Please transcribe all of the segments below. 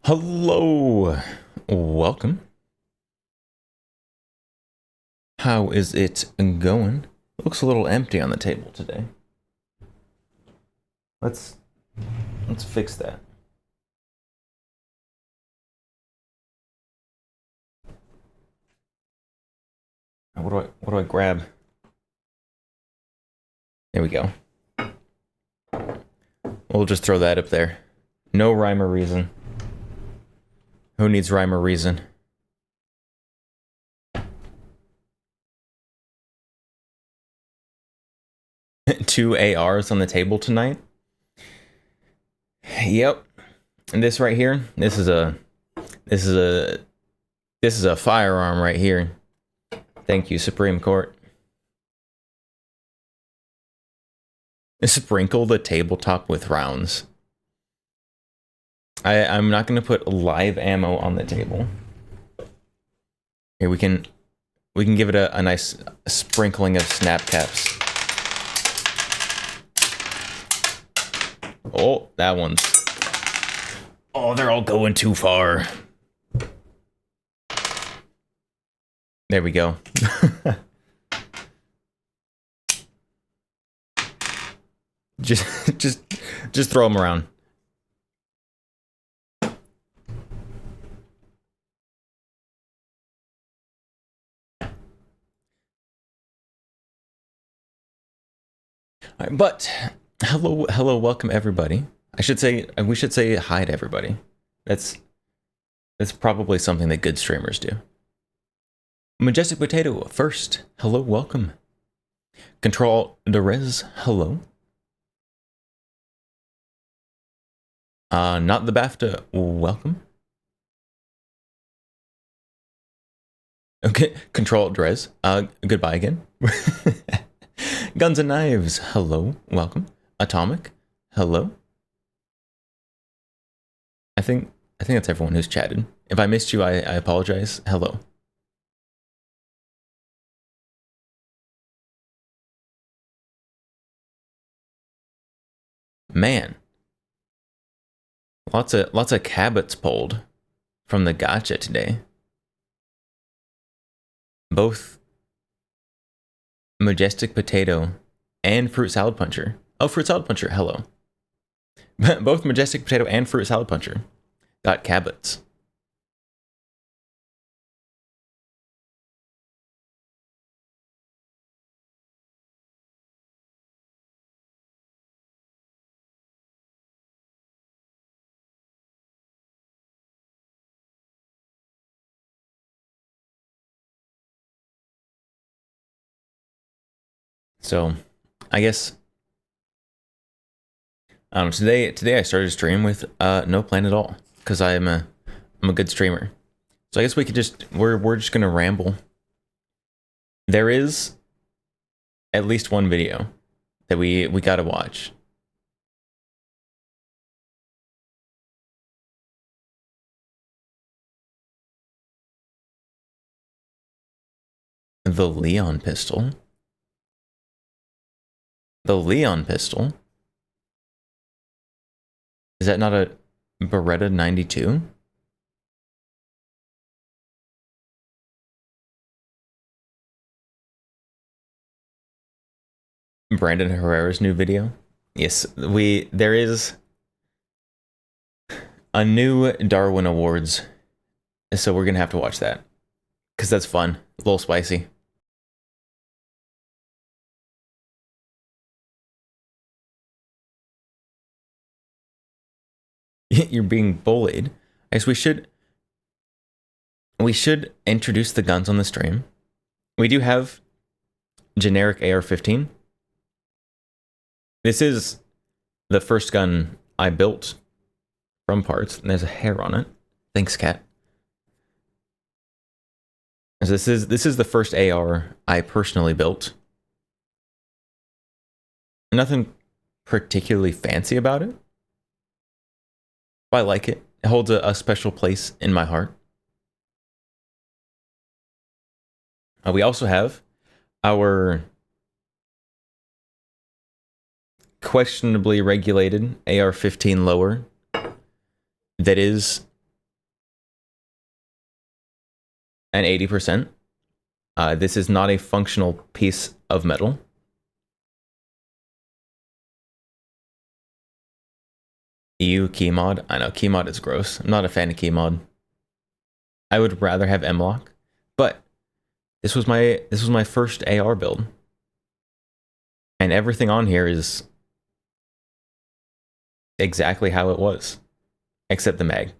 Hello, welcome. How is it going? Looks a little empty on the table today. Let's fix that. What do I grab? There we go. We'll just throw that up there. No rhyme or reason. Who needs rhyme or reason? Two ARs on the table tonight. Yep. And this right here, this is a firearm right here. Thank you, Supreme Court. Sprinkle the tabletop with rounds. I'm not gonna put live ammo on the table. Here we can give it a nice sprinkling of snap caps. Oh, that one's. Oh, they're all going too far. There we go. just throw them around. All right, but hello, welcome everybody. We should say hi to everybody. That's probably something that good streamers do. Majestic Potato first. Hello, welcome. Control Derez, hello. Not the BAFTA, welcome. Okay, Control Derez, goodbye again. Guns and Knives, hello, welcome. Atomic, hello. I think that's everyone who's chatted. If I missed you, I apologize. Hello. Man. Lots of Cabots pulled from the gacha today. Both Majestic Potato and Fruit Salad Puncher. Oh, Fruit Salad Puncher, hello. Both Majestic Potato and Fruit Salad Puncher got Cabots. So, I guess today I started a stream with no plan at all because I'm a good streamer. So I guess we could we're just gonna ramble. There is at least one video that we gotta watch. The Leon pistol. The Leon pistol? Is that not a Beretta 92? Brandon Herrera's new video? Yes, there is a new Darwin Awards, so we're gonna have to watch that. Because that's fun. A little spicy. You're being bullied. I guess we should introduce the guns on the stream. We do have generic AR-15. This is the first gun I built from parts, and there's a hair on it. Thanks, cat. So this is the first AR I personally built. Nothing particularly fancy about it. I like it. It holds a special place in my heart. We also have our questionably regulated AR-15 lower that is and 80%. This is not a functional piece of metal. EU keymod. I know keymod is gross. I'm not a fan of keymod. I would rather have M-lock, but this was my first AR build, and everything on here is exactly how it was, except the mag,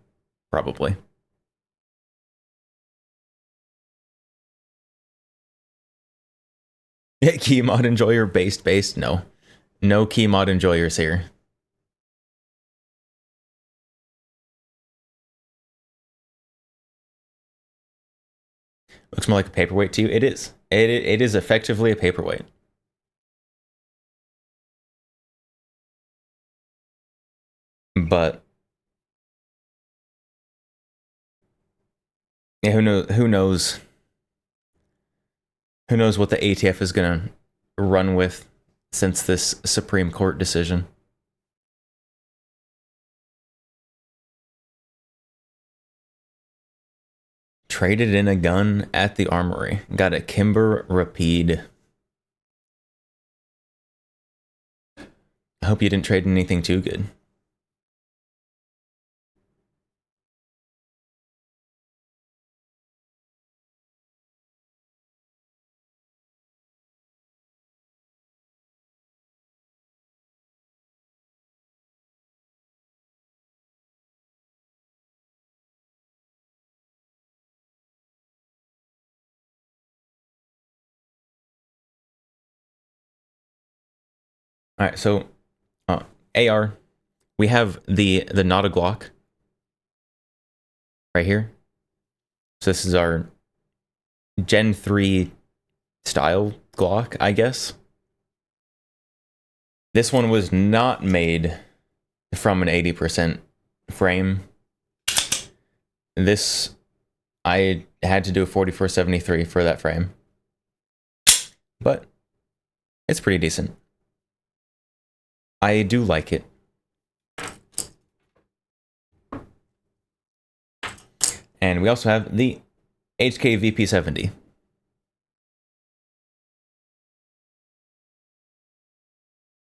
probably. Keymod enjoyer based. No keymod enjoyers here. Looks more like a paperweight to you. It is. It is effectively a paperweight. But yeah, who knows what the ATF is gonna run with since this Supreme Court decision. Traded in a gun at the armory. Got a Kimber Rapide. I hope you didn't trade in anything too good. All right, so AR, we have the not a Glock right here. So this is our Gen 3 style Glock, I guess. This one was not made from an 80% frame. This, I had to do a 4473 for that frame, but it's pretty decent. I do like it. And we also have the HK VP70.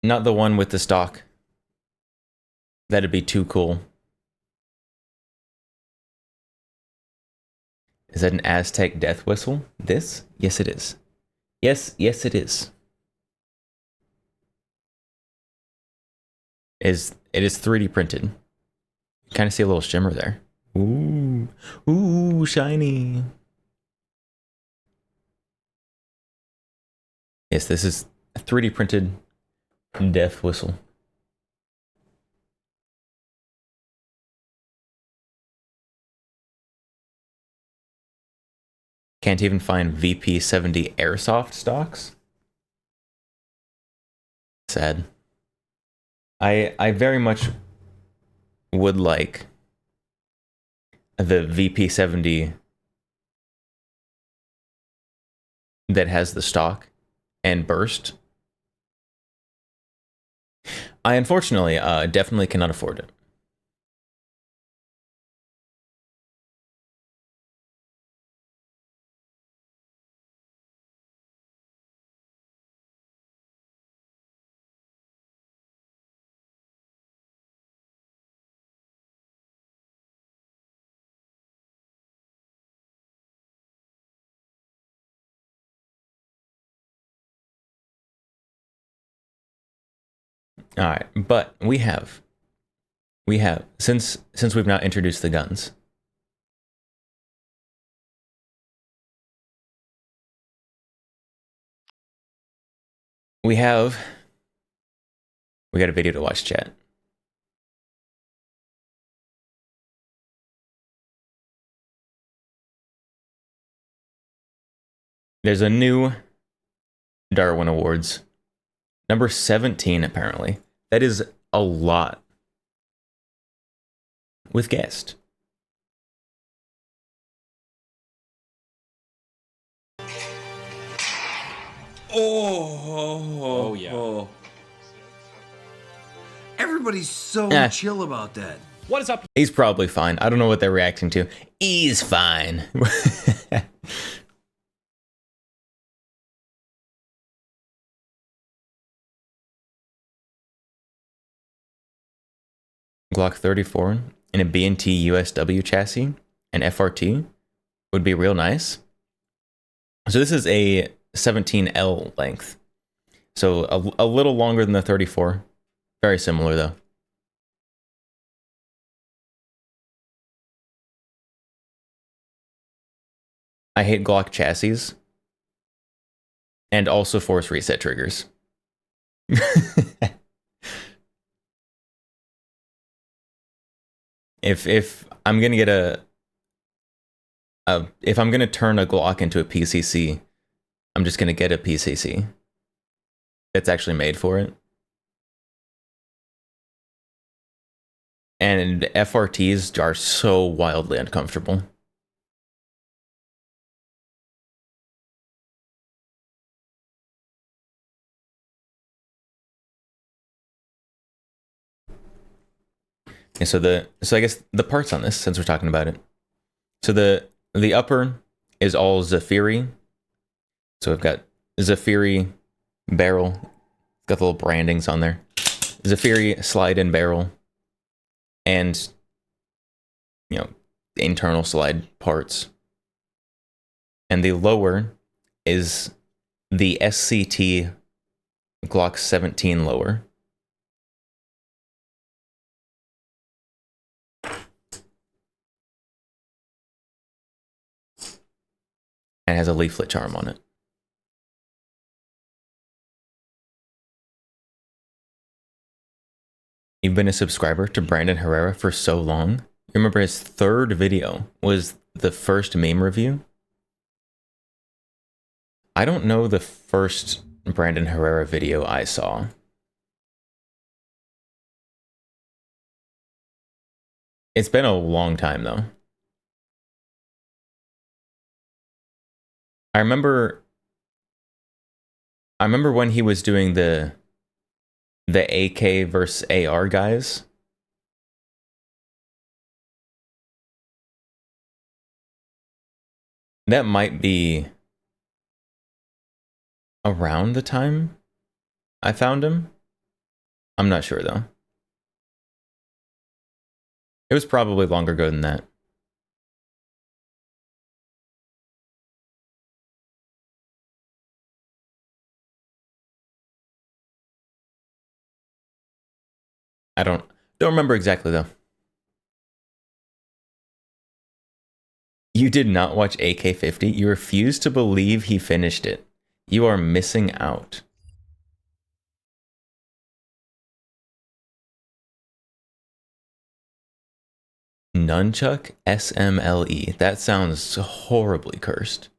Not the one with the stock. That'd be too cool. Is that an Aztec death whistle? This? Yes, it is. Yes, it is. It is 3D printed. You kind of see a little shimmer there. Ooh, shiny. Yes, this is a 3D printed death whistle. Can't even find VP70 airsoft stocks. Sad. I very much would like the VP70 that has the stock and burst. I unfortunately definitely cannot afford it. All right, but we have since we've now introduced the guns. We got a video to watch, chat. There's a new Darwin Awards. Number 17, apparently. That is a lot. With guest. Oh yeah. Everybody's so chill about that. What is up? He's probably fine. I don't know what they're reacting to. He's fine. Glock 34 in a B&T USW chassis and FRT would be real nice. So this is a 17L length. So a little longer than the 34. Very similar though. I hate Glock chassis. And also force reset triggers. If I'm gonna get if I'm gonna turn a Glock into a PCC, I'm just gonna get a PCC that's actually made for it. And FRTs are so wildly uncomfortable. And so I guess the parts on this, since we're talking about it. So the upper is all Thfiri. So we've got Thfiri barrel. It's got the little brandings on there. Thfiri slide in barrel. And, you know, the internal slide parts. And the lower is the SCT Glock 17 lower. And has a leaflet charm on it. You've been a subscriber to Brandon Herrera for so long. You remember his third video was the first meme review? I don't know the first Brandon Herrera video I saw. It's been a long time though. I remember when he was doing the AK versus AR guys. That might be around the time I found him. I'm not sure though. It was probably longer ago than that. I don't remember exactly though. You did not watch AK-50? You refuse to believe he finished it. You are missing out. Nunchuck SMLE. That sounds horribly cursed.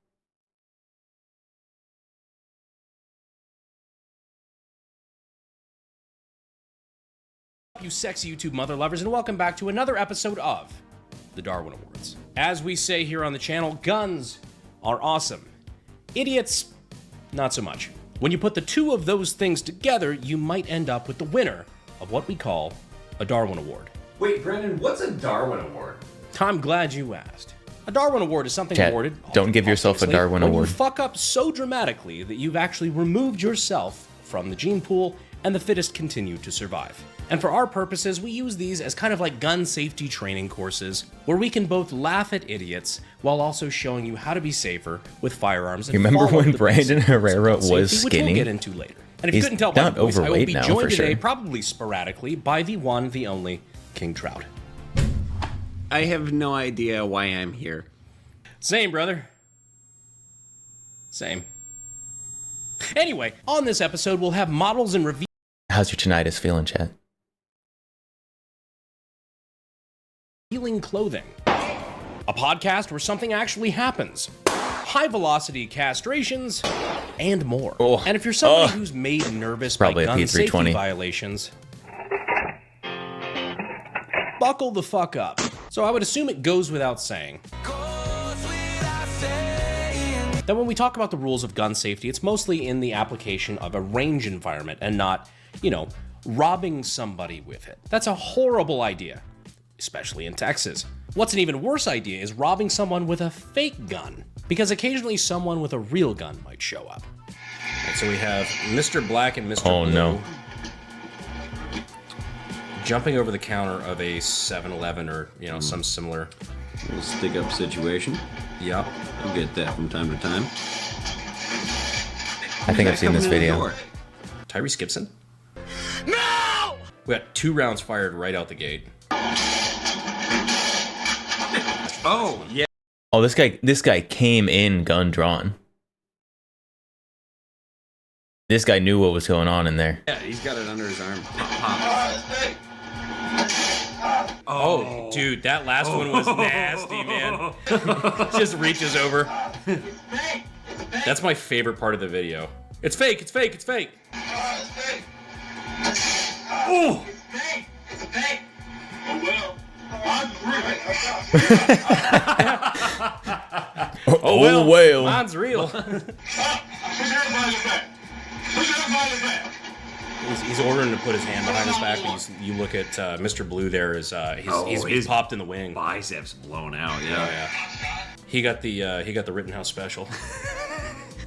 You sexy YouTube mother lovers, and welcome back to another episode of the Darwin Awards. As we say here on the channel, guns are awesome. Idiots, not so much. When you put the two of those things together, you might end up with the winner of what we call a Darwin Award. Wait, Brandon, what's a Darwin Award? I'm glad you asked. A Darwin Award is something Chat, awarded. don't give yourself a Darwin when Award. You fuck up so dramatically that you've actually removed yourself from the gene pool, and the fittest continue to survive. And for our purposes, we use these as kind of like gun safety training courses, where we can both laugh at idiots while also showing you how to be safer with firearms. And you remember follow when the Brandon basic Herrera rules of gun was safety, skinny? Which we'll get into later. And if you He's couldn't tell by not the voice, I will overweight be now, joined for today, sure. probably sporadically, by the one, the only King Trout. I have no idea why I'm here. Same, brother. Same. Anyway, on this episode, we'll have models and reviews. How's your tinnitus feeling, chat? Revealing clothing. A podcast where something actually happens. High velocity castrations, and more. Oh. And if you're somebody who's made nervous Probably by a gun P320. safety violations, buckle the fuck up. So I would assume it goes without saying that when we talk about the rules of gun safety, it's mostly in the application of a range environment and not, you know, robbing somebody with it. That's a horrible idea, especially in Texas. What's an even worse idea is robbing someone with a fake gun, because occasionally someone with a real gun might show up. And so we have Mr. Black and Mr. Oh, Blue. no. jumping over the counter of a 7-Eleven or, you know, some similar. Little stick-up situation. Yep. I'll get that from time to time. I think I've seen this video. Tyrese Gibson? No! We got 2 rounds fired right out the gate. Oh, yeah. Oh, this guy came in gun drawn. This guy knew what was going on in there. Yeah, he's got it under his arm. Pop. Oh, dude, that last one was nasty, man. Just reaches over. That's my favorite part of the video. It's fake, it's fake, it's fake. Oh! It's fake. Oh well. Oh, well. Mine's real. He's ordering to put his hand behind his back. But you look at Mr. Blue there. He's popped in the wing. Biceps blown out. Oh, yeah. He got the Rittenhouse special.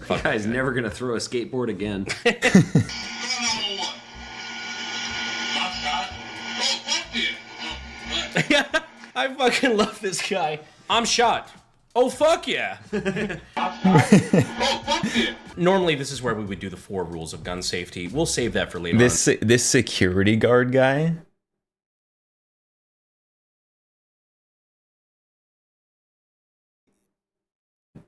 That guy's never gonna throw a skateboard again. I fucking love this guy. I'm shot. Oh, fuck yeah. Normally, this is where we would do the 4 rules of gun safety. We'll save that for later on. This security guard guy.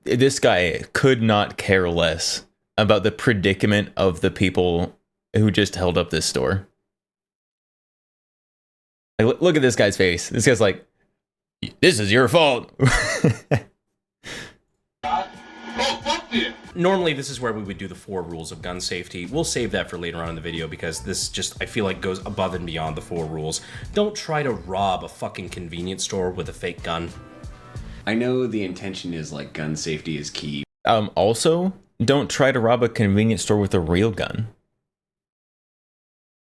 This guy could not care less about the predicament of the people who just held up this store. Like, look at this guy's face. This guy's like, "This is your fault." Normally, this is where we would do the 4 rules of gun safety. We'll save that for later on in the video because this just, I feel like, goes above and beyond the 4 rules. Don't try to rob a fucking convenience store with a fake gun. I know the intention is like gun safety is key. Also, don't try to rob a convenience store with a real gun.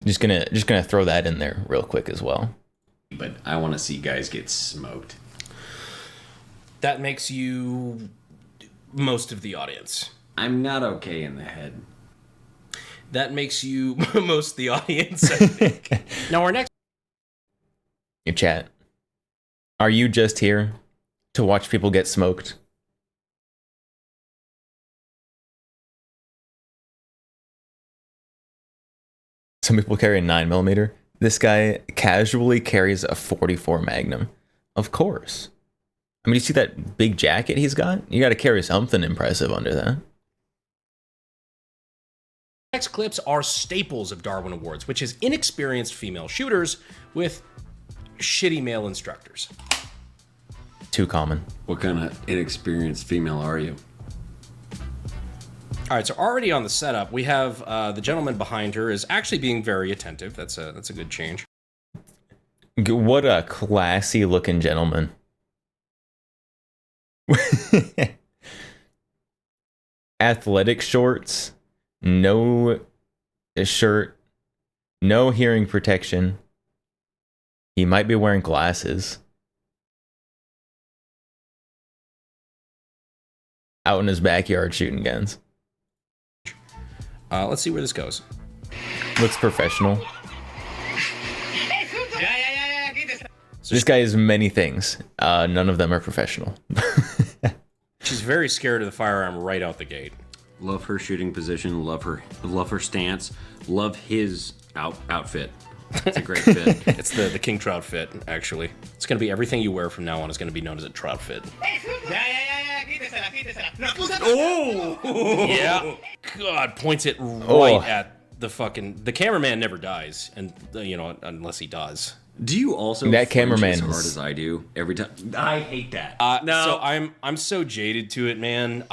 Just gonna throw that in there real quick as well. But I want to see guys get smoked. That makes you most of the audience. I'm not okay in the head. That makes you most of the audience, I think. Now our next... Your chat. Are you just here to watch people get smoked? Some people carry a 9mm. This guy casually carries a 44 Magnum. Of course. I mean, you see that big jacket he's got? You got to carry something impressive under that. Next clips are staples of Darwin Awards, which is inexperienced female shooters with shitty male instructors. Too common. What kind of inexperienced female are you? All right, so already on the setup, we have the gentleman behind her is actually being very attentive. That's a good change. What a classy looking gentleman. Athletic shorts, no shirt, no hearing protection. He might be wearing glasses. Out in his backyard shooting guns. Let's see where this goes. Looks professional. This guy is many things. None of them are professional. She's very scared of the firearm right out the gate. Love her shooting position. Love her stance. Love his outfit. It's a great fit. It's the King Trout fit, actually. It's going to be everything you wear from now on is going to be known as a Trout fit. Oh! Yeah. God, points it right at the fucking... The cameraman never dies, and unless he does. Do you also that cameraman as hard as I do every time? I hate that. No. So I'm so jaded to it, man.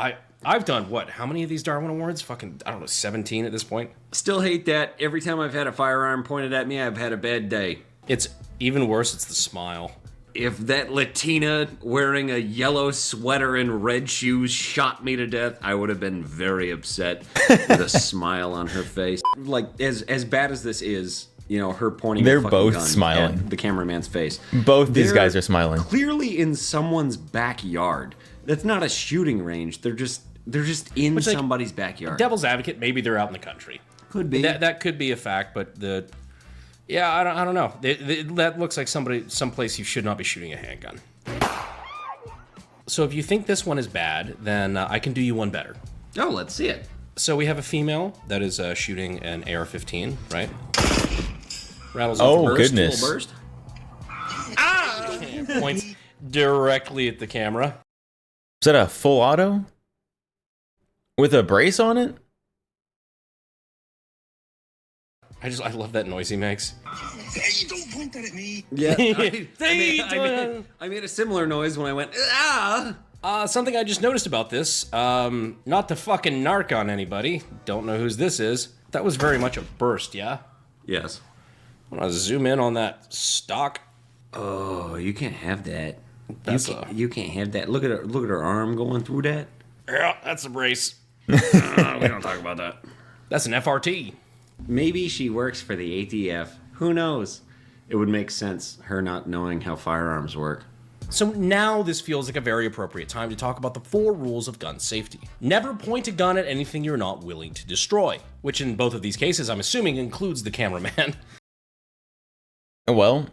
I've done what? How many of these Darwin Awards? Fucking, I don't know, 17 at this point. Still hate that. Every time I've had a firearm pointed at me, I've had a bad day. It's even worse. It's the smile. If that Latina wearing a yellow sweater and red shoes shot me to death, I would have been very upset with a smile on her face. Like, as bad as this is, her pointing They're a fucking both gun smiling. at the cameraman's face. Both these guys are smiling. Clearly in someone's backyard. That's not a shooting range. They're just in somebody's backyard. Devil's advocate, maybe they're out in the country. Could be. That could be a fact, but Yeah, I don't know. That looks like someplace you should not be shooting a handgun. So if you think this one is bad, then I can do you one better. Oh, let's see it. So we have a female that is shooting an AR-15, right? Rattles off a burst. Goodness. Little burst. And points directly at the camera. Is that a full auto? With a brace on it? I love that noise he makes. Hey, don't point that at me. Yeah. I made a similar noise when I went, ah! Something I just noticed about this, not to fucking narc on anybody, don't know whose this is. That was very much a burst, yeah? Yes. I want to zoom in on that stock. Oh, you can't have that. That's You can't have that. Look at her arm going through that. Yeah, that's a brace. We don't talk about that. That's an FRT. Maybe she works for the ATF. Who knows? It would make sense, her not knowing how firearms work. So now this feels like a very appropriate time to talk about the 4 rules of gun safety. Never point a gun at anything you're not willing to destroy, which in both of these cases I'm assuming includes the cameraman. Well,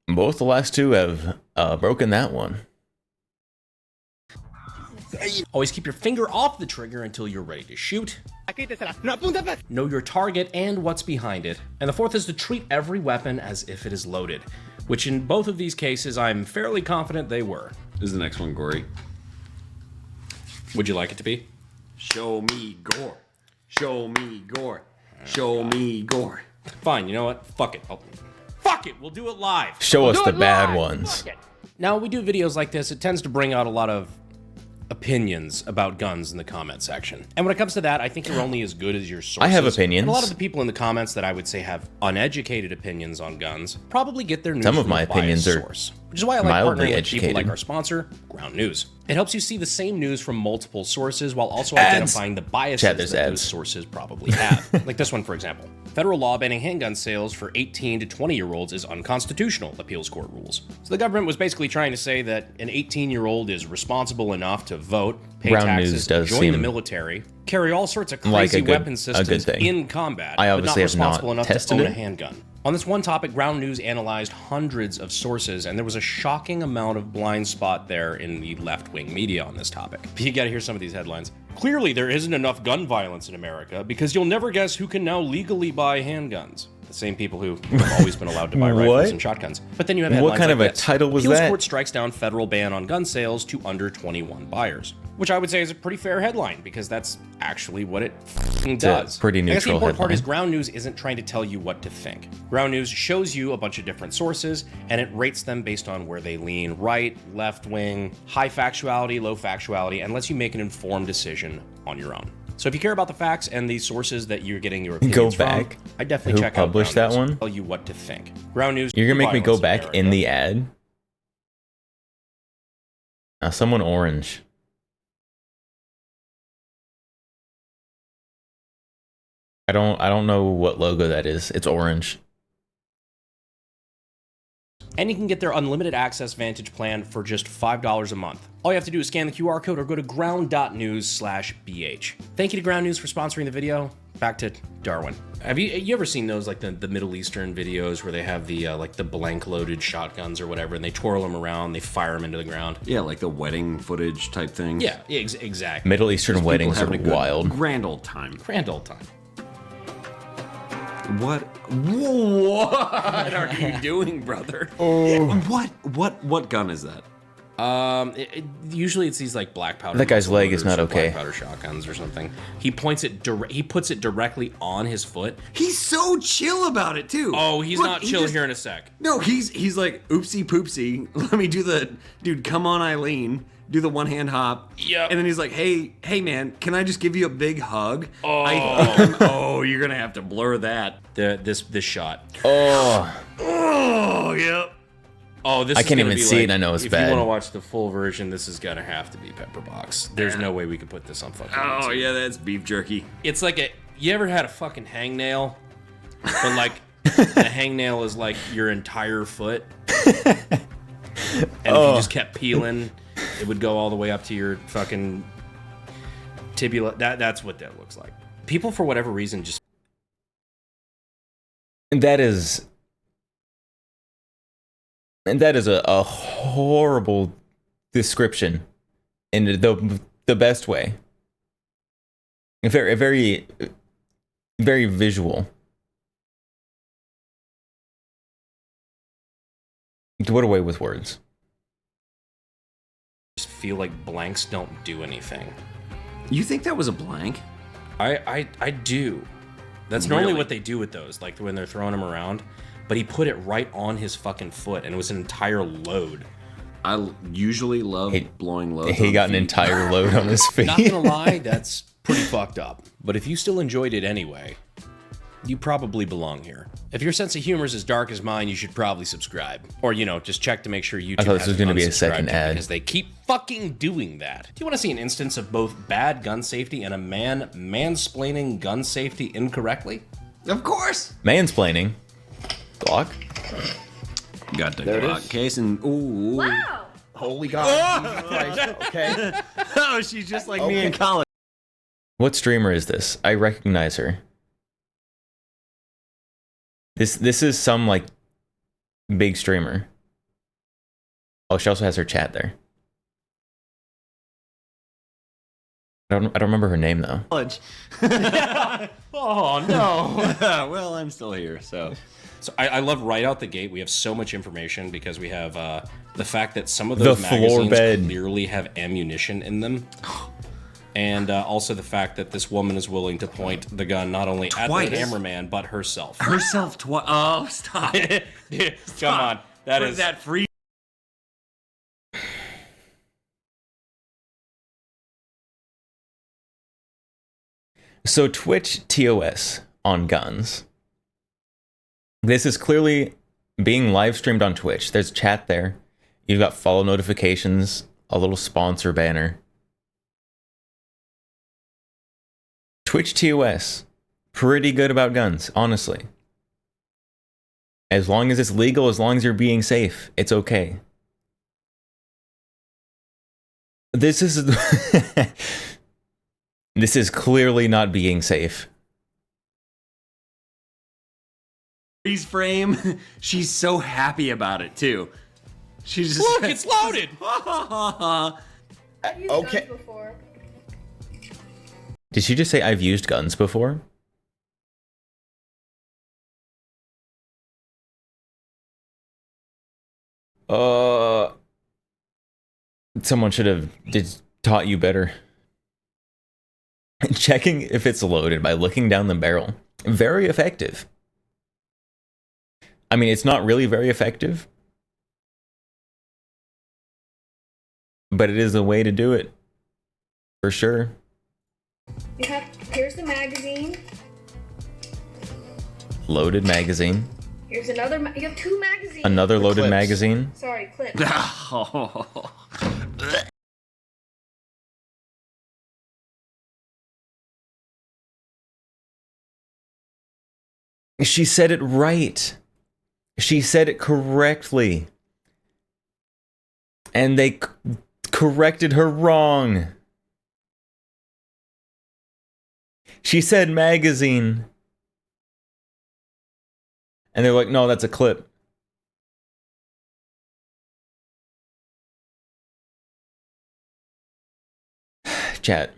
both the last 2 have broken that one. Always keep your finger off the trigger until you're ready to shoot. Know your target and what's behind it. And the 4th is to treat every weapon as if it is loaded, which in both of these cases I'm fairly confident they were. Is the next one gory? Would you like it to be? Show me gore. Show me gore. Show me gore. Fine, you know what? Fuck it. Fuck it, we'll do it live. Show us the bad ones. Now, we do videos like this, it tends to bring out a lot of opinions about guns in the comment section. And when it comes to that, I think you're only as good as your sources. I have opinions. And a lot of the people in the comments that I would say have uneducated opinions on guns probably get their news Some of from my a biased opinions are source, which is why I like mildly partnering with people educated. like our sponsor, Ground News. It helps you see the same news from multiple sources while also Ads. identifying the biases Chad, there's that ads. those sources probably have. Like this one, for example. Federal law banning handgun sales for 18 to 20-year-olds is unconstitutional, appeals court rules. So the government was basically trying to say that an 18-year-old is responsible enough to vote, pay Ground taxes, News does join the seem military, carry all sorts of like crazy a good- weapon a good systems thing. in combat, I but not obviously have not responsible enough to tested own it. a handgun. On this one topic, Ground News analyzed hundreds of sources, and there was a shocking amount of blind spot there in the left-wing media on this topic. You gotta hear some of these headlines. Clearly, there isn't enough gun violence in America because you'll never guess who can now legally buy handguns. The same people who have always been allowed to buy rifles What? and shotguns. But then you have headlines What kind like of a this. title was Appeals that? Court strikes down federal ban on gun sales to under 21 buyers. Which I would say is a pretty fair headline because that's actually what it f***ing does. pretty I guess the neutral important part is headline. Ground News isn't trying to tell you what to think. Ground News shows you a bunch of different sources and it rates them based on where they lean right, left wing, high factuality, low factuality, and lets you make an informed decision on your own. So if you care about the facts and the sources that you're getting your opinions back. from, I definitely Who check out published Ground that News. one? Tell you what to think. Ground News. You're gonna make me go violence back in America. the ad? Now, someone orange. I don't know what logo that is. It's orange. And you can get their unlimited access Vantage plan for just $5 a month. All you have to do is scan the QR code or go to ground.news/BH. Thank you to Ground News for sponsoring the video. Back to Darwin. Have you ever seen those, like the Middle Eastern videos where they have the like the blank loaded shotguns or whatever, and they twirl them around, they fire them into the ground? Yeah, like the wedding footage type thing. Yeah, exactly. Middle Eastern weddings are Having a good, wild. grand old time. Grand old time. What are you doing, brother? What gun is that? Usually it's these like black powder. That guy's muzzle leg is loaders not or black okay. powder shotguns or something. He puts it directly on his foot. He's so chill about it too. Oh, he's Look, not he chill just- here in a sec. No, he's like oopsie poopsie. Let me do the dude. Come on, Eileen. Do the one hand hop. Yep. And then he's like, hey man, can I just give you a big hug? Oh. Oh, you're gonna have to blur that. This shot. Oh, Oh, yep. Oh, this I is can't gonna even be see like, it and I know it's if bad. you want to watch the full version, this is gonna have to be Pepperbox. There's no way we could put this on fucking Oh YouTube. yeah, that's beef jerky. It's like you ever had a fucking hangnail? But like the hangnail is like your entire foot. And if you just kept peeling, it would go all the way up to your fucking tibula. That's what that looks like. People, for whatever reason, just that is And that is a horrible description in the best way. Very visual. What a way with words. Just feel like blanks don't do anything. You think that was a blank? I do. That's Really? normally what they do with those, like when they're throwing them around. But he put it right on his fucking foot, and it was an entire load. I usually love blowing loads. He on got an feet. entire load on his feet. Not gonna lie, that's pretty fucked up. But if you still enjoyed it anyway, you probably belong here. If your sense of humor is as dark as mine, you should probably subscribe. Or, you know, just check to make sure YouTube I thought this was going to be a second ad. because they keep fucking doing that. Do you want to see an instance of both bad gun safety and a man mansplaining gun safety incorrectly? Of course. Mansplaining. Glock. Got the There it Glock is. case and ooh. Wow. Holy God. Jesus Christ. Okay. Oh, she's just like me in college. What streamer is this? I recognize her. This is some like big streamer. Oh, she also has her chat there. I don't remember her name though. College. Oh, no. Well, I'm still here, so. So I love right out the gate, we have so much information because we have the fact that some of The those floor magazines bed. clearly have ammunition in them. And also the fact that this woman is willing to point the gun not only at Twice. the cameraman, but herself. Herself twice. Oh, stop. Come on. That Put is that free. So Twitch TOS on guns. This is clearly being live streamed on Twitch. There's chat there. You've got follow notifications, a little sponsor banner. Twitch TOS, pretty good about guns, honestly. As long as it's legal, as long as you're being safe, it's okay. This is this is clearly not being safe. Freeze frame. She's so happy about it too. She's just look, it's loaded. I've used Okay. guns before. Did she just say I've used guns before? Someone should have taught you better. Checking if it's loaded by looking down the barrel. Very effective. I mean, it's not really very effective, but it is a way to do it. For sure. You have, here's the magazine. Loaded magazine. Here's another, you have two magazines. Another loaded clips. magazine. Sorry, clip. She said it right. She said it correctly. And they corrected her wrong. She said magazine. And they're like, no, that's a clip. Chat.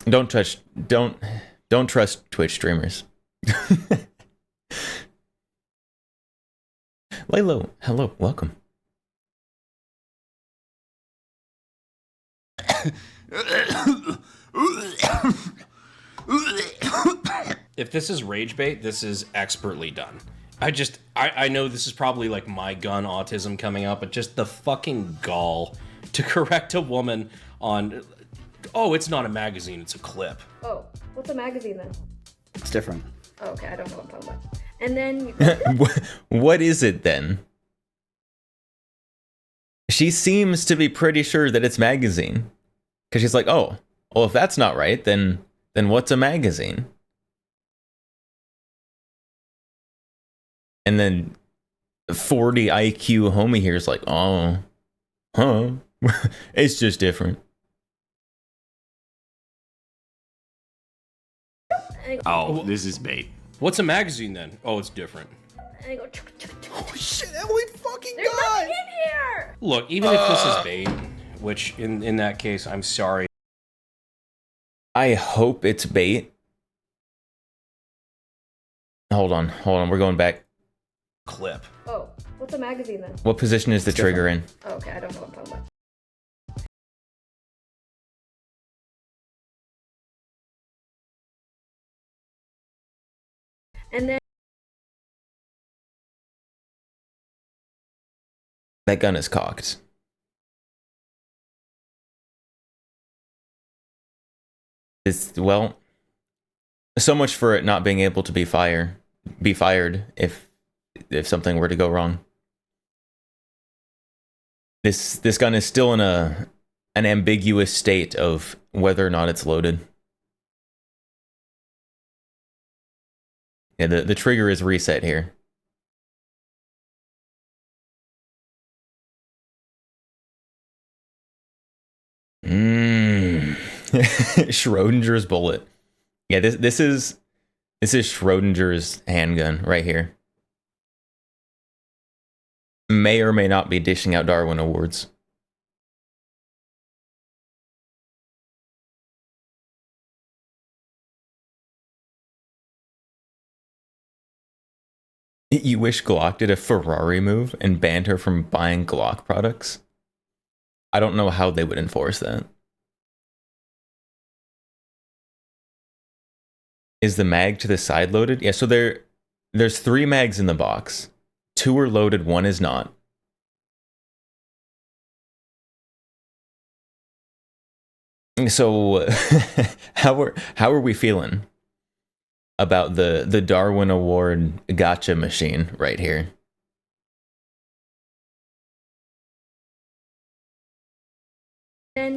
Don't trust Twitch streamers. Laylo, hello, welcome. If this is rage bait, this is expertly done. I know this is probably like my gun autism coming out, but just the fucking gall to correct a woman on, oh, it's not a magazine, it's a clip. Oh, what's a magazine then? It's different. Oh, okay, I don't know what I'm talking about. And then, What is it then? She seems to be pretty sure that it's magazine. Because she's like, oh, well, if that's not right, then what's a magazine? And then 40 IQ homie here is like, oh, huh, it's just different. Oh, this is bait. What's a magazine then? Oh, it's different. and go. Oh shit, Emily fucking There's God! nothing in here. Look, even if this is bait, which in that case, I'm sorry. I hope it's bait. Hold on. We're going back. Clip. Oh, what's a magazine then? What position is the trigger in? Oh, okay, I don't know what I'm talking about. And then That gun is cocked. It's, well, so much for it not being able to be fired if something were to go wrong. This gun is still in an ambiguous state of whether or not it's loaded. Yeah, the trigger is reset here. Schrodinger's bullet. Yeah, this is Schrodinger's handgun right here. May or may not be dishing out Darwin Awards. You wish Glock did a Ferrari move and banned her from buying Glock products? I don't know how they would enforce that. Is the mag to the side loaded? Yeah, so there's 3 mags in the box. 2 are loaded, 1 is not. So how are we feeling about the Darwin Award gotcha machine right here?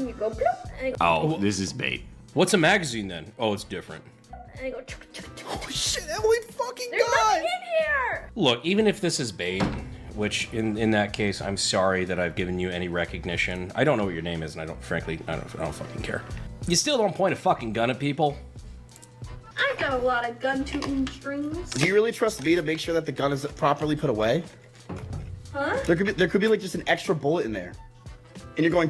you go. Bloop, and you go. Oh, this is bait. What's a magazine then? Oh, it's different. And you go. Oh shit, Emily fucking There's God! nothing in here. Look, even if this is bait, which in that case, I'm sorry that I've given you any recognition. I don't know what your name is, and I don't fucking care. You still don't point a fucking gun at people? I've got a lot of gun tooting strings. Do you really trust me to make sure that the gun is properly put away? Huh? There could be like just an extra bullet in there, and you're going.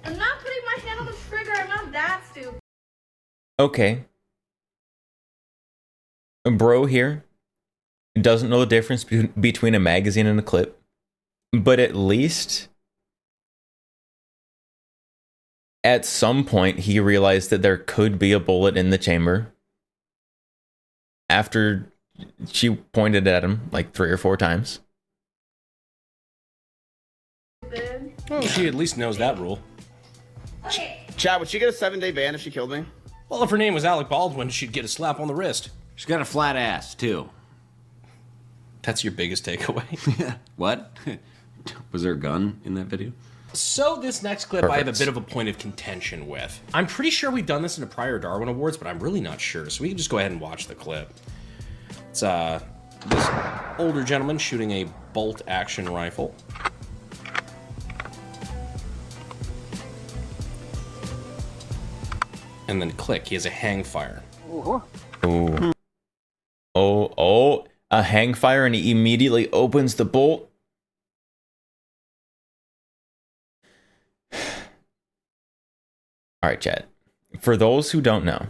I'm not putting my hand on the trigger. I'm not that stupid. Okay. A bro here doesn't know the difference between a magazine and a clip, but at least at some point he realized that there could be a bullet in the chamber after she pointed at him like 3 or 4 times. Well, she at least knows that rule. Okay. Chad, would she get a 7-day ban if she killed me? Well, if her name was Alec Baldwin, she'd get a slap on the wrist. She's got a flat ass, too. That's your biggest takeaway. What? Was there a gun in that video? So this next clip I have a Perfect. bit of a point of contention with. I'm pretty sure we've done this in a prior Darwin Awards, but I'm really not sure. So we can just go ahead and watch the clip. It's this older gentleman shooting a bolt action rifle. And then click, he has a hang fire. Ooh. Oh, a hang fire, and he immediately opens the bolt. All right, chat. For those who don't know,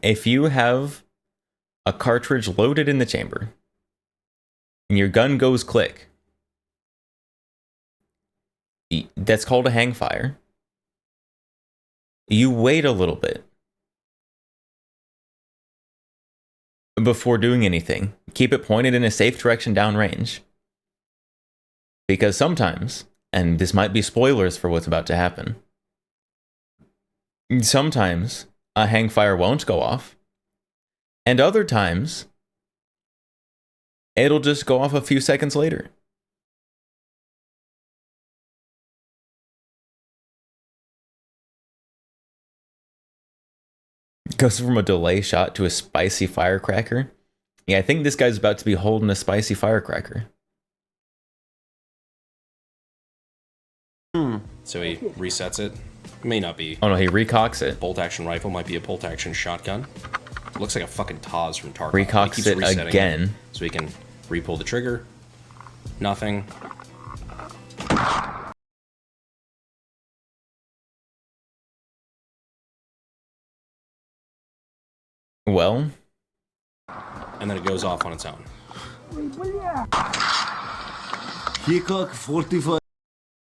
if you have a cartridge loaded in the chamber and your gun goes click, that's called a hang fire. You wait a little bit before doing anything. Keep it pointed in a safe direction downrange. Because sometimes, and this might be spoilers for what's about to happen, sometimes a hang fire won't go off, and other times it'll just go off a few seconds later. Goes from a delay shot to a spicy firecracker. Yeah, I think this guy's about to be holding a spicy firecracker. So he resets it. May not be. Oh no, he recocks it. Bolt action rifle might be a bolt action shotgun. Looks like a fucking Taz from Tarkov. Recocks He keeps it resetting again. so he can re-pull the trigger. Nothing. Well, And then it goes off on its own. Hickok 45.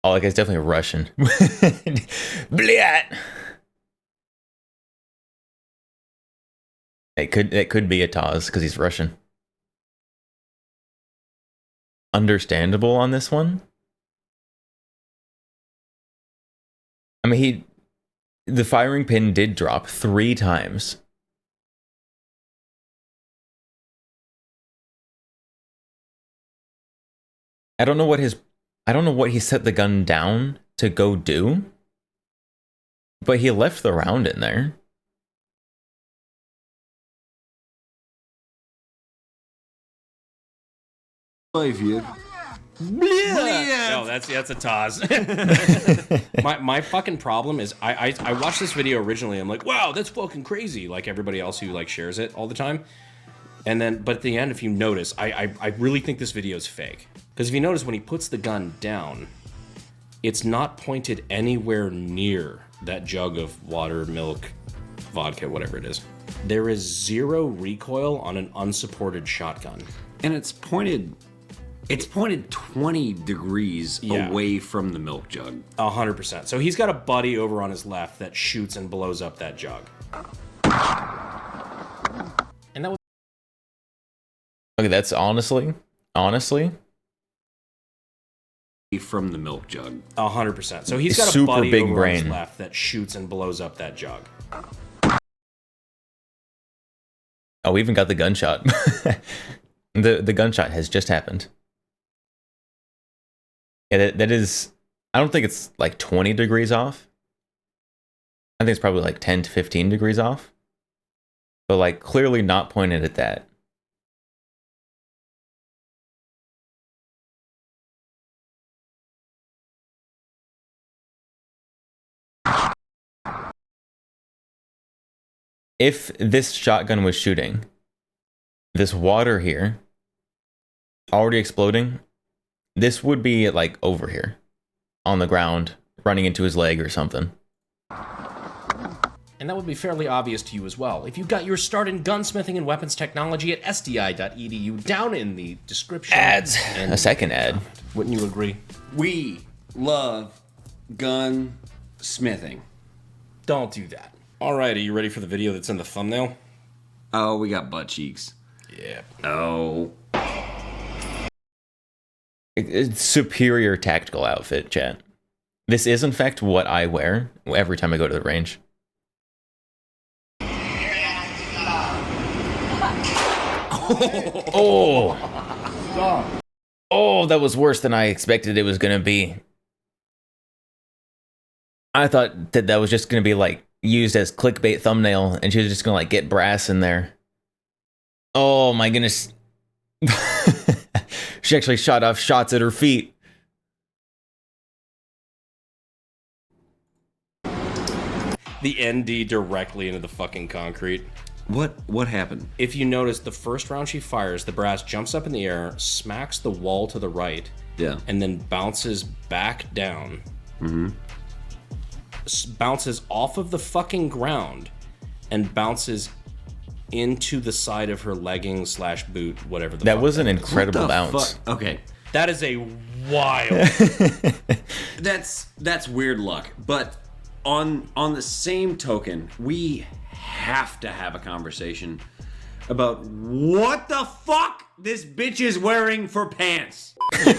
oh, that guy's definitely Russian. Blyat. It could be a Taz because he's Russian. Understandable on this one. I mean, the firing pin did drop 3 times. I don't know what he set the gun down to go do, but he left the round in there. Here. No, that's a Taz. my fucking problem is I watched this video originally. I'm like, wow, that's fucking crazy. Like everybody else who like shares it all the time. And then, but at the end, if you notice, I really think this video is fake. Because if you notice, when he puts the gun down, it's not pointed anywhere near that jug of water, milk, vodka, whatever it is. There is 0 recoil on an unsupported shotgun. And it's pointed 20 degrees away from the milk jug. 100%. So he's got a buddy over on his left that shoots and blows up that jug. And that was... Okay, that's honestly. From the milk jug. 100%. So he's got a Super buddy big over on brain. his left that shoots and blows up that jug. Oh, we even got the gunshot. The gunshot has just happened. Yeah, that is... I don't think it's like 20 degrees off. I think it's probably like 10 to 15 degrees off. But like clearly not pointed at that. If this shotgun was shooting, this water here, already exploding, this would be like over here, on the ground, running into his leg or something. And that would be fairly obvious to you as well. If you got your start in gunsmithing and weapons technology at sdi.edu, down in the description. Ads. And A second ad. Wouldn't you agree? We love gun smithing. Don't do that. All right, are you ready for the video that's in the thumbnail? Oh, we got butt cheeks. Yeah. Oh. It's superior tactical outfit, chat. This is in fact what I wear every time I go to the range. Oh. Oh, that was worse than I expected it was gonna be. I thought that was just gonna be like used as clickbait thumbnail, and she was just gonna like get brass in there. Oh my goodness. She actually shot off shots at her feet. The ND directly into the fucking concrete. What happened? If you notice, the first round she fires, the brass jumps up in the air, smacks the wall to the right, Yeah. and then bounces back down. Mm-hmm. Bounces off of the fucking ground and bounces into the side of her legging / boot, whatever the fuck. That was an incredible What the bounce. fuck? Okay. That is a wild. That's weird luck. But on the same token, we have to have a conversation about what the fuck this bitch is wearing for pants.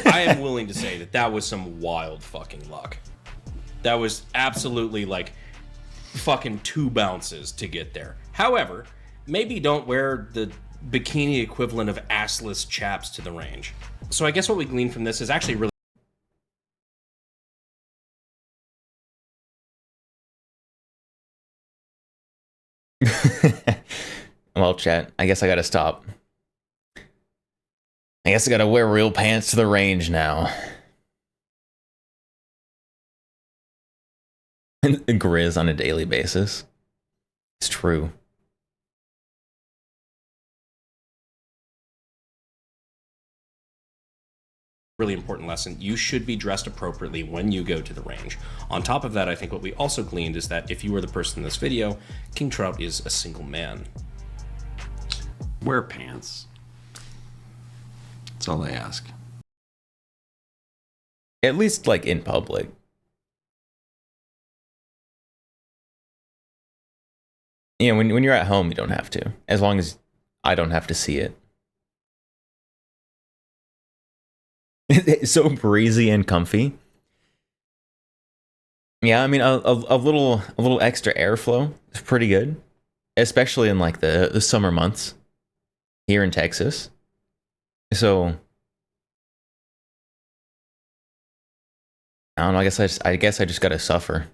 I am willing to say that was some wild fucking luck. That was absolutely like fucking 2 bounces to get there. However, maybe don't wear the bikini equivalent of assless chaps to the range. So I guess what we glean from this is actually really Well, chat, I guess I gotta stop. I guess I gotta wear real pants to the range now. Grizz on a daily basis. It's true. really important lesson. You should be dressed appropriately when you go to the range. On top of that, I think what we also gleaned is that if you were the person in this video, King Trout is a single man. Wear pants. That's all I ask. At least like in public. You know, when you're at home, you don't have to. As long as I don't have to see it. It's so breezy and comfy. Yeah, I mean, a little extra airflow is pretty good, especially in like the summer months here in Texas. So I don't know. I guess I just gotta suffer.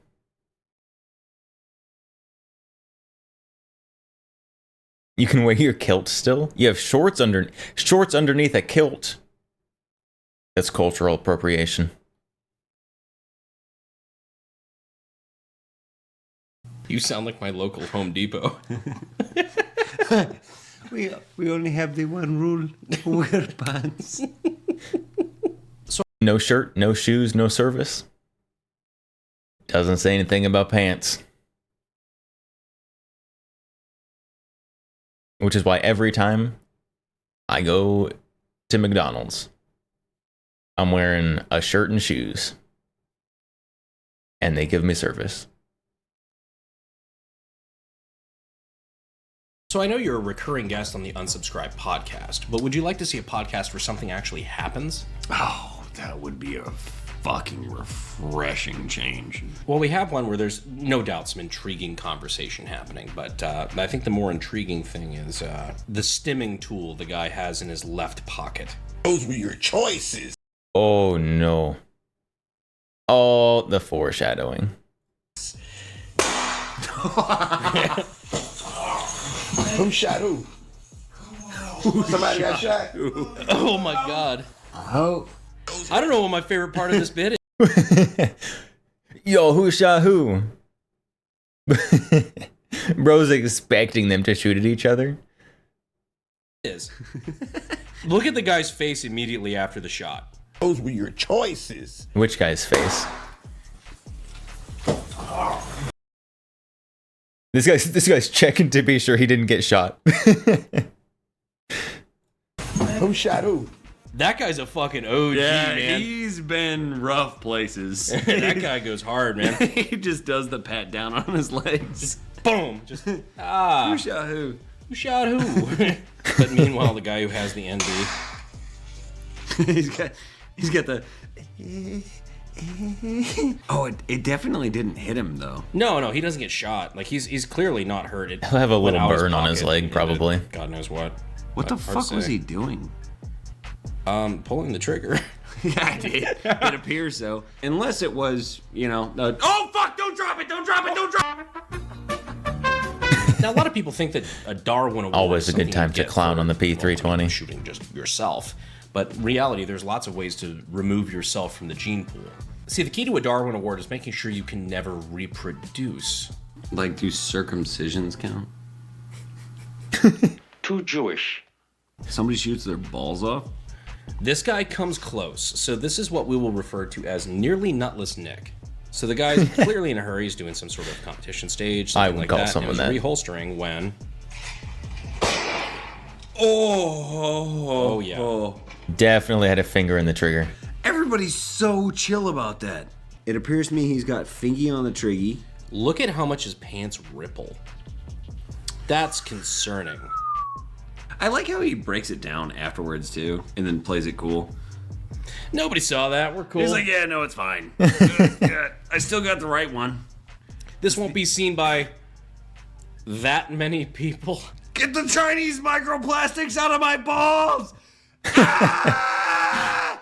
You can wear your kilt still. You have shorts underneath a kilt. That's cultural appropriation. You sound like my local Home Depot. We only have the one rule: wear pants. No shirt, no shoes, no service. Doesn't say anything about pants. Which is why every time I go to McDonald's, I'm wearing a shirt and shoes. And they give me service. So I know you're a recurring guest on the Unsubscribed podcast, but would you like to see a podcast where something actually happens? Oh, that would be a fucking refreshing change. Well, we have one where there's no doubt some intriguing conversation happening, but I think the more intriguing thing is the stimming tool the guy has in his left pocket. Those were your choices. Oh no. Oh, the foreshadowing. Who shot who? Somebody got shot? Oh my god. Oh. I don't know what my favorite part of this bit is. Yo, who shot who? Bro's expecting them to shoot at each other. Look at the guy's face immediately after the shot. Those were your choices. Which guy's face? This guy's checking to be sure he didn't get shot. Who shot who? That guy's a fucking OG, man. He's been rough places. That guy goes hard, man. He just does the pat down on his legs. Boom. Just Who shot who? Who shot who? But meanwhile, the guy who has the NB. he's got the. Oh, it definitely didn't hit him though. No, he doesn't get shot. Like he's clearly not hurt. He'll have a little burn on his leg, probably. God knows what. What the fuck was he doing? Pulling the trigger. Yeah, it appears so. Unless it was, oh fuck! Don't drop it! Don't drop it! Don't drop it! Now, a lot of people think that a Darwin Award Always is a good something time you to get clown for, on the P320. shooting just yourself. But in reality, there's lots of ways to remove yourself from the gene pool. See, the key to a Darwin Award is making sure you can never reproduce. Like, do circumcisions count? Too Jewish. Somebody shoots their balls off? This guy comes close, so this is what we will refer to as nearly nutless Nick. So the guy's clearly in a hurry. He's doing some sort of competition stage, something I would like call that. someone and that. he was reholstering when... Oh yeah. Definitely had a finger in the trigger. Everybody's so chill about that. It appears to me he's got fingy on the triggy. Look at how much his pants ripple. That's concerning. I like how he breaks it down afterwards too, and then plays it cool. Nobody saw that. We're cool. He's like, yeah, no, it's fine. Yeah, I still got the right one. This won't be seen by that many people. Get the Chinese microplastics out of my balls! Ah!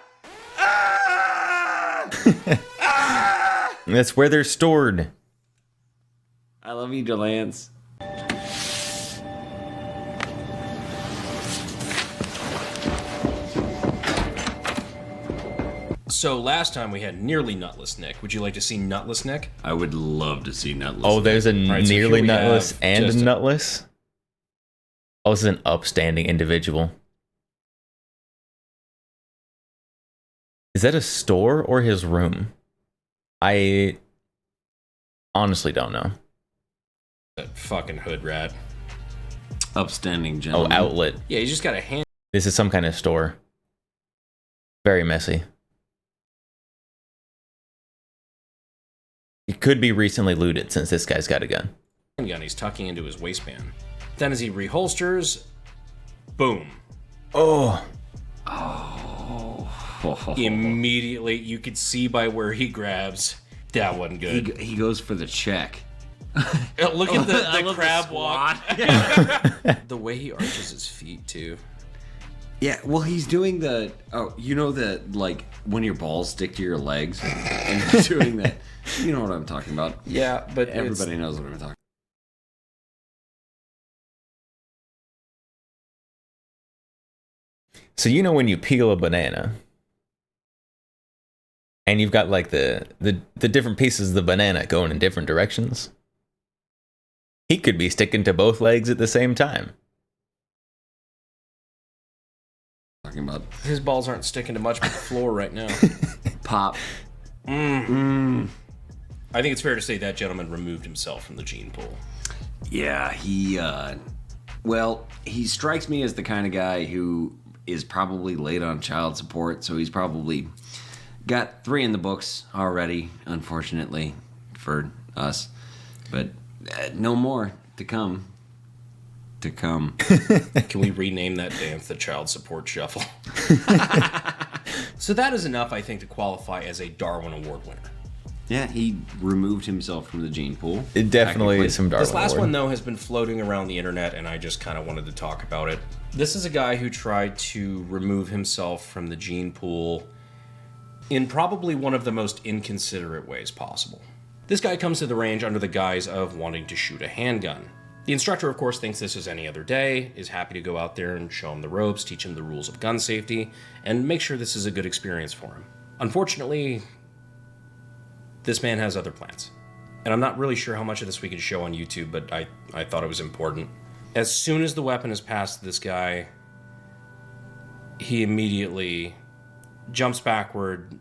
Ah! Ah! That's where they're stored. I love you, Delance. So last time we had nearly nutless Nick. Would you like to see nutless Nick? I would love to see Nutless. Oh, there's a right, so nearly here we nutless have and a just a- nutless. Oh, this is an upstanding individual. Is that a store or his room? I honestly don't know. That fucking hood rat. Upstanding Oh, gentleman. outlet. Yeah, he's just got a hand. This is some kind of store. Very messy. It could be recently looted since this guy's got a gun. Gun he's tucking into his waistband. Then as he reholsters, boom. Oh. Immediately, you could see by where he grabs. That wasn't good. He goes for the check. Look at I the love crab the walk. squat. The way he arches his feet, too. Yeah, well, he's doing the, like, when your balls stick to your legs, and he's doing that. You know what I'm talking about. Yeah, but Everybody knows what I'm talking about. So you know when you peel a banana and you've got like the different pieces of the banana going in different directions? He could be sticking to both legs at the same time. Talking about his balls aren't sticking to much but the floor right now. pop. I think it's fair to say that gentleman removed himself from the gene pool. Yeah, he strikes me as the kind of guy who is probably late on child support, so he's probably got 3 in the books already, unfortunately for us. But no more to come. Can we rename that dance the Child Support Shuffle? So that is enough, I think, to qualify as a Darwin Award winner. Yeah, he removed himself from the gene pool. It definitely is some Darwin This last Award. one, though, has been floating around the internet, and I just kind of wanted to talk about it. This is a guy who tried to remove himself from the gene pool in probably one of the most inconsiderate ways possible. This guy comes to the range under the guise of wanting to shoot a handgun. The instructor, of course, thinks this is any other day, is happy to go out there and show him the ropes, teach him the rules of gun safety, and make sure this is a good experience for him. Unfortunately, this man has other plans. And I'm not really sure how much of this we can show on YouTube, but I thought it was important. As soon as the weapon is past this guy, he immediately jumps backward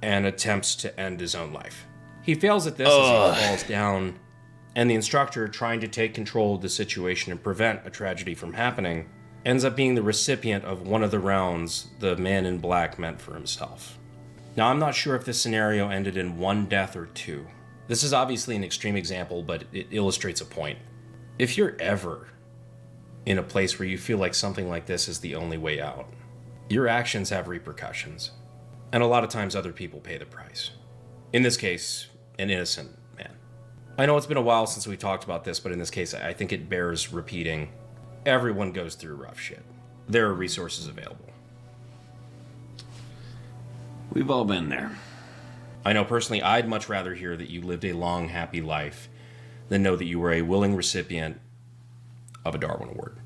and attempts to end his own life. He fails at this as he falls down, and the instructor, trying to take control of the situation and prevent a tragedy from happening, ends up being the recipient of one of the rounds the man in black meant for himself. Now, I'm not sure if this scenario ended in 1 death or 2. This is obviously an extreme example, but it illustrates a point. If you're ever in a place where you feel like something like this is the only way out, your actions have repercussions. And a lot of times other people pay the price. In this case, an innocent man. I know it's been a while since we talked about this, but in this case, I think it bears repeating. Everyone goes through rough shit. There are resources available. We've all been there. I know personally I'd much rather hear that you lived a long, happy life than know that you were a willing recipient of a Darwin Award.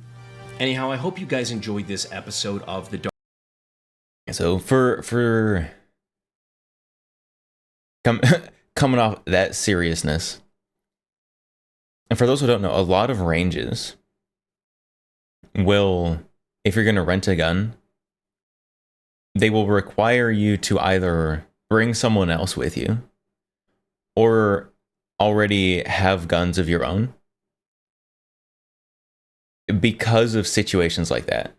Anyhow, I hope you guys enjoyed this episode of the So for coming off that seriousness, and for those who don't know, a lot of ranges will, if you're going to rent a gun, they will require you to either bring someone else with you or already have guns of your own because of situations like that.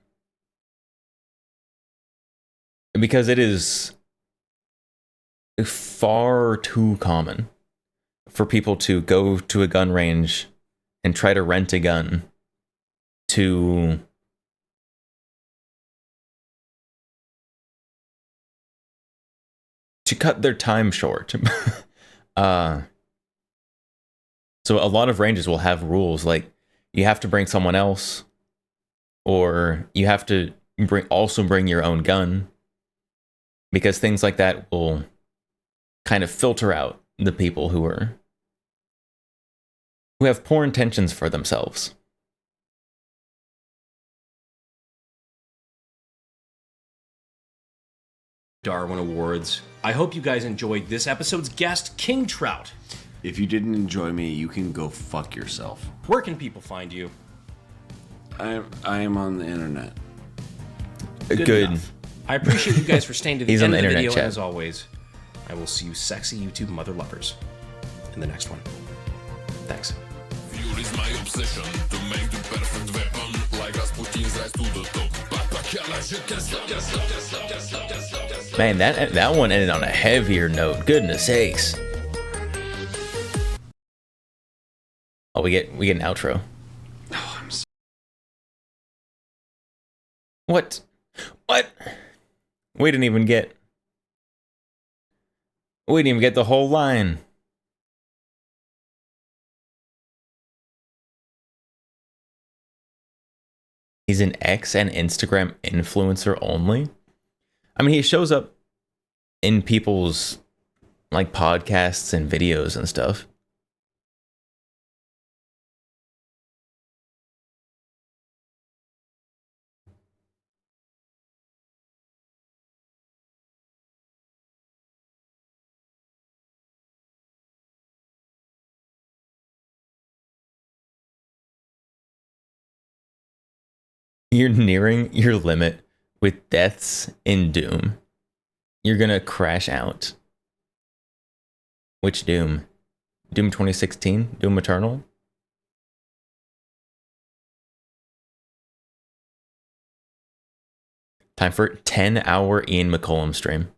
Because it is far too common for people to go to a gun range and try to rent a gun to cut their time short. So a lot of ranges will have rules like you have to bring someone else, or you have to also bring your own gun, because things like that will kind of filter out the people who have poor intentions for themselves. Darwin Awards. I hope you guys enjoyed this episode's guest, King Trout. If you didn't enjoy me, you can go fuck yourself. Where can people find you? I am on the internet. Good. Enough. I appreciate you guys for staying to the He's end on of the the internet video. chat. As always, I will see you sexy YouTube mother lovers in the next one. Thanks. Fuel is my obsession to make the perfect weapon, like Rasputin's rise to the top. Man, that one ended on a heavier note. Goodness sakes. Oh, we get an outro. Oh, I'm so What? What? We didn't even get the whole line. He's an X and Instagram influencer only. I mean, he shows up in people's like podcasts and videos and stuff. You're nearing your limit with deaths in Doom. You're gonna crash out. Which Doom? Doom 2016? Doom Eternal? Time for 10-hour Ian McCollum stream.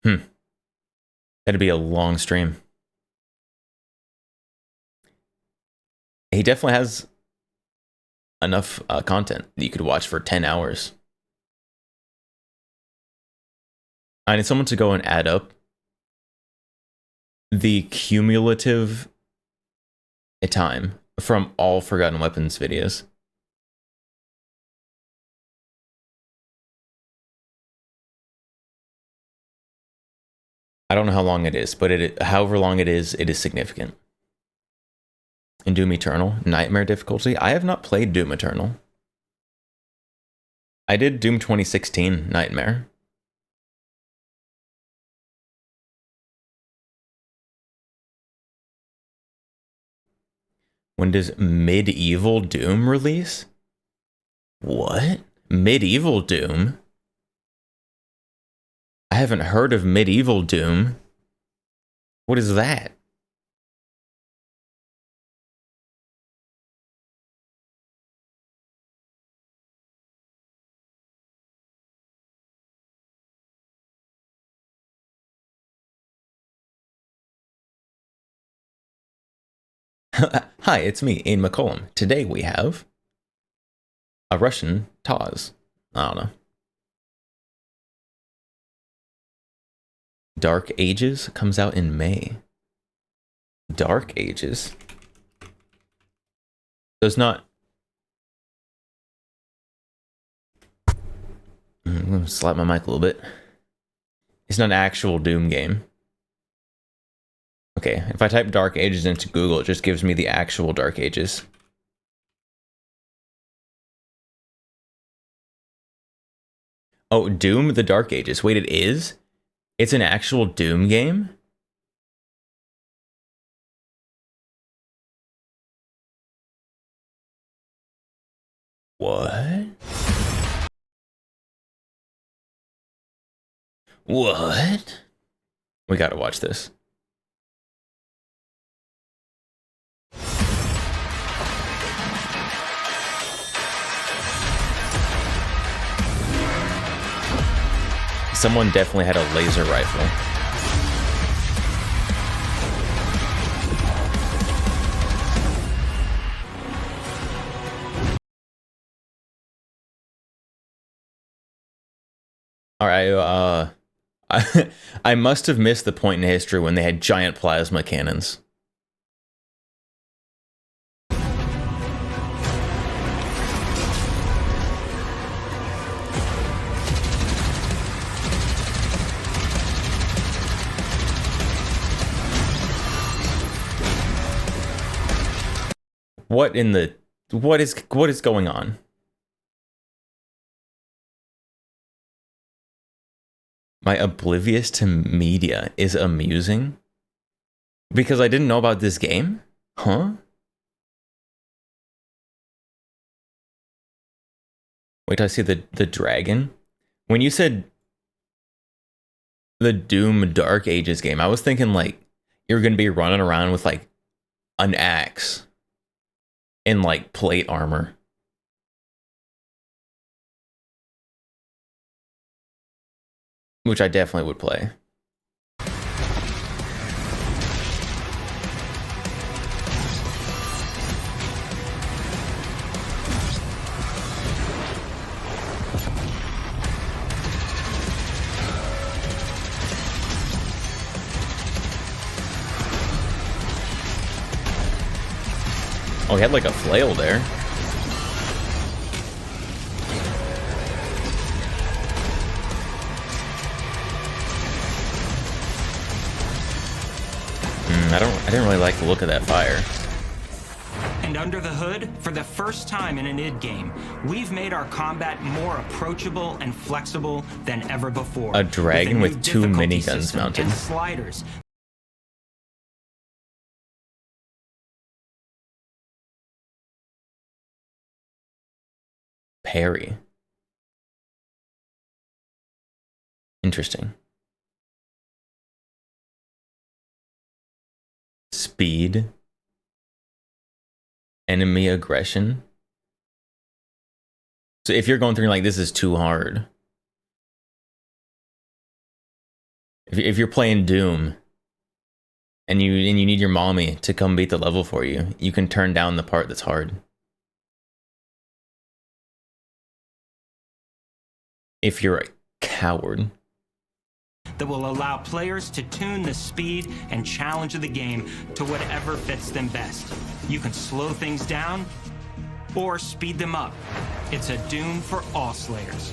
That'd be a long stream. He definitely has enough content that you could watch for 10 hours. I need someone to go and add up the cumulative time from all Forgotten Weapons videos. I don't know how long it is, but however long it is significant. In Doom Eternal, Nightmare difficulty. I have not played Doom Eternal. I did Doom 2016 Nightmare. When does Medieval Doom release? What? Medieval Doom? I haven't heard of Medieval Doom. What is that? Hi, it's me, Ian McCollum. Today we have a Russian Taz. I don't know. Dark Ages comes out in May. Dark Ages? Does not... I'm going to slap my mic a little bit. It's not an actual Doom game. Okay, if I type Dark Ages into Google, it just gives me the actual Dark Ages. Oh, Doom the Dark Ages. Wait, it is? It's an actual Doom game? What? What? We gotta watch this. Someone definitely had a laser rifle. All right, I must have missed the point in history when they had giant plasma cannons. What is going on? My oblivious to media is amusing because I didn't know about this game? Huh? Wait till I see the dragon. When you said the Doom Dark Ages game, I was thinking like you're gonna be running around with like an axe in like plate armor. Which I definitely would play. Oh, he had like a flail there. I didn't really like the look of that fire. And under the hood, for the first time in an id game, we've made our combat more approachable and flexible than ever before. A dragon with two difficulty miniguns system mounted. and sliders. Parry. Interesting. Speed. Enemy aggression. So if you're going through like, this is too hard. If you're playing Doom and you need your mommy to come beat the level for you, you can turn down the part that's hard. If you're a coward. That will allow players to tune the speed and challenge of the game to whatever fits them best. You can slow things down or speed them up. It's a Doom for all Slayers.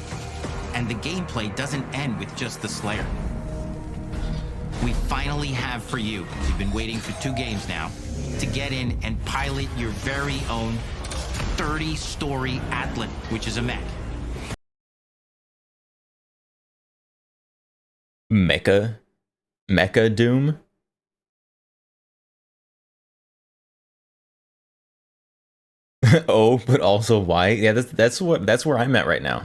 And the gameplay doesn't end with just the Slayer. We finally have for you, you've been waiting for 2 games now, to get in and pilot your very own 30-story Atlan, which is a mech. Mecha Doom. Oh, but also why? Yeah, that's where I'm at right now.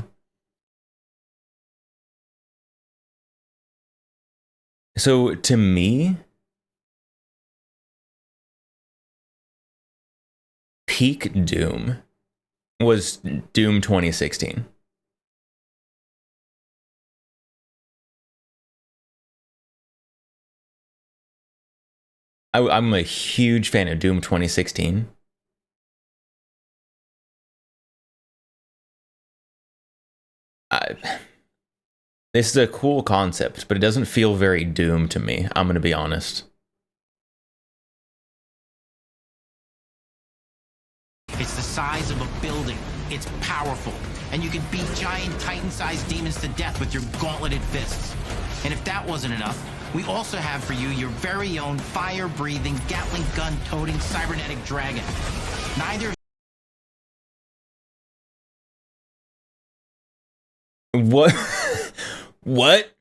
So to me, peak Doom was Doom 2016. I'm a huge fan of Doom 2016. This is a cool concept, but it doesn't feel very Doom to me. I'm going to be honest. It's the size of a building. It's powerful. And you can beat giant Titan-sized demons to death with your gauntleted fists. And if that wasn't enough, we also have for you your very own fire-breathing, Gatling gun-toting cybernetic dragon. Neither... What? What?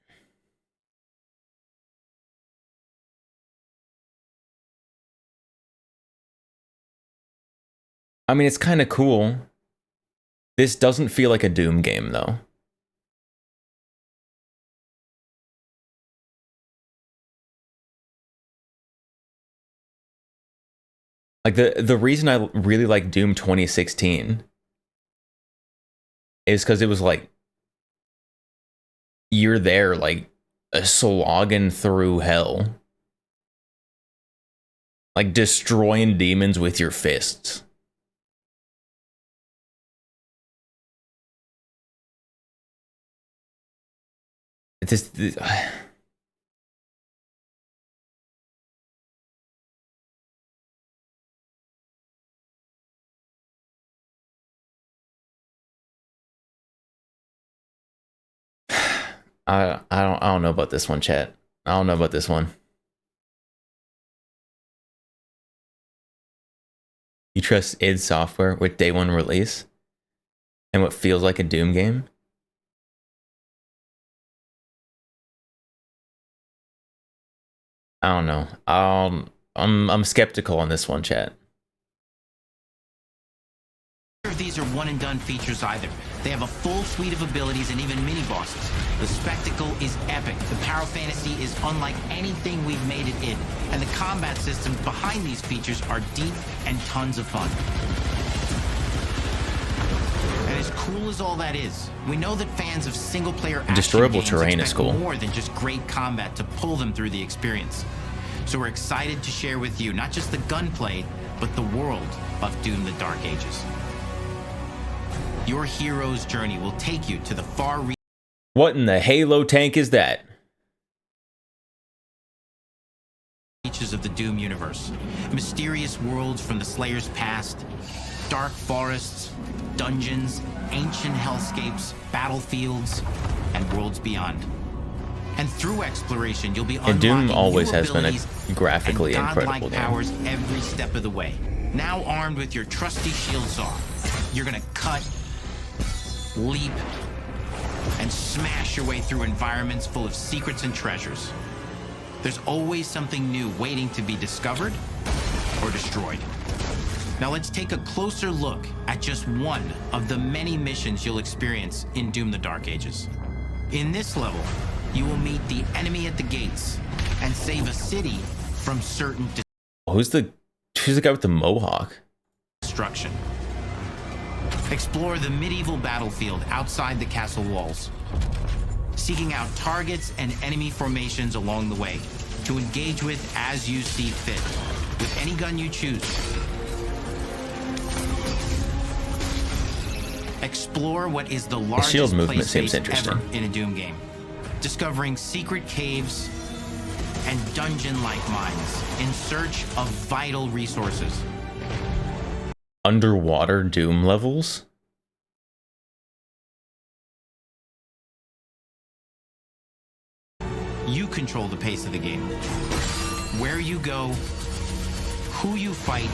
I mean, it's kind of cool. This doesn't feel like a Doom game, though. Like, the reason I really like Doom 2016 is because it was like, you're there, like, slogging through hell. Like, destroying demons with your fists. This I don't know about this one, chat. I don't know about this one. You trust id Software with day 1 release and what feels like a Doom game? I don't know. I'm skeptical on this one, chat. Neither of these are one-and-done features either. They have a full suite of abilities and even mini-bosses. The spectacle is epic. The Power Fantasy is unlike anything we've made it in. And the combat systems behind these features are deep and tons of fun. And as cool as all that is, we know that fans of single-player action Destroyable games terrain is expect cool. more than just great combat to pull them through the experience. So we're excited to share with you not just the gunplay, but the world of Doom: The Dark Ages. Your hero's journey will take you to the far What in the Halo tank is that? reaches of the Doom universe. Mysterious worlds from the Slayer's past, dark forests, dungeons, ancient hellscapes, battlefields, and worlds beyond. And through exploration, you'll be And Doom unlocking always new has been a abilities graphically and godlike incredible game. powers every step of the way. Now armed with your trusty shield saw, you're gonna cut, leap, and smash your way through environments full of secrets and treasures. There's always something new waiting to be discovered or destroyed. Now let's take a closer look at just one of the many missions you'll experience in Doom: The Dark Ages. In this level, you will meet the enemy at the gates and save a city from certain Who's the guy with the mohawk? destruction. Explore the medieval battlefield outside the castle walls, seeking out targets and enemy formations along the way to engage with as you see fit, with any gun you choose. Explore what is the largest shield movement play seems space interesting. ever in a Doom game, discovering secret caves and dungeon-like mines in search of vital resources. Underwater Doom levels? You control the pace of the game. Where you go, who you fight,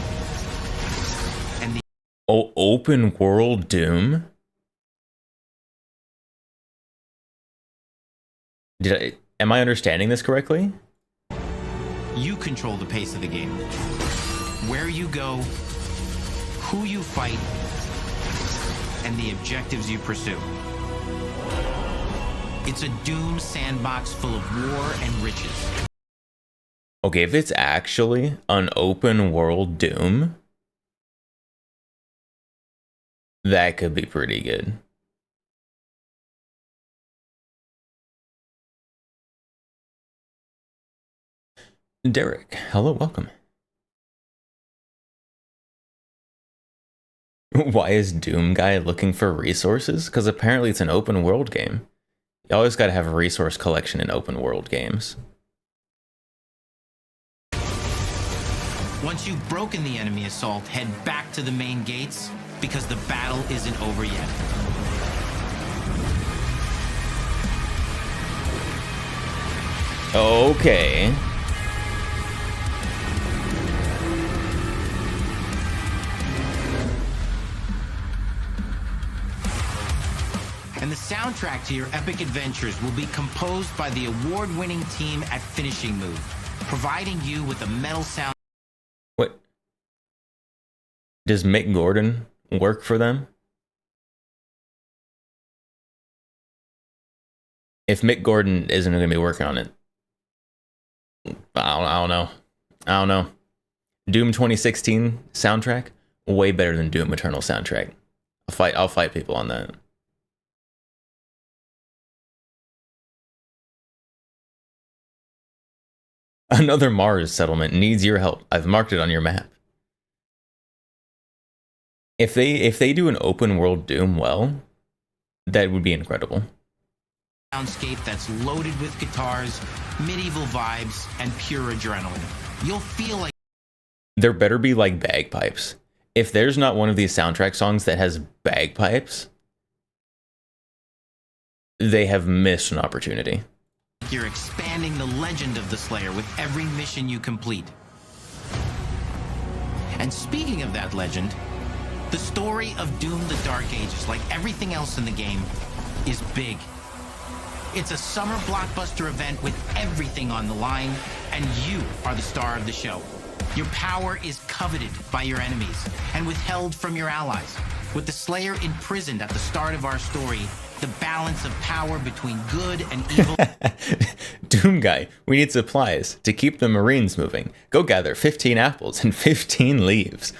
and the Oh, open world Doom? Am I understanding this correctly? you control the pace of the game. Where you go, who you fight, and the objectives you pursue. It's a Doom sandbox full of war and riches. Okay, if it's actually an open world Doom, that could be pretty good. Derek, hello, welcome. Why is Doom Guy looking for resources? Because apparently it's an open world game. You always got to have a resource collection in open world games. Once you've broken the enemy assault, head back to the main gates because the battle isn't over yet. Okay. And the soundtrack to your epic adventures will be composed by the award-winning team at Finishing Move, providing you with a metal sound. What? Does Mick Gordon work for them? If Mick Gordon isn't going to be working on it, I don't know. Doom 2016 soundtrack, way better than Doom Eternal soundtrack. I'll fight people on that. Another Mars settlement needs your help. I've marked it on your map. If they do an open world Doom well, that would be incredible. Soundscape that's loaded with guitars, medieval vibes, and pure adrenaline. You'll feel like There better be like bagpipes. If there's not one of these soundtrack songs that has bagpipes, they have missed an opportunity. you're expanding the legend of the Slayer with every mission you complete. And speaking of that legend, the story of Doom: The Dark Ages, like everything else in the game, is big. It's a summer blockbuster event with everything on the line, and you are the star of the show. Your power is coveted by your enemies and withheld from your allies. With the Slayer imprisoned at the start of our story, the balance of power between good and evil... Doom guy, we need supplies to keep the Marines moving. Go gather 15 apples and 15 leaves.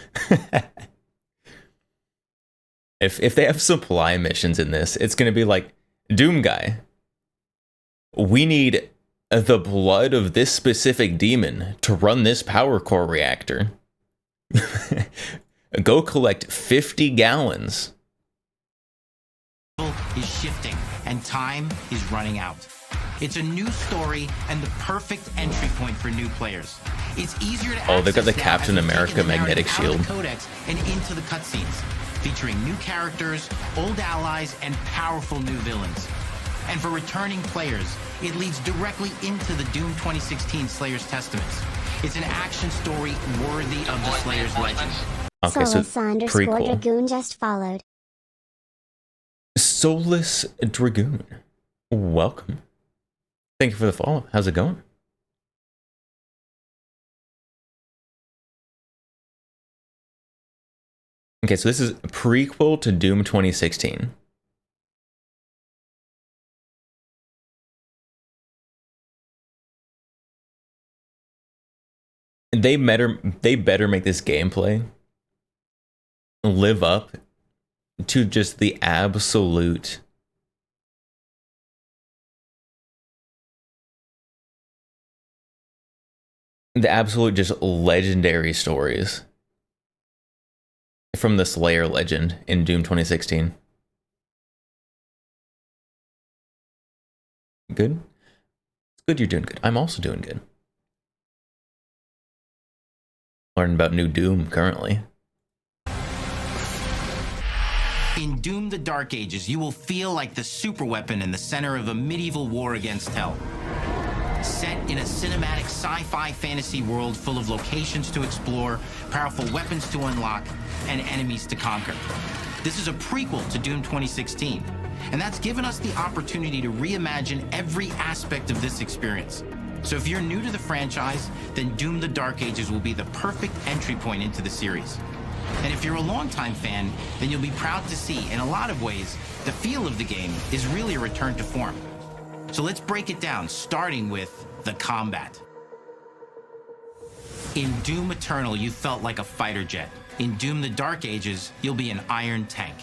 If they have supply missions in this, it's going to be like, Doom guy, we need the blood of this specific demon to run this power core reactor. Go collect 50 gallons. Is shifting and time is running out. It's a new story and the perfect entry point for new players. It's easier to Oh, they've got the access now Captain as we've America taken the magnetic narrative out of shield. the codex and into the cutscenes, featuring new characters, old allies, and powerful new villains. And for returning players, it leads directly into the Doom 2016 Slayer's Testaments. It's an action story worthy of the Slayer's legend. Okay, so prequel. Dragoon just followed. Soulless Dragoon, welcome. Thank you for the follow. How's it going? Okay, so this is a prequel to Doom 2016. They better make this gameplay live up to just the absolute just legendary stories from the Slayer legend in Doom 2016. Good? It's good you're doing good. I'm also doing good. Learning about new Doom currently. In Doom the Dark Ages, you will feel like the superweapon in the center of a medieval war against hell. Set in a cinematic sci-fi fantasy world full of locations to explore, powerful weapons to unlock, and enemies to conquer. This is a prequel to Doom 2016, and that's given us the opportunity to reimagine every aspect of this experience. So if you're new to the franchise, then Doom the Dark Ages will be the perfect entry point into the series. And if you're a longtime fan, then you'll be proud to see, in a lot of ways, the feel of the game is really a return to form. So let's break it down, starting with the combat. In Doom Eternal, you felt like a fighter jet. In Doom the Dark Ages, you'll be an iron tank.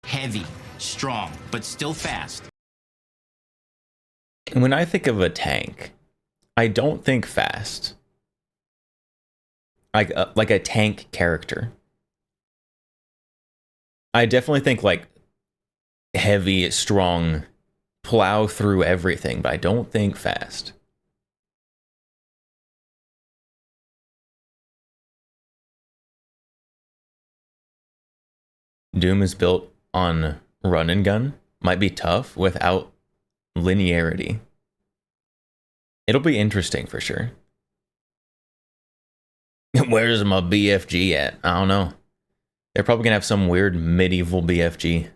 Heavy, strong, but still fast. When I think of a tank, I don't think fast. Like a tank character. I definitely think like heavy, strong, plow through everything, but I don't think fast. Doom is built on run and gun. Might be tough without linearity. It'll be interesting for sure. Where's my BFG at? I don't know. They're probably gonna have some weird medieval BFG.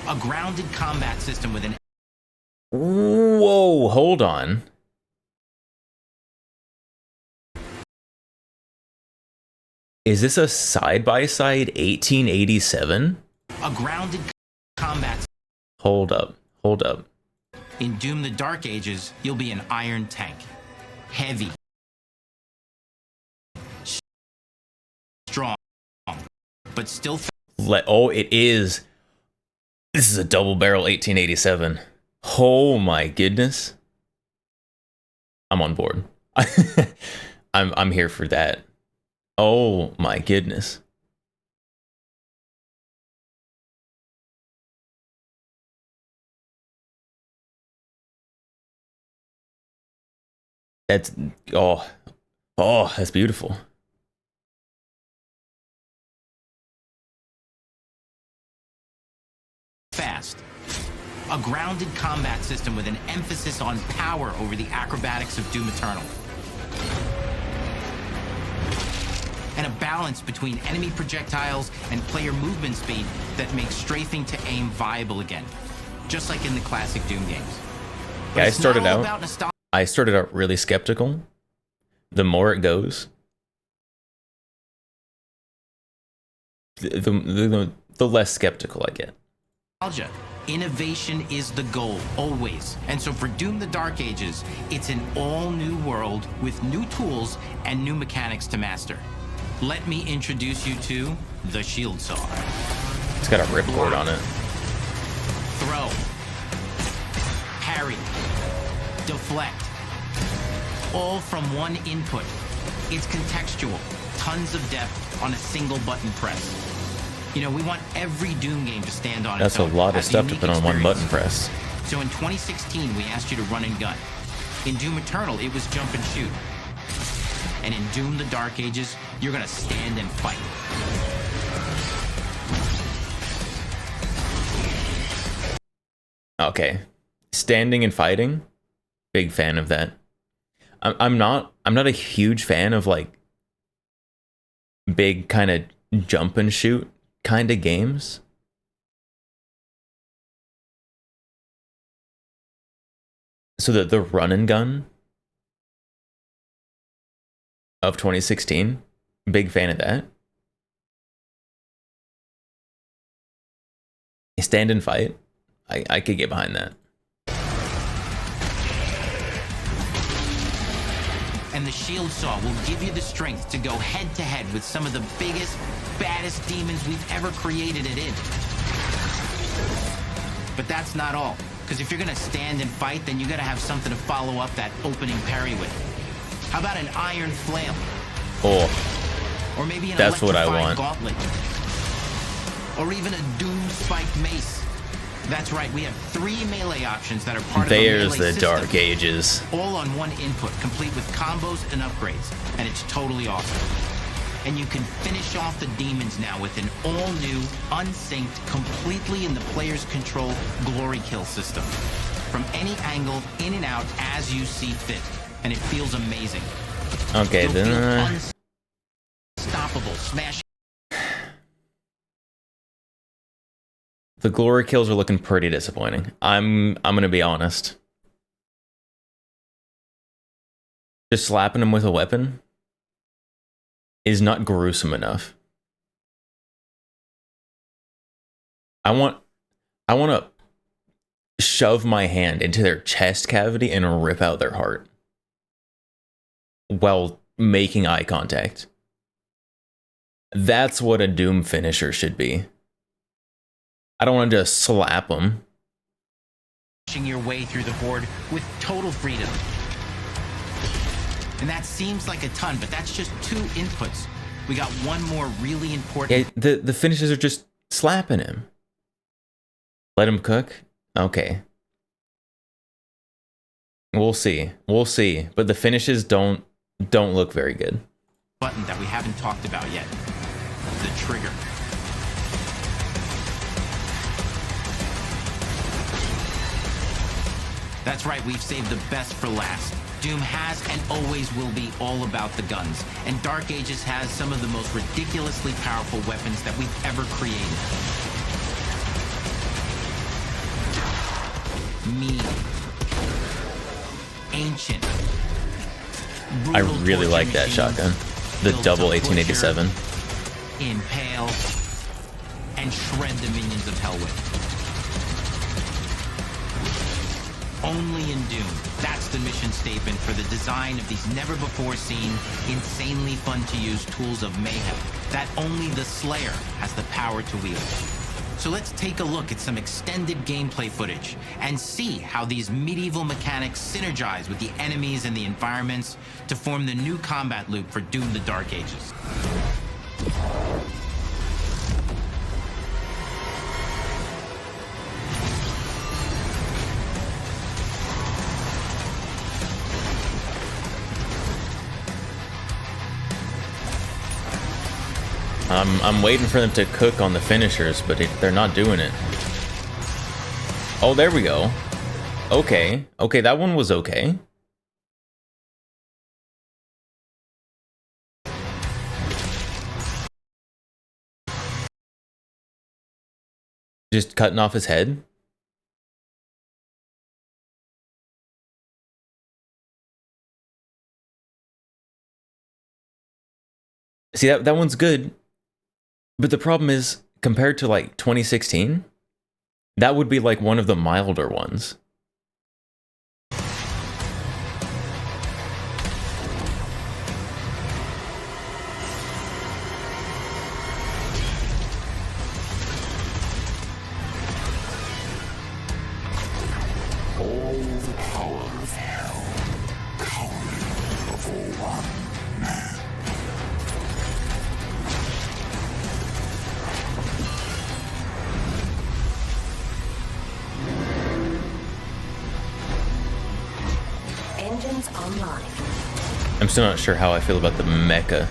A grounded combat system with an... Whoa, hold on. Is this a side-by-side 1887? A grounded combat... Hold up. In Doom the Dark Ages, you'll be an iron tank. Heavy. Strong. But still... Oh, it is. This is a double-barrel 1887. Oh my goodness. I'm on board. I'm here for that. Oh my goodness. That's that's beautiful. Fast. A grounded combat system with an emphasis on power over the acrobatics of Doom Eternal. And a balance between enemy projectiles and player movement speed that makes strafing to aim viable again. Just like in the classic Doom games. Yeah, I started out really skeptical. The more it goes, the less skeptical I get. Nostalgia. Innovation is the goal, always. And so for Doom the Dark Ages, it's an all-new world with new tools and new mechanics to master. Let me introduce you to the Shield Saw. It's got a ripcord on it. Throw. Parry. Deflect. All from one input. It's contextual. Tons of depth on a single button press. You know, we want every Doom game to stand on its own. That's a lot of as stuff to unique put on one experience. button press. So in 2016, we asked you to run and gun. In Doom Eternal, it was jump and shoot. And in Doom the Dark Ages, you're gonna stand and fight. Okay, standing and fighting, big fan of that. I'm not a huge fan of like big kind of jump and shoot kind of games. So the run and gun of 2016, big fan of that. Stand and fight, I could get behind that. And the Shield Saw will give you the strength to go head to head with some of the biggest, baddest demons we've ever created it in. But that's not all. Because if you're gonna stand and fight, then you gotta have something to follow up that opening parry with. How about an iron flail? Oh, or maybe an that's what I electrified want. gauntlet. Or even a Doom spiked mace. That's right, we have 3 melee options that are part There's of the the melee Dark system, Ages. all on one input, complete with combos and upgrades, and it's totally awesome. And you can finish off the demons now with an all-new, unsynced, completely in the player's control glory kill system. From any angle, in and out, as you see fit. And it feels amazing. Okay, You'll then. feel unstoppable, smash. The glory kills are looking pretty disappointing. I'm gonna be honest. Just slapping him with a weapon is not gruesome enough. I want to shove my hand into their chest cavity and rip out their heart while making eye contact. That's what a Doom finisher should be. I don't want to just slap them. Your way through the horde with total freedom. And that seems like a ton, but that's just 2 inputs. We got one more really important. Yeah, the finishes are just slapping him. Let him cook? Okay. We'll see. We'll see. But the finishes don't look very good. Button that we haven't talked about yet. The trigger. That's right, we've saved the best for last. Doom has and always will be all about the guns, and Dark Ages has some of the most ridiculously powerful weapons that we've ever created. Mean. Ancient. I Brutal really torture like that machines shotgun. The built to double butcher, 1887. Impale, and shred the minions of hell with. Only in Doom. That's the mission statement for the design of these never-before-seen, insanely fun-to-use tools of mayhem that only the Slayer has the power to wield. So let's take a look at some extended gameplay footage and see how these medieval mechanics synergize with the enemies and the environments to form the new combat loop for Doom the Dark Ages. I'm waiting for them to cook on the finishers, but they're not doing it. Oh, there we go. Okay. Okay, that one was okay. Just cutting off his head. See, that one's good. But the problem is, compared to like 2016, that would be like one of the milder ones. Engines online. I'm still not sure how I feel about the mecha.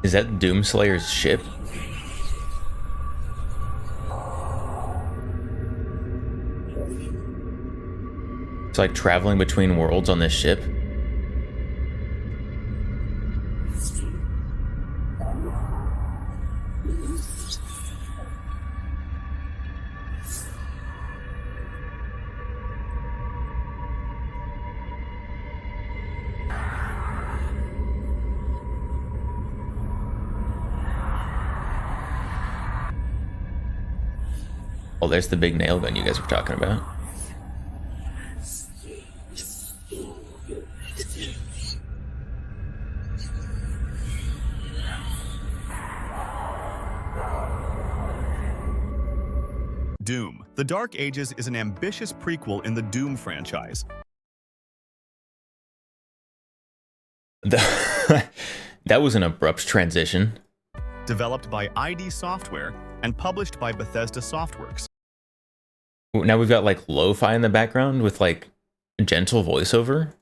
Is that Doomslayer's ship? It's like traveling between worlds on this ship. Oh, there's the big nail gun you guys were talking about. Doom: The Dark Ages is an ambitious prequel in the Doom franchise. That was an abrupt transition. Developed by ID Software and published by Bethesda Softworks. Now we've got like lo-fi in the background with like gentle voiceover.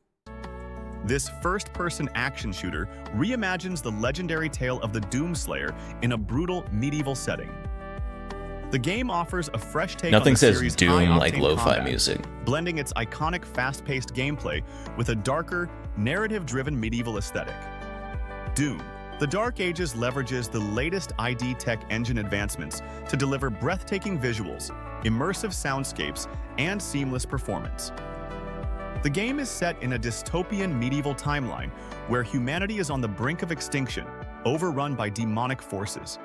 This first-person action shooter reimagines the legendary tale of the Doomslayer in a brutal medieval setting. The game offers a fresh take Nothing on the says series' Doom like high-octane lo-fi combat, music. blending its iconic fast-paced gameplay with a darker, narrative-driven medieval aesthetic. Doom: The Dark Ages leverages the latest ID tech engine advancements to deliver breathtaking visuals, immersive soundscapes, and seamless performance. The game is set in a dystopian medieval timeline where humanity is on the brink of extinction, overrun by demonic forces.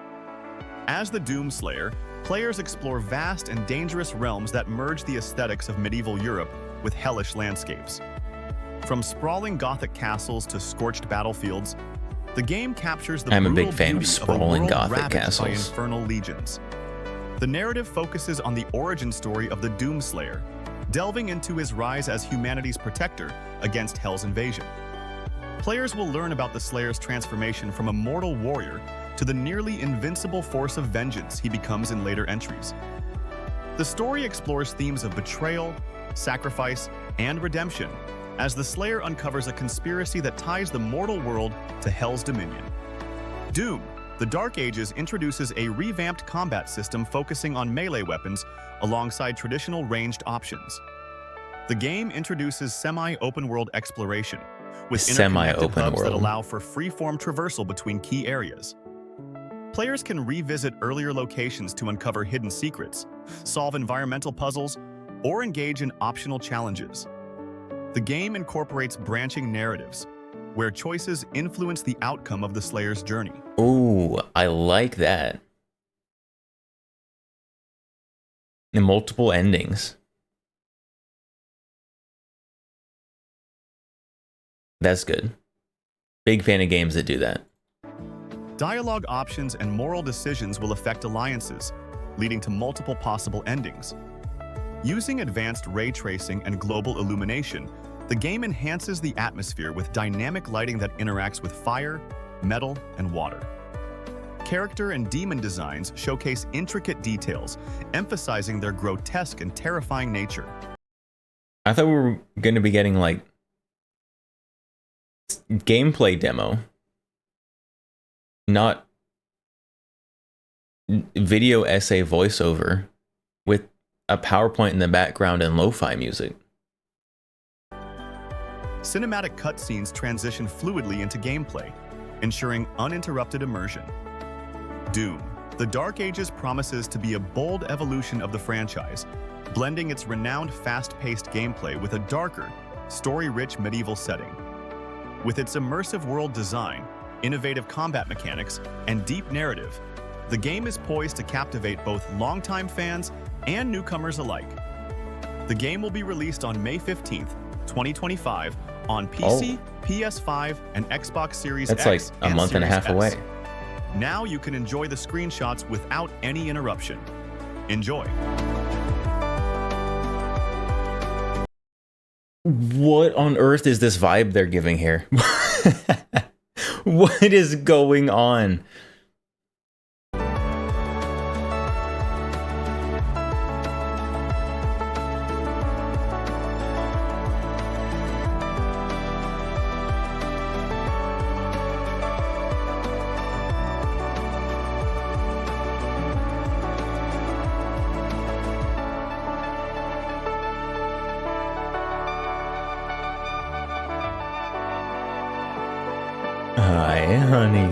As the Doomslayer, players explore vast and dangerous realms that merge the aesthetics of medieval Europe with hellish landscapes. From sprawling Gothic castles to scorched battlefields, the game captures the I'm a big brutal fan of beauty sprawling a world Gothic ravaged by castles. infernal legions. The narrative focuses on the origin story of the Doomslayer, delving into his rise as humanity's protector against Hell's invasion. Players will learn about the Slayer's transformation from a mortal warrior to the nearly invincible force of vengeance he becomes in later entries. The story explores themes of betrayal, sacrifice, and redemption, as the Slayer uncovers a conspiracy that ties the mortal world to Hell's dominion. Doom: The Dark Ages introduces a revamped combat system focusing on melee weapons alongside traditional ranged options. The game introduces semi-open-world exploration, with interconnected hubs that allow for free-form traversal between key areas. Players can revisit earlier locations to uncover hidden secrets, solve environmental puzzles, or engage in optional challenges. The game incorporates branching narratives, where choices influence the outcome of the Slayer's journey. Ooh, I like that. And multiple endings. That's good. Big fan of games that do that. Dialogue options and moral decisions will affect alliances, leading to multiple possible endings. Using advanced ray tracing and global illumination, the game enhances the atmosphere with dynamic lighting that interacts with fire, metal, and water. character and demon designs showcase intricate details, emphasizing their grotesque and terrifying nature. I thought we were going to be getting like gameplay demo, not video essay voiceover with a PowerPoint in the background and lo-fi music. Cinematic cutscenes transition fluidly into gameplay, ensuring uninterrupted immersion. Doom: The Dark Ages promises to be a bold evolution of the franchise, blending its renowned fast-paced gameplay with a darker, story-rich medieval setting. With its immersive world design, innovative combat mechanics, and deep narrative, the game is poised to captivate both longtime fans and newcomers alike. The game will be released on May 15th, 2025 on PC, PS5, and Xbox Series That's X like a month and a half away. Now you can enjoy the screenshots without any interruption. Enjoy. What on earth is this vibe they're giving here? What is going on? Hi, honey.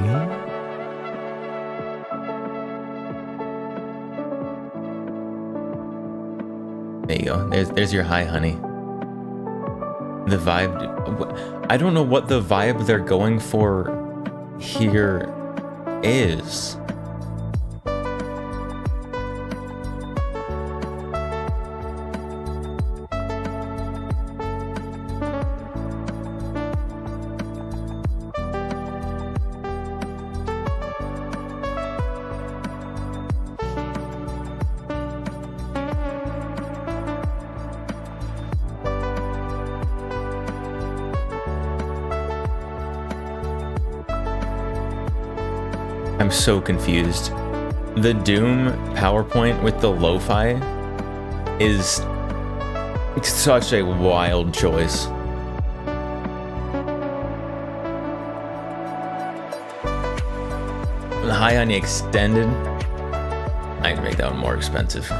There you go. There's your hi, honey. The vibe. I don't know what the vibe they're going for here is. I'm so confused. The Doom PowerPoint with the lo-fi is such a wild choice. The Hi Honey Extended. I can make that one more expensive.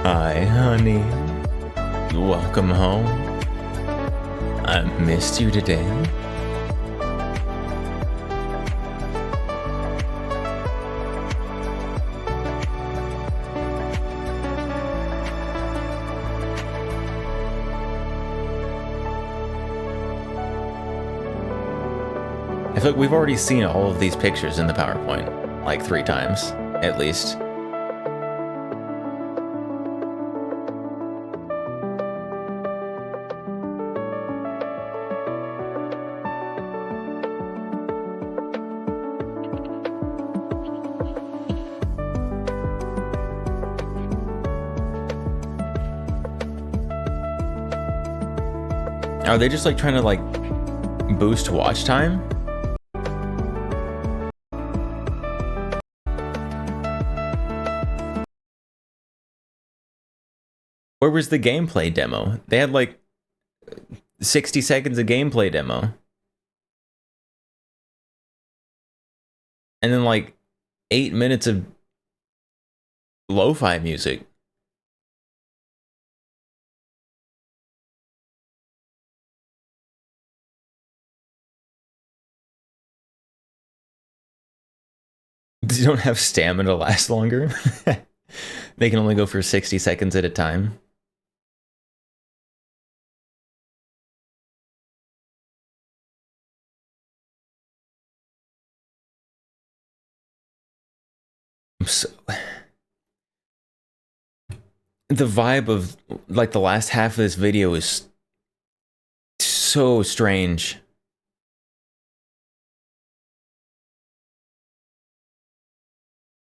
Hi, honey. Welcome home. I missed you today. I feel like we've already seen all of these pictures in the PowerPoint, like 3 times, at least. Are they just like trying to like boost watch time? Where was the gameplay demo? They had like 60 seconds of gameplay demo. And then like 8 minutes of lo-fi music. They don't have stamina to last longer. They can only go for 60 seconds at a time. So, the vibe of like the last half of this video is so strange.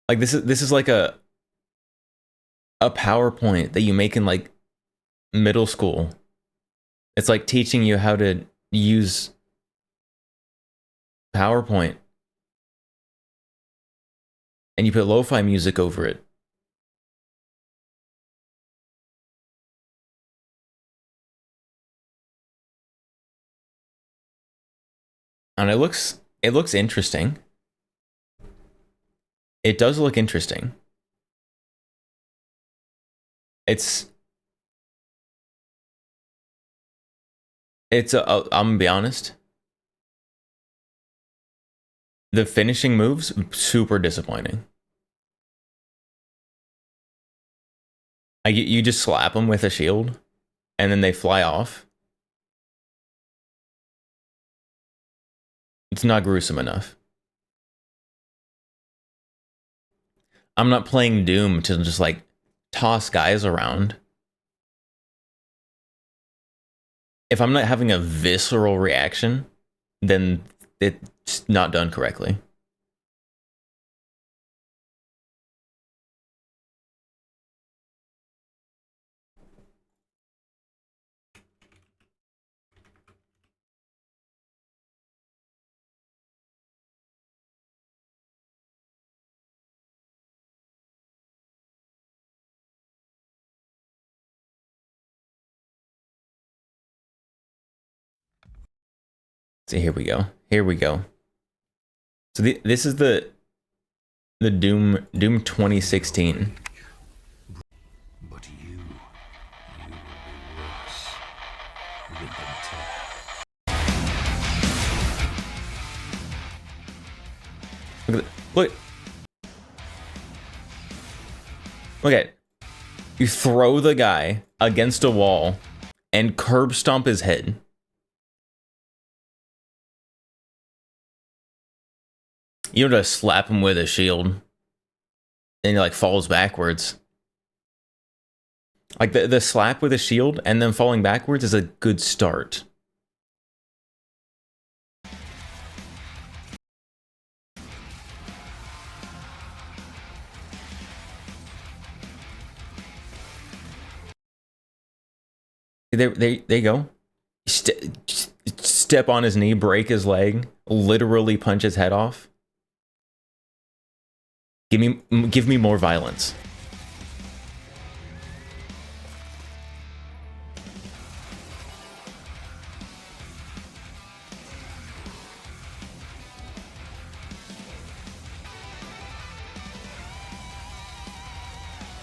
Like this is like a PowerPoint that you make in like middle school. It's like teaching you how to use PowerPoint. And you put lo-fi music over it. And it looks interesting. It does look interesting. I'm gonna be honest. The finishing moves, super disappointing. Like you just slap them with a shield, and then they fly off. It's not gruesome enough. I'm not playing Doom to just like toss guys around. If I'm not having a visceral reaction, then it's not done correctly. So here we go. Here we go. So this is the Doom 2016. But you will be worse. Rip and tear. Look at look at it. You throw the guy against a wall and curb stomp his head. You don't just slap him with a shield and he like falls backwards. Like the slap with a shield and then falling backwards is a good start. There you go. Step on his knee, break his leg, literally punch his head off. Give me more violence.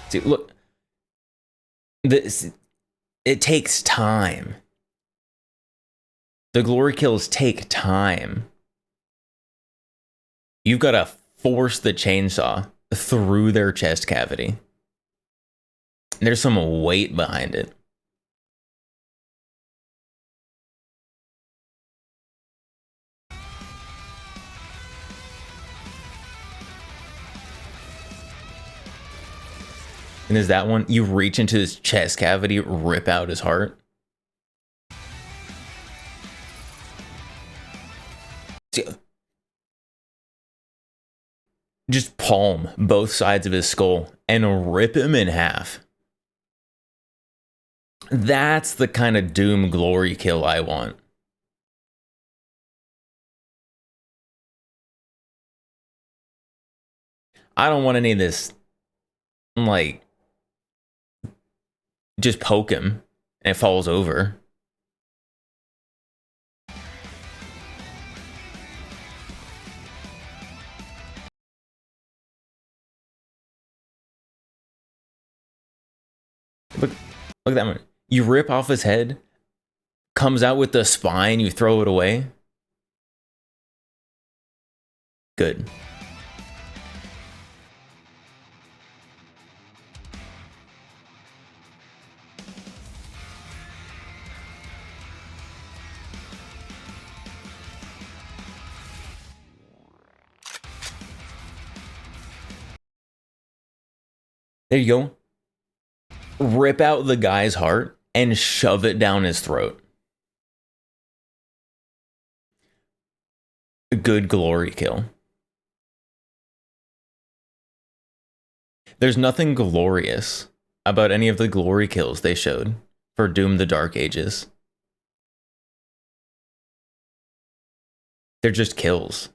See, look. It takes time. The glory kills take time. You've got to force the chainsaw through their chest cavity. There's some weight behind it. And there's that one. You reach into his chest cavity, rip out his heart. See, just palm both sides of his skull and rip him in half. That's the kind of Doom glory kill I want. I don't want any of this, like, just poke him and it falls over. Look at that one. You rip off his head, comes out with the spine, you throw it away. Good. There you go. Rip out the guy's heart and shove it down his throat. A good glory kill. There's nothing glorious about any of the glory kills they showed for Doom the Dark Ages. They're just kills.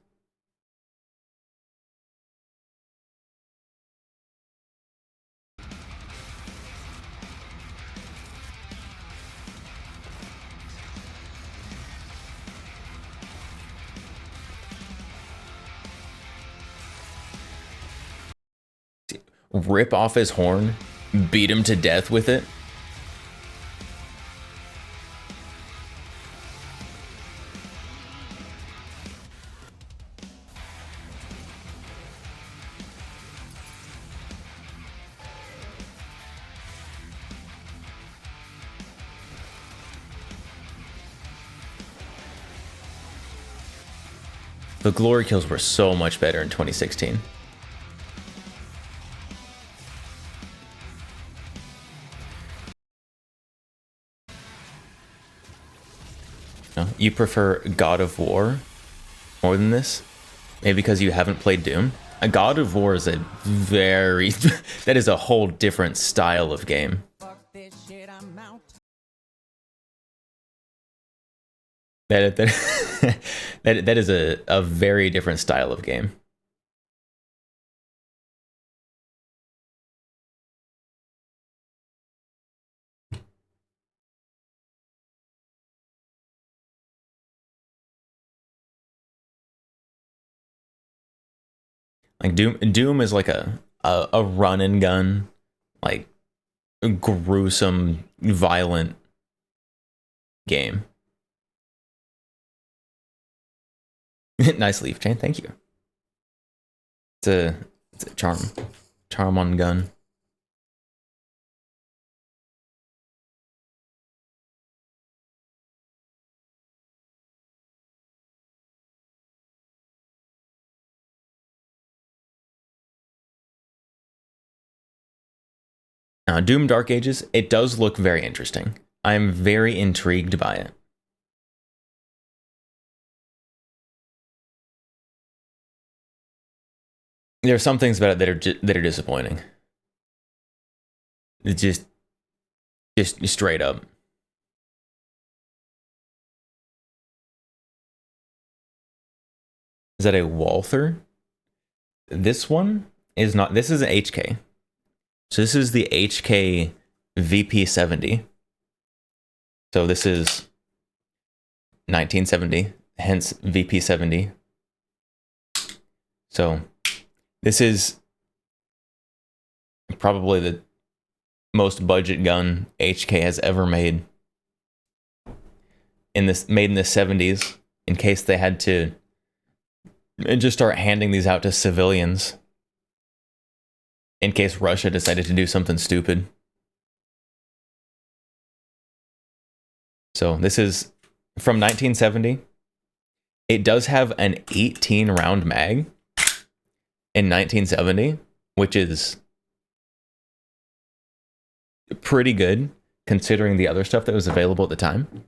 Rip off his horn, beat him to death with it. The glory kills were so much better in 2016. No, you prefer God of War more than this? Maybe because you haven't played Doom? A God of War is a very... that is a whole different style of game. That is a very different style of game. Like Doom is like a run and gun, like gruesome, violent game. Nice leaf chain, thank you. It's a charm on gun. Doom Dark Ages, it does look very interesting. I'm very intrigued by it. There are some things about it that are disappointing. It's just straight up. Is that a Walther? This one is not. This is an HK. So this is the HK VP70. So this is 1970, hence VP70. So this is probably the most budget gun HK has ever made. Made in the 70s, in case they had to just start handing these out to civilians. In case Russia decided to do something stupid. So this is from 1970. It does have an 18 round mag in 1970, which is pretty good considering the other stuff that was available at the time.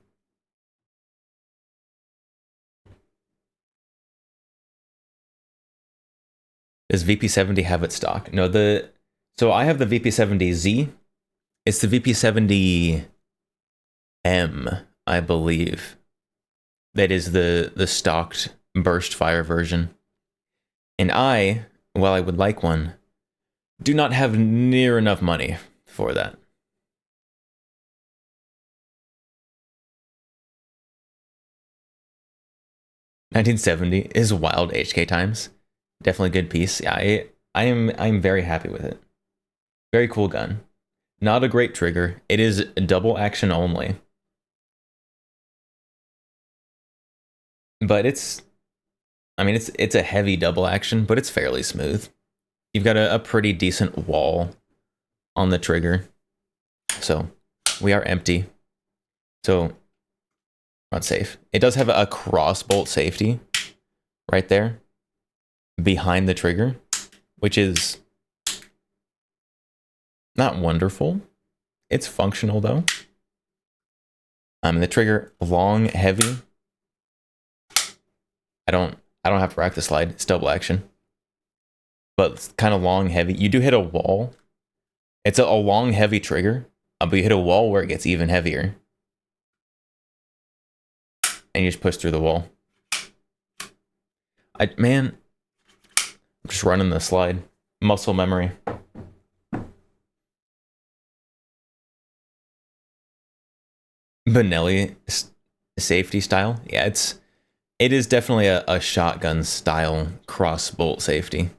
Does VP70 have its stock? No, so I have the VP70Z. It's the VP70M, I believe. That is the stocked burst fire version. And I, while I would like one, do not have near enough money for that. $1970 is wild HK times. Definitely good piece. Yeah, I'm very happy with it. Very cool gun. Not a great trigger. It is double action only. But it's a heavy double action, but it's fairly smooth. You've got a pretty decent wall on the trigger. So we are empty. So not safe. It does have a cross bolt safety right there behind the trigger, which is not wonderful. It's functional though. The trigger long, heavy. I don't have to rack the slide. It's double action. but it's kind of long, heavy. You do hit a wall. It's a long, heavy trigger, but you hit a wall where it gets even heavier. And you just push through the wall. Man, I'm just running the slide. Muscle memory. Benelli safety style. Yeah, it is definitely a shotgun style cross bolt safety.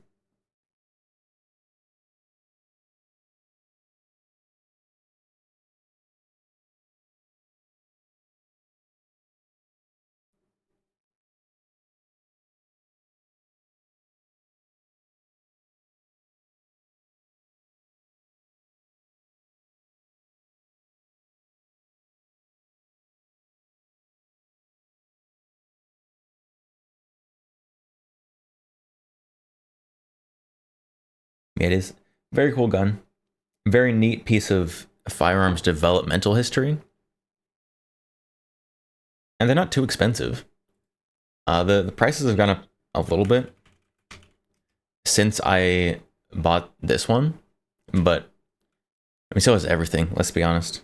It is very cool gun. Very neat piece of firearms developmental history. And they're not too expensive. The prices have gone up a little bit since I bought this one, but I mean, so has everything, let's be honest.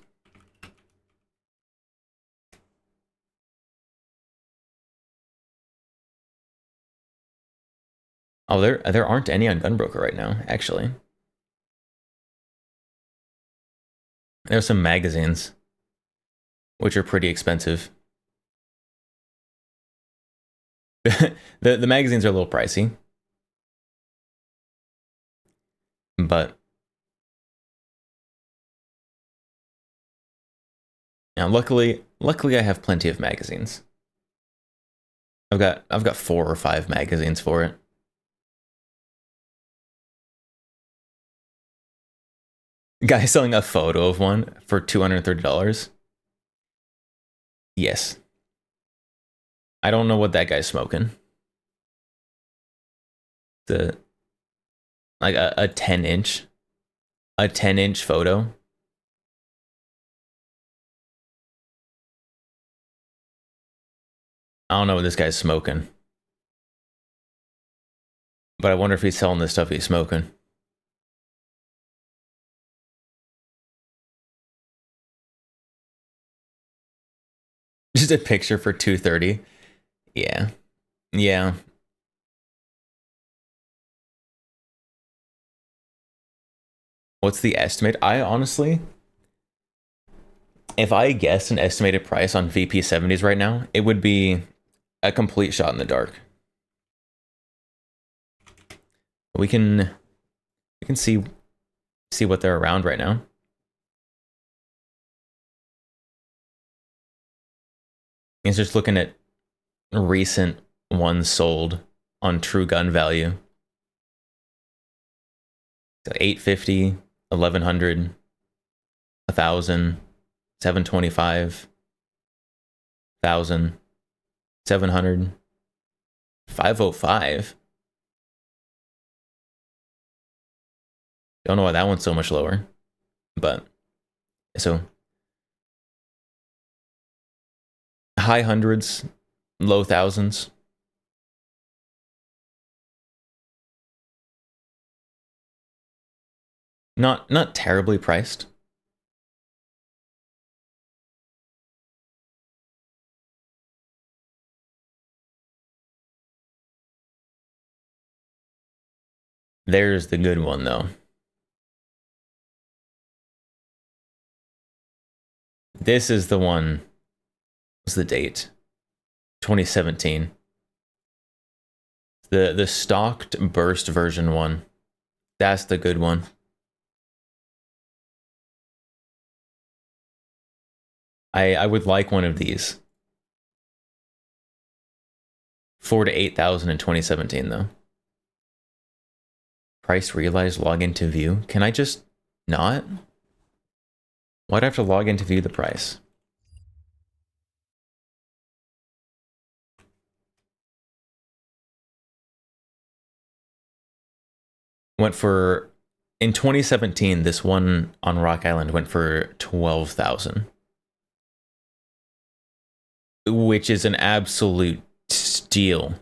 Oh, there aren't any on Gunbroker right now, actually. There's some magazines, which are pretty expensive. the magazines are a little pricey, but now luckily I have plenty of magazines. I've got 4 or 5 magazines for it. Guy selling a photo of one for $230. Yes. I don't know what that guy's smoking. Like a 10-inch. A 10-inch photo. I don't know what this guy's smoking. But I wonder if he's selling the stuff he's smoking. Just a picture for $230. Yeah. Yeah. What's the estimate? I honestly, if I guessed an estimated price on VP70s right now, it would be a complete shot in the dark. We can see what they're around right now. It's just looking at recent ones sold on True Gun Value. So 850, 1100, 1000, 725, 1000, 700, 505. Don't know why that one's so much lower, but so high hundreds, low thousands. Not terribly priced. There's the good one though. This is the one. What's the date? 2017. The stocked burst version one. That's the good one. I would like one of these. 4 to 8,000 in 2017 though. Price realized, log in to view. Can I just not? Why'd I have to log in to view the price? Went for, in 2017, this one on Rock Island went for 12,000. Which is an absolute steal.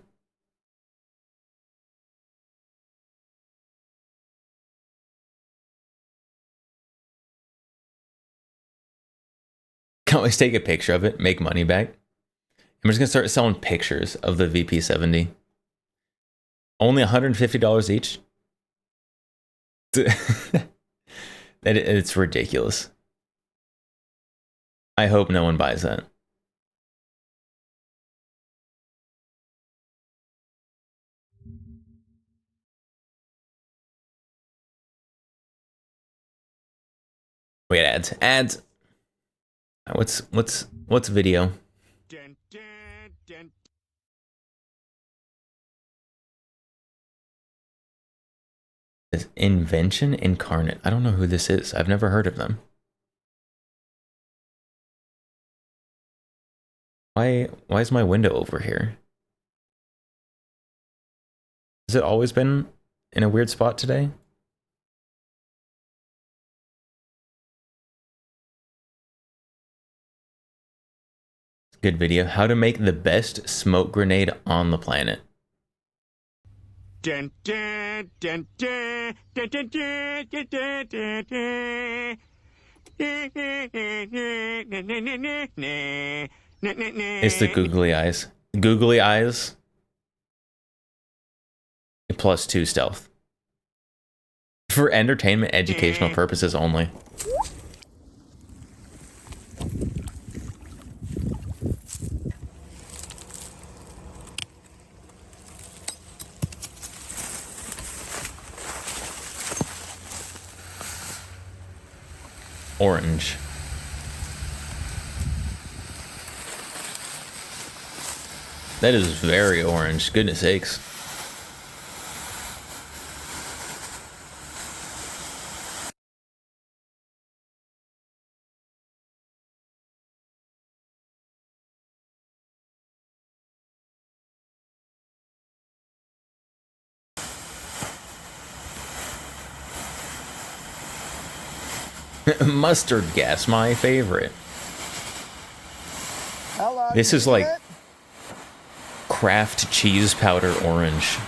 always take a picture of it, make money back. I'm just gonna start selling pictures of the VP70. Only $150 each. It's ridiculous. I hope no one buys that. We got ads. Ads. What's video? This Invention Incarnate. I don't know who this is. I've never heard of them. Why is my window over here? Has it always been in a weird spot today? Good video. How to make the best smoke grenade on the planet. Dun, dun, dun, dun, dun, dun, dun, dun, dun, dun, dun. It's the googly eyes. Googly eyes. +2 stealth. For entertainment, educational purposes only. Orange. That is very orange. Goodness sakes. Mustard gas, my favorite. This is like Kraft cheese powder orange.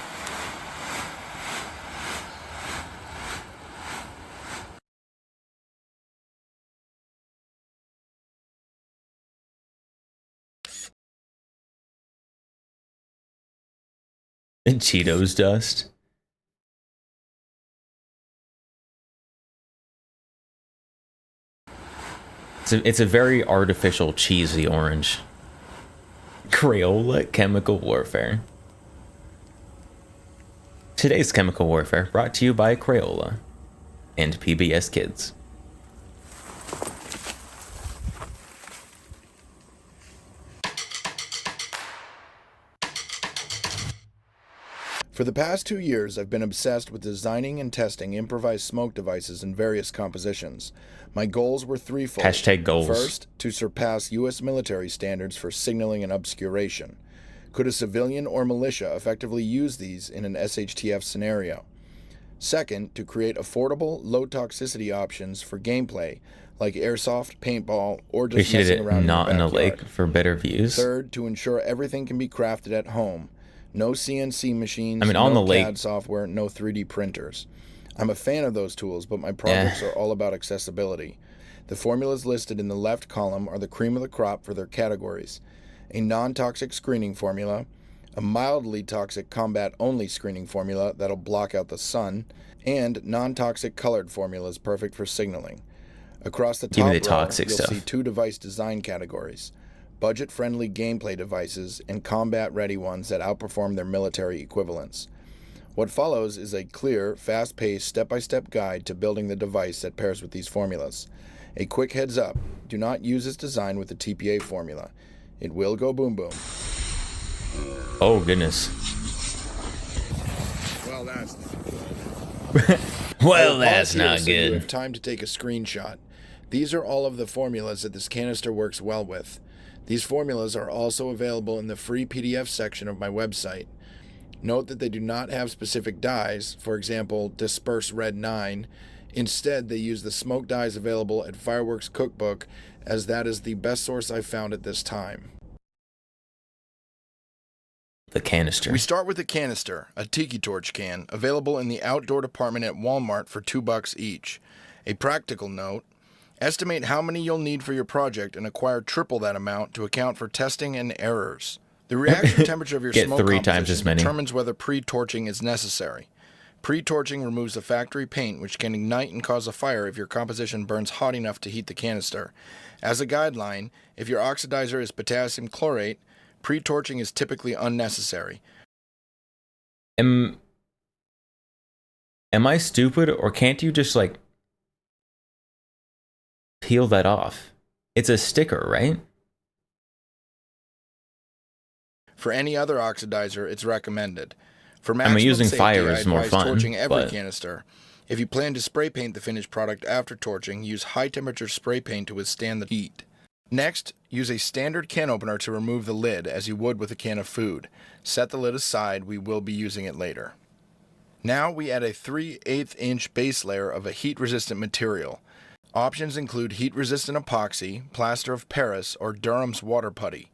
And Cheetos dust. It's a very artificial, cheesy orange. Crayola chemical warfare. Today's chemical warfare brought to you by Crayola and PBS Kids. For the past 2 years, I've been obsessed with designing and testing improvised smoke devices in various compositions. My goals were threefold. Hashtag goals. First, to surpass U.S. military standards for signaling and obscuration. Could a civilian or militia effectively use these in an SHTF scenario? Second, to create affordable, low-toxicity options for gameplay, like airsoft, paintball, or just Appreciate messing it around not in in your a backyard. lake for better views. Third, to ensure everything can be crafted at home. No CNC machines, I mean, on no the lake. CAD software, no 3D printers. I'm a fan of those tools, but my projects are all about accessibility. The formulas listed in the left column are the cream of the crop for their categories. A non-toxic screening formula, a mildly toxic combat-only screening formula that'll block out the sun, and non-toxic colored formulas perfect for signaling. Across the Give top me the row, toxic you'll stuff. see 2 device design categories. Budget-friendly gameplay devices and combat-ready ones that outperform their military equivalents. What follows is a clear, fast-paced, step-by-step guide to building the device that pairs with these formulas. A quick heads up, do not use this design with the TPA formula. It will go boom boom. Oh, goodness. Well, that's not good. Well, I'll that's pause here not so you good. have time to take a screenshot. These are all of the formulas that this canister works well with. These formulas are also available in the free PDF section of my website. Note that they do not have specific dyes, for example, Disperse Red 9. Instead, they use the smoke dyes available at Fireworks Cookbook, as that is the best source I've found at this time. The canister. We start with the canister, a tiki torch can, available in the outdoor department at Walmart for $2 each. A practical note, Estimate how many you'll need for your project and acquire triple that amount to account for testing and errors. The reaction temperature of your Get smoke 3 times as composition many. determines whether pre-torching is necessary. Pre-torching removes the factory paint, which can ignite and cause a fire if your composition burns hot enough to heat the canister. As a guideline, if your oxidizer is potassium chlorate, pre-torching is typically unnecessary. Am I stupid, or can't you just like peel that off? It's a sticker, right? For any other oxidizer, it's recommended. For I maximum mean, using safety, fire I is more advise fun, torching every but canister. If you plan to spray paint the finished product after torching, use high-temperature spray paint to withstand the heat. Next, use a standard can opener to remove the lid, as you would with a can of food. Set the lid aside, we will be using it later. Now we add a 3/8 inch base layer of a heat-resistant material. Options include heat-resistant epoxy, plaster of Paris, or Durham's water putty.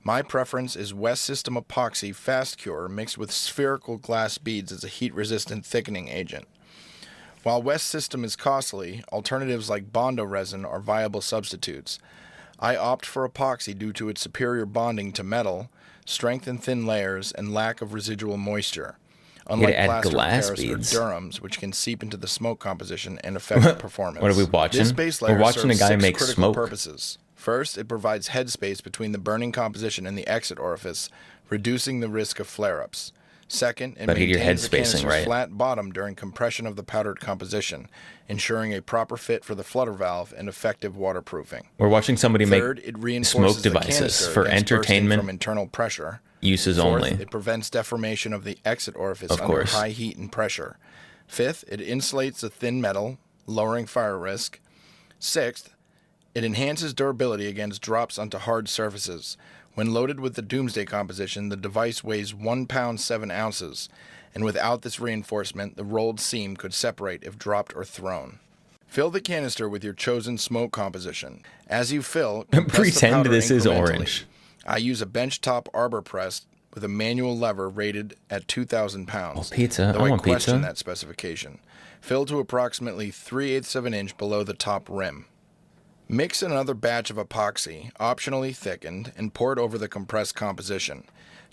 My preference is West System Epoxy Fast Cure mixed with spherical glass beads as a heat-resistant thickening agent. While West System is costly, alternatives like Bondo resin are viable substitutes. I opt for epoxy due to its superior bonding to metal, strength in thin layers, and lack of residual moisture. Unlike add plaster of glass Paris beads. or Durham's, which can seep into the smoke composition and affect performance. What are we watching? This base layer We're watching a serves guy 6 make critical smoke. purposes. First, it provides headspace between the burning composition and the exit orifice, reducing the risk of flare-ups. Second, it But your maintains head the spacing, canister's right? flat bottom during compression of the powdered composition, ensuring a proper fit for the flutter valve and effective waterproofing. We're watching somebody Third, make it reinforces smoke the devices canister for against bursting entertainment from internal pressure. uses Fourth, only. it prevents deformation of the exit orifice Of under course. high heat and pressure. Fifth, it insulates the thin metal, lowering fire risk. Sixth, it enhances durability against drops onto hard surfaces. When loaded with the Doomsday composition, the device weighs 1 pound 7 ounces, and without this reinforcement, the rolled seam could separate if dropped or thrown. Fill the canister with your chosen smoke composition. As you fill, compress the Pretend powder this is incrementally. orange. I use a benchtop arbor press with a manual lever rated at 2,000 pounds. Oh, pizza. Though I I want question pizza. that specification. Fill to approximately 3/8 of an inch below the top rim. Mix another batch of epoxy, optionally thickened, and pour it over the compressed composition.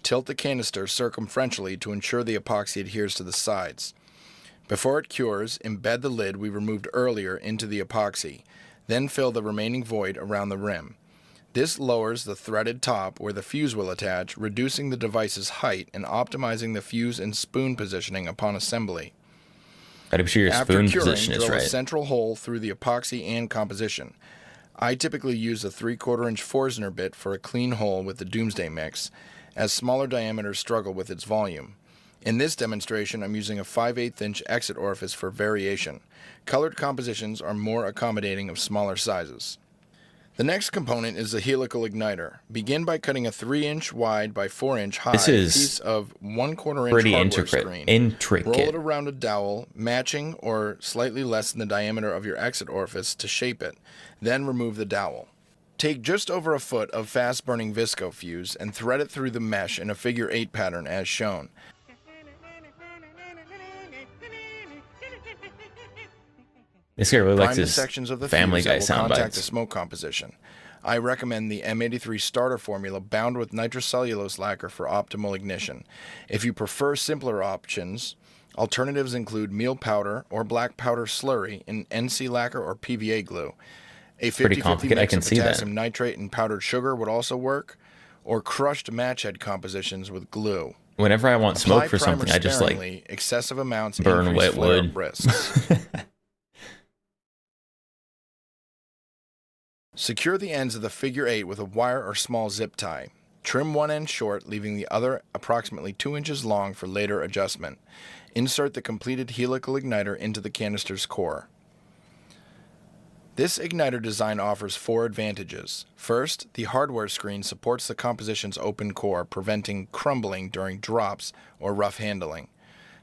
Tilt the canister circumferentially to ensure the epoxy adheres to the sides. Before it cures, embed the lid we removed earlier into the epoxy. Then fill the remaining void around the rim. This lowers the threaded top where the fuse will attach, reducing the device's height and optimizing the fuse and spoon positioning upon assembly. Gotta be sure your After spoon curing, position is drill a right. central hole through the epoxy and composition. I typically use a 3/4 inch Forstner bit for a clean hole with the Doomsday mix, as smaller diameters struggle with its volume. In this demonstration, I'm using a 5/8 inch exit orifice for variation. Colored compositions are more accommodating of smaller sizes. The next component is the helical igniter. Begin by cutting a 3-inch wide by 4-inch high This is piece of 1/4 inch pretty hardware screen. Roll intricate. it around a dowel, matching or slightly less than the diameter of your exit orifice to shape it. Then remove the dowel. Take just over a foot of fast-burning visco fuse and thread it through the mesh in a figure 8 pattern as shown. This guy really likes Prime the his sections of the Family fuse Guy that will sound contact the bites. smoke composition. I recommend the M83 starter formula bound with nitrocellulose lacquer for optimal ignition. If you prefer simpler options, alternatives include meal powder or black powder slurry in NC lacquer or PVA glue. A Pretty 50/50 complicated. I mix can of see that. potassium nitrate and powdered sugar would also work, or crushed match head compositions with glue. Whenever I want smoke Apply for something, primer I just like sparingly. Excessive amounts burn increase wet flare-up wood. risks. Secure the ends of the figure 8 with a wire or small zip tie. Trim one end short, leaving the other approximately 2 inches long for later adjustment. Insert the completed helical igniter into the canister's core. This igniter design offers 4 advantages. First, the hardware screen supports the composition's open core, preventing crumbling during drops or rough handling.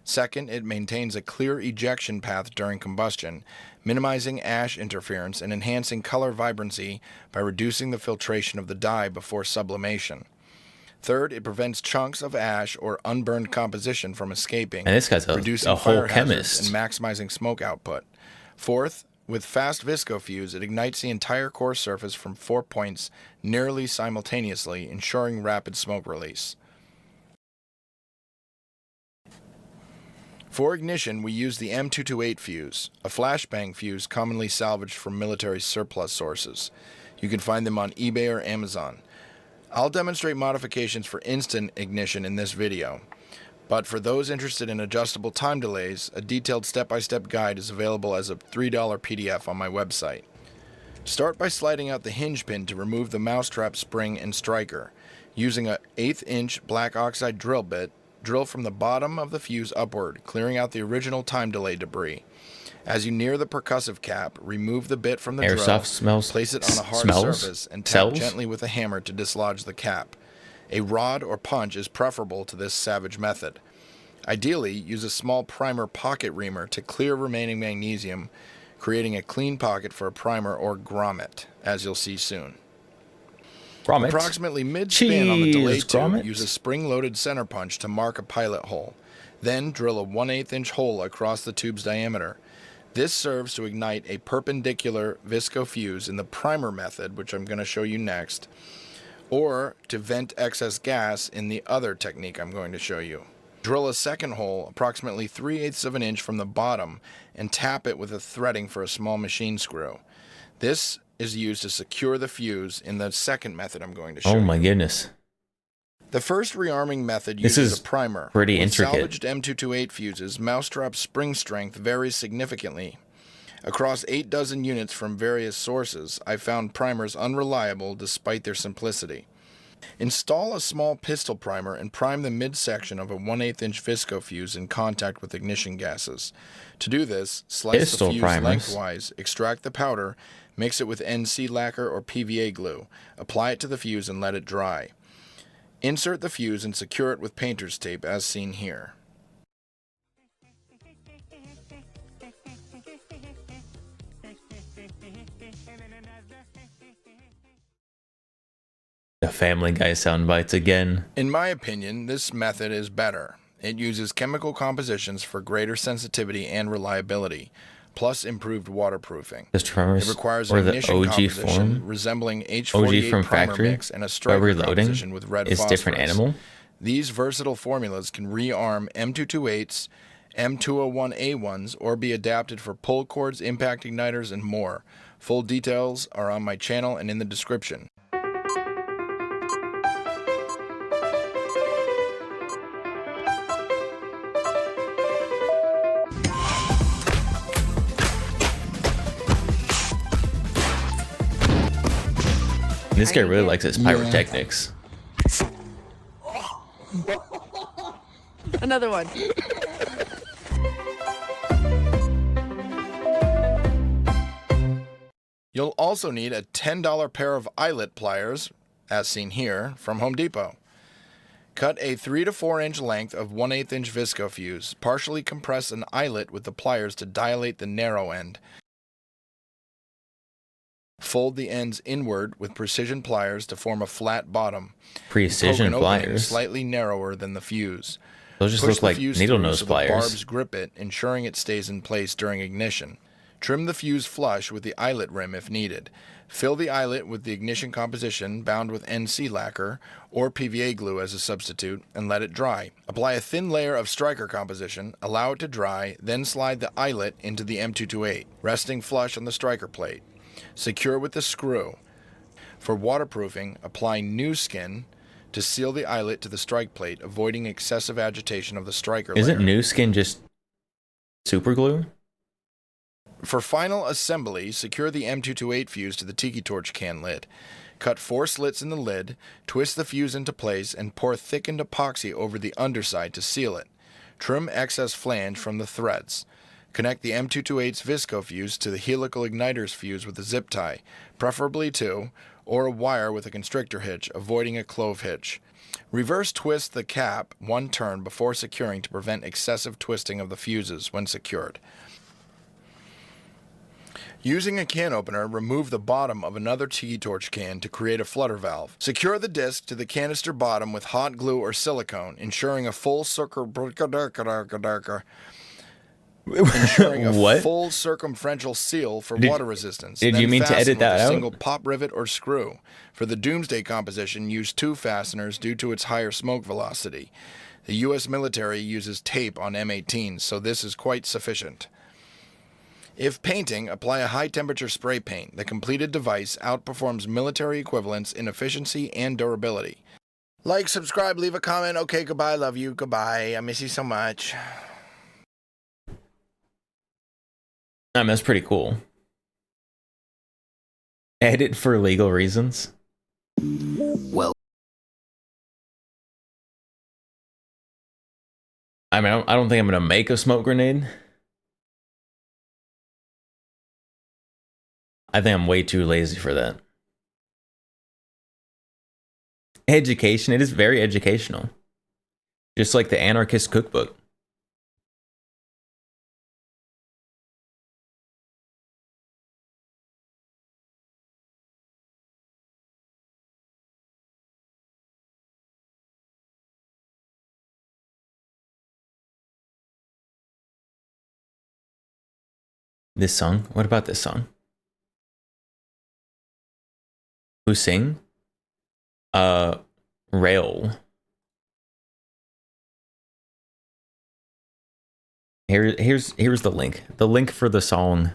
Second, it maintains a clear ejection path during combustion, minimizing ash interference and enhancing color vibrancy by reducing the filtration of the dye before sublimation. Third, it prevents chunks of ash or unburned composition from escaping, And this guy's reducing a whole fire hazards chemist. and maximizing smoke output. Fourth, with fast visco fuse, it ignites the entire core surface from 4 points nearly simultaneously, ensuring rapid smoke release. For ignition, we use the M228 fuse, a flashbang fuse commonly salvaged from military surplus sources. You can find them on eBay or Amazon. I'll demonstrate modifications for instant ignition in this video, but for those interested in adjustable time delays, a detailed step-by-step guide is available as a $3 PDF on my website. Start by sliding out the hinge pin to remove the mousetrap spring and striker. Using an 1/8 inch black oxide drill bit, drill from the bottom of the fuse upward, clearing out the original time delay debris. As you near the percussive cap, remove the bit from the Airsoft drill, place it on a hard surface, and tap gently with a hammer to dislodge the cap. A rod or punch is preferable to this savage method. Ideally, use a small primer pocket reamer to clear remaining magnesium, creating a clean pocket for a primer or grommet, as you'll see soon. Grommet. Approximately mid-spin on the delay tube, grommet. use a spring-loaded center punch to mark a pilot hole. Then drill a 1/8 inch hole across the tube's diameter. This serves to ignite a perpendicular visco fuse in the primer method, which I'm going to show you next, or to vent excess gas in the other technique I'm going to show you. Drill a second hole approximately 3/8 of an inch from the bottom and tap it with a threading for a small machine screw. This is used to secure the fuse in the second method I'm going to show you. Oh my goodness. The first rearming method This uses is a primer. pretty With intricate. salvaged M228 fuses, mousetrap spring strength varies significantly. Across 8 dozen units from various sources, I found primers unreliable despite their simplicity. Install a small pistol primer and prime the midsection of a 1/8 inch visco fuse in contact with ignition gases. To do this, slice Pistol the fuse primers. lengthwise, extract the powder, mix it with NC lacquer or PVA glue, apply it to the fuse and let it dry. Insert the fuse and secure it with painter's tape as seen here. The Family Guy sound bites again. In my opinion, this method is better. It uses chemical compositions for greater sensitivity and reliability, plus improved waterproofing. Pistol primers It requires or an the ignition OG composition form, resembling OG H48 from primer factory, mix and a but striker reloading composition with red is phosphorus. different animal. These versatile formulas can rearm M228s, M201A1s, or be adapted for pull cords, impact igniters, and more. Full details are on my channel and in the description. This guy really likes his pyrotechnics. Another one. You'll also need a $10 pair of eyelet pliers, as seen here, from Home Depot. Cut a 3 to 4 inch length of 1/8 inch visco fuse. Partially compress an eyelet with the pliers to dilate the narrow end. Fold the ends inward with precision pliers to form a flat bottom. Precision Poke an opening pliers. slightly narrower than the fuse. Those just Push look the like fuse needle through nose so pliers. The barbs grip it, ensuring it stays in place during ignition. Trim the fuse flush with the eyelet rim if needed. Fill the eyelet with the ignition composition bound with NC lacquer or PVA glue as a substitute and let it dry. Apply a thin layer of striker composition, allow it to dry, then slide the eyelet into the M228, resting flush on the striker plate. Secure with the screw. For waterproofing, apply new skin to seal the eyelet to the strike plate, avoiding excessive agitation of the striker layer. Isn't new skin just super glue? For final assembly, secure the M228 fuse to the tiki torch can lid. Cut 4 slits in the lid, twist the fuse into place, and pour thickened epoxy over the underside to seal it. Trim excess flange from the threads. Connect the M228's visco fuse to the helical igniter's fuse with a zip tie, preferably 2, or a wire with a constrictor hitch, avoiding a clove hitch. Reverse twist the cap 1 turn before securing to prevent excessive twisting of the fuses when secured. Using a can opener, remove the bottom of another tiki torch can to create a flutter valve. Secure the disc to the canister bottom with hot glue or silicone, ensuring a full circle. ensuring a What? full circumferential seal for Did- water resistance. did you then mean to fasten edit that with a out? single pop rivet or screw. For the Doomsday composition, use 2 fasteners due to its higher smoke velocity. The U.S. military uses tape on M18s, so this is quite sufficient. If painting, apply a high-temperature spray paint. The completed device outperforms military equivalents in efficiency and durability. Like, subscribe, leave a comment. Okay, goodbye, love you, goodbye. I miss you so much. I mean, that's pretty cool. Edit for legal reasons. Well, I mean, I don't think I'm gonna make a smoke grenade. I think I'm way too lazy for that. Education, it is very educational. Just like the Anarchist Cookbook. This song? What about this song? Who sing? Rail. Here's the link. The link for the song.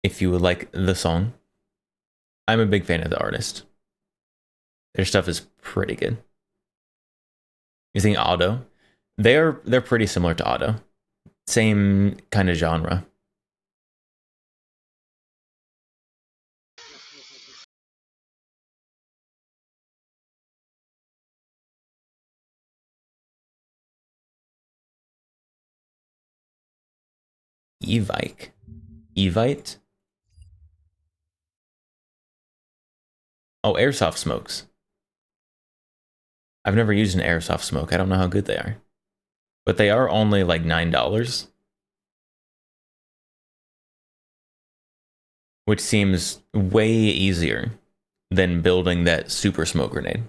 If you would like the song. I'm a big fan of the artist. Their stuff is pretty good. You think Otto? They're pretty similar to Otto. Same kind of genre. Evike. Evite? Oh, airsoft smokes. I've never used an airsoft smoke. I don't know how good they are. But they are only like $9. Which seems way easier than building that super smoke grenade.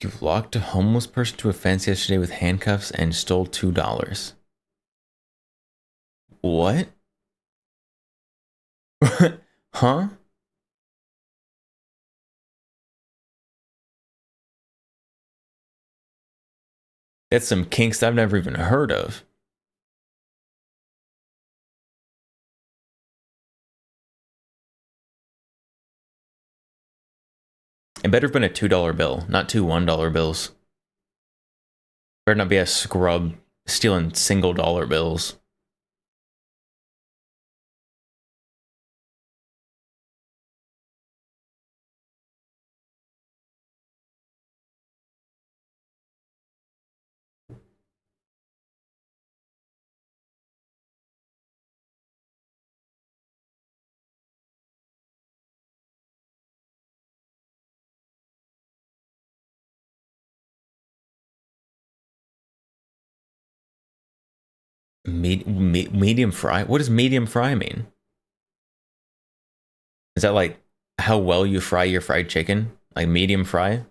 You locked a homeless person to a fence yesterday with handcuffs and stole $2. What? Huh? That's some kinks I've never even heard of. It better have been a $2 bill, not two $1 bills. Better not be a scrub stealing single dollar bills. Medium fry? What does medium fry mean? Is that like how well you fry your fried chicken? Like medium fry?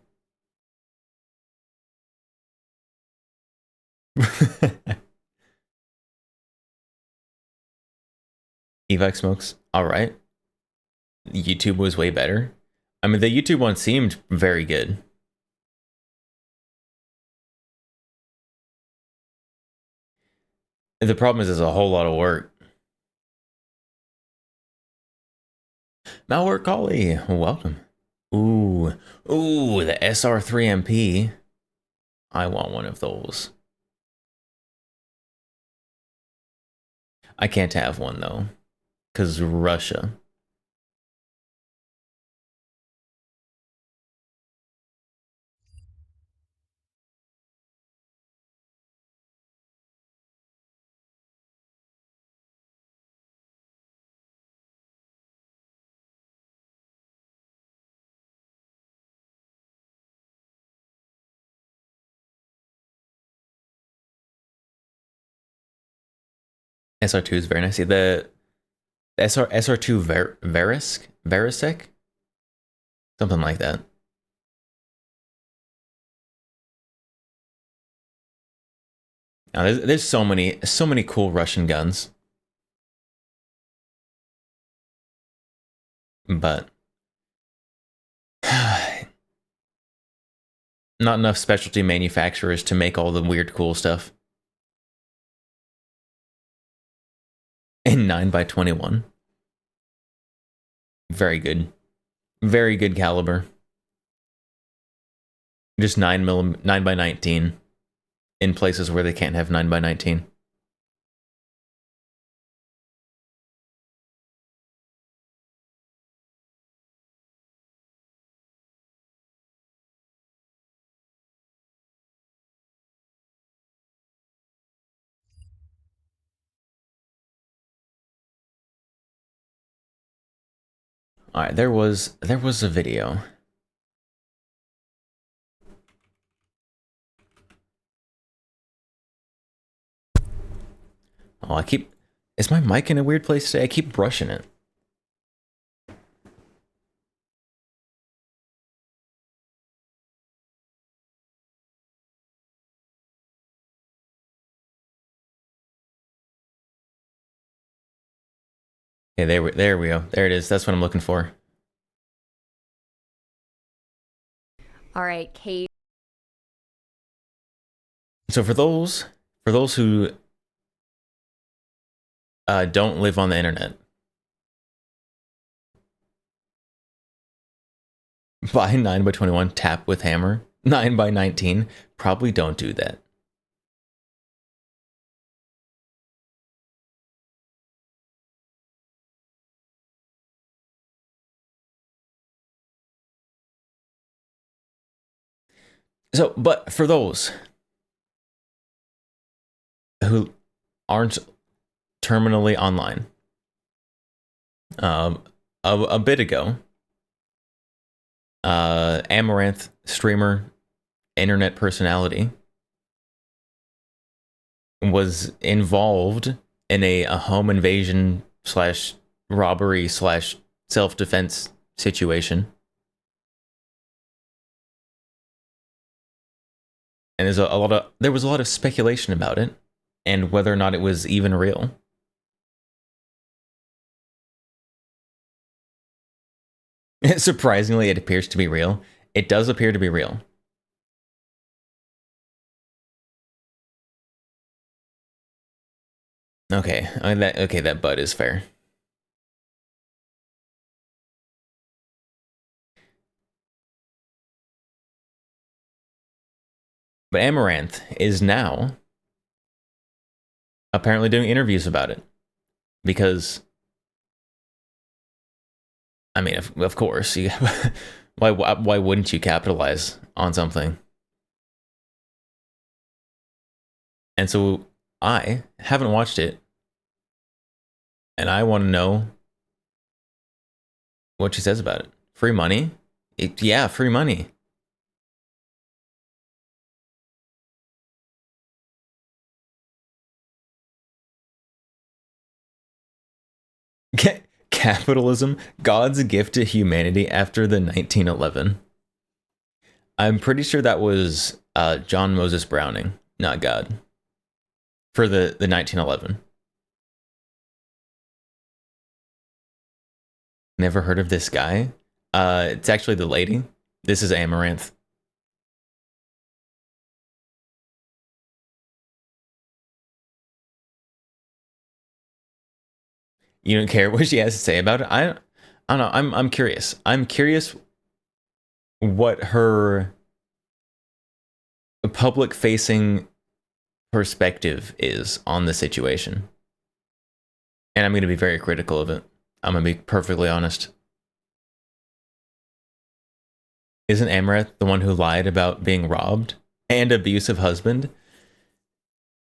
Evac smokes. All right. YouTube was way better. I mean, the YouTube one seemed very good. The problem is, it's a whole lot of work. Malware Collie, welcome. Ooh, the SR3MP. I want one of those. I can't have one though, because Russia. SR2 is very nice. Yeah, the SR2 Verisec? Something like that. Now, there's so many cool Russian guns. But not enough specialty manufacturers to make all the weird cool stuff. And 9x21. Very good. Very good caliber. Just 9x19 in places where they can't have 9x19. All right, there was a video. Oh, is my mic in a weird place today? I keep brushing it. Okay, there we go. There it is. That's what I'm looking for. All right, Kate. So for those who don't live on the internet, buy 9x21, tap with hammer. 9x19, probably don't do that. So, but for those who aren't terminally online, a bit ago, Amaranth streamer, internet personality, was involved in a home invasion / robbery / self-defense situation. And there was a lot of speculation about it and whether or not it was even real. Surprisingly, it appears to be real. It does appear to be real. Okay, that butt is fair. But Amaranth is now apparently doing interviews about it. Because, I mean, of course, why wouldn't you capitalize on something? And so I haven't watched it, and I want to know what she says about it. Free money? Yeah, free money. Capitalism, God's gift to humanity after the 1911. I'm pretty sure that was John Moses Browning, not God, for the 1911. Never heard of this guy? It's actually the lady. This is Amaranth. You don't care what she has to say about it? I don't know. I'm curious. I'm curious what her public-facing perspective is on the situation. And I'm going to be very critical of it. I'm going to be perfectly honest. Isn't Amaranth the one who lied about being robbed and abusive husband?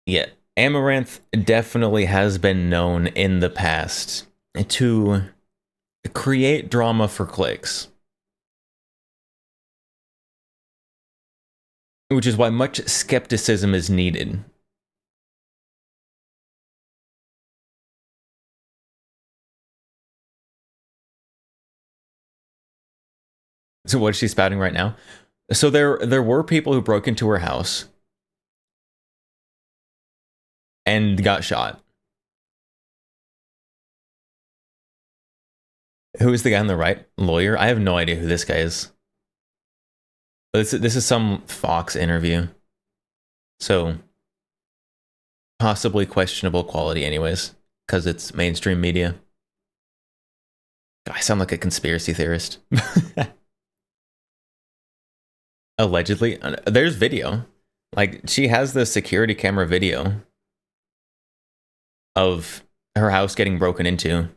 Yeah, Amaranth definitely has been known in the past to create drama for clicks. Which is why much skepticism is needed. So what is she spouting right now? So there were people who broke into her house and got shot. Who is the guy on the right? Lawyer? I have no idea who this guy is. But this is some Fox interview. So possibly questionable quality anyways, because it's mainstream media. I sound like a conspiracy theorist. Allegedly. There's video. Like, she has the security camera video of her house getting broken into.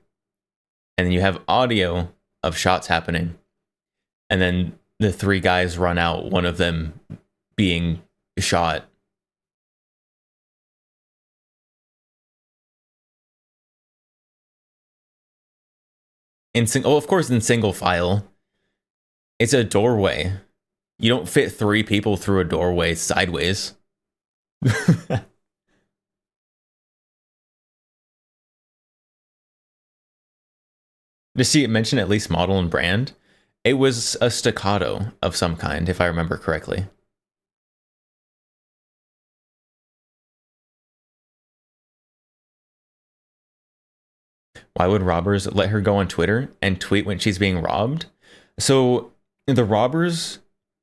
And then you have audio of shots happening. And then the three guys run out, one of them being shot. Of course, in single file. It's a doorway. You don't fit 3 people through a doorway sideways. Does she mention at least model and brand? It was a staccato of some kind, if I remember correctly. Why would robbers let her go on Twitter and tweet when she's being robbed? So the robbers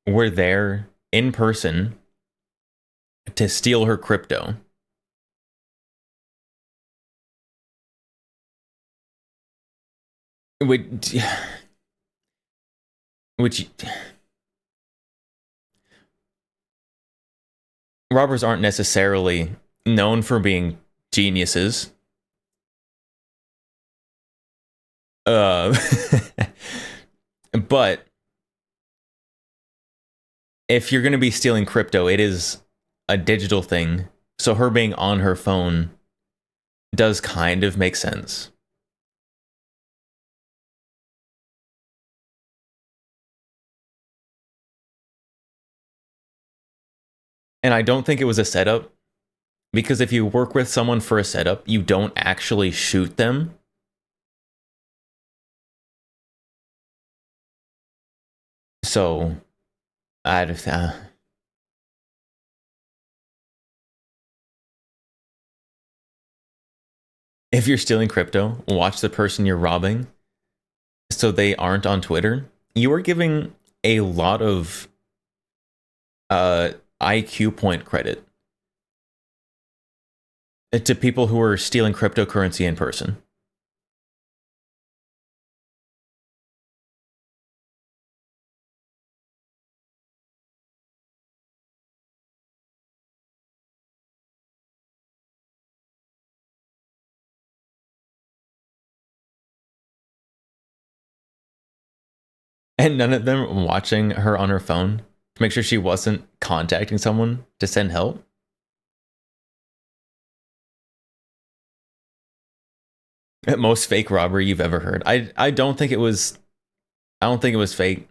were there in person to steal her crypto. Which robbers aren't necessarily known for being geniuses. But if you're going to be stealing crypto, it is a digital thing. So her being on her phone does kind of make sense. And I don't think it was a setup, because if you work with someone for a setup, you don't actually shoot them. So, if you're stealing crypto, watch the person you're robbing so they aren't on Twitter. You are giving a lot of IQ point credit to people who are stealing cryptocurrency in person. And none of them watching her on her phone to make sure she wasn't contacting someone to send help. Most fake robbery you've ever heard. I don't think it was fake.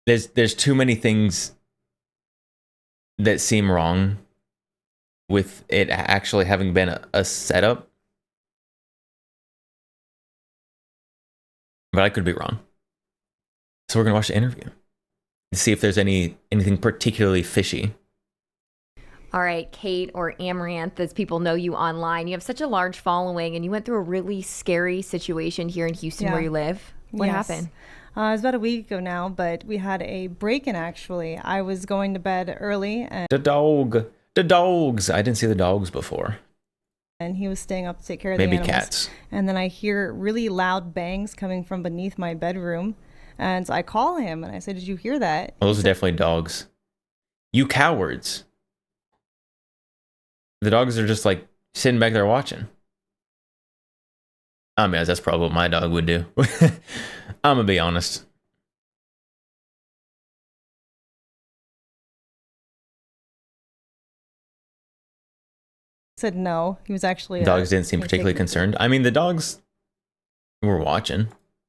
There's too many things that seem wrong with it actually having been a setup. But I could be wrong. So we're gonna watch the interview to see if there's anything particularly fishy. All right, Kate, or Amaranth, as people know you online, you have such a large following, and you went through a really scary situation here in Houston where you live. What happened? It was about a week ago now, but we had a break-in, actually. I was going to bed early, and The dogs. I didn't see the dogs before. and he was staying up to take care of Maybe the animals. cats. And then I hear really loud bangs coming from beneath my bedroom, and I call him, and I say, "Did you hear that?" Those are definitely dogs. You cowards. The dogs are just like sitting back there watching. I mean, that's probably what my dog would do. I'm gonna be honest. Said no. He was actually Dogs didn't seem particularly concerned. I mean, the dogs were watching.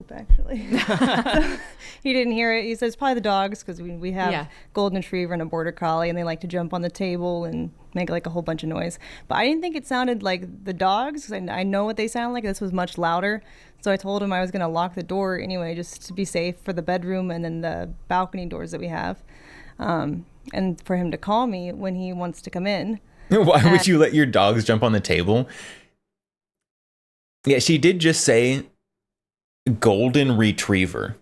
sleep, actually. So, he didn't hear it. He says probably the dogs, because we have golden retriever and a border collie, and they like to jump on the table and make like a whole bunch of noise. But I didn't think it sounded like the dogs, because I know what they sound like. This was much louder. So I told him I was going to lock the door anyway, just to be safe for the bedroom and then the balcony doors that we have. And for him to call me when he wants to come in. Why would you let your dogs jump on the table? Yeah, she did just say golden retriever.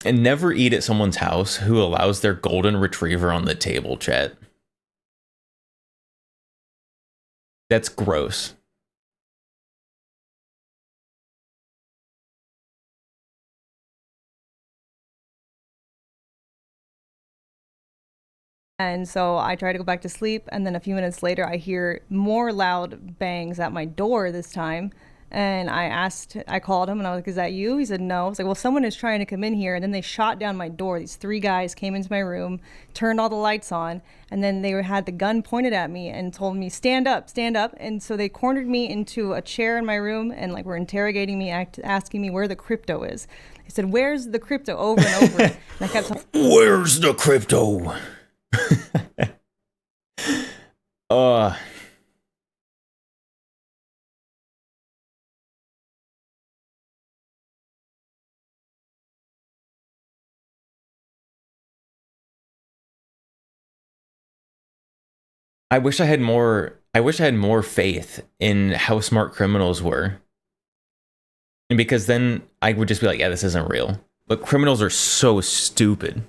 And never eat at someone's house who allows their golden retriever on the table, chat. That's gross. And so I try to go back to sleep, and then a few minutes later I hear more loud bangs at my door this time. And I called him and I was like, is that you? He said, no. I was like, well, someone is trying to come in here. And then they shot down my door. These 3 guys came into my room, turned all the lights on, and then they had the gun pointed at me and told me, stand up, stand up. And so they cornered me into a chair in my room and like were interrogating me, asking me where the crypto is. They said, where's the crypto, over and over. And I kept where's the crypto? I wish I had more faith in how smart criminals were. And because then I would just be like, yeah, this isn't real. But criminals are so stupid.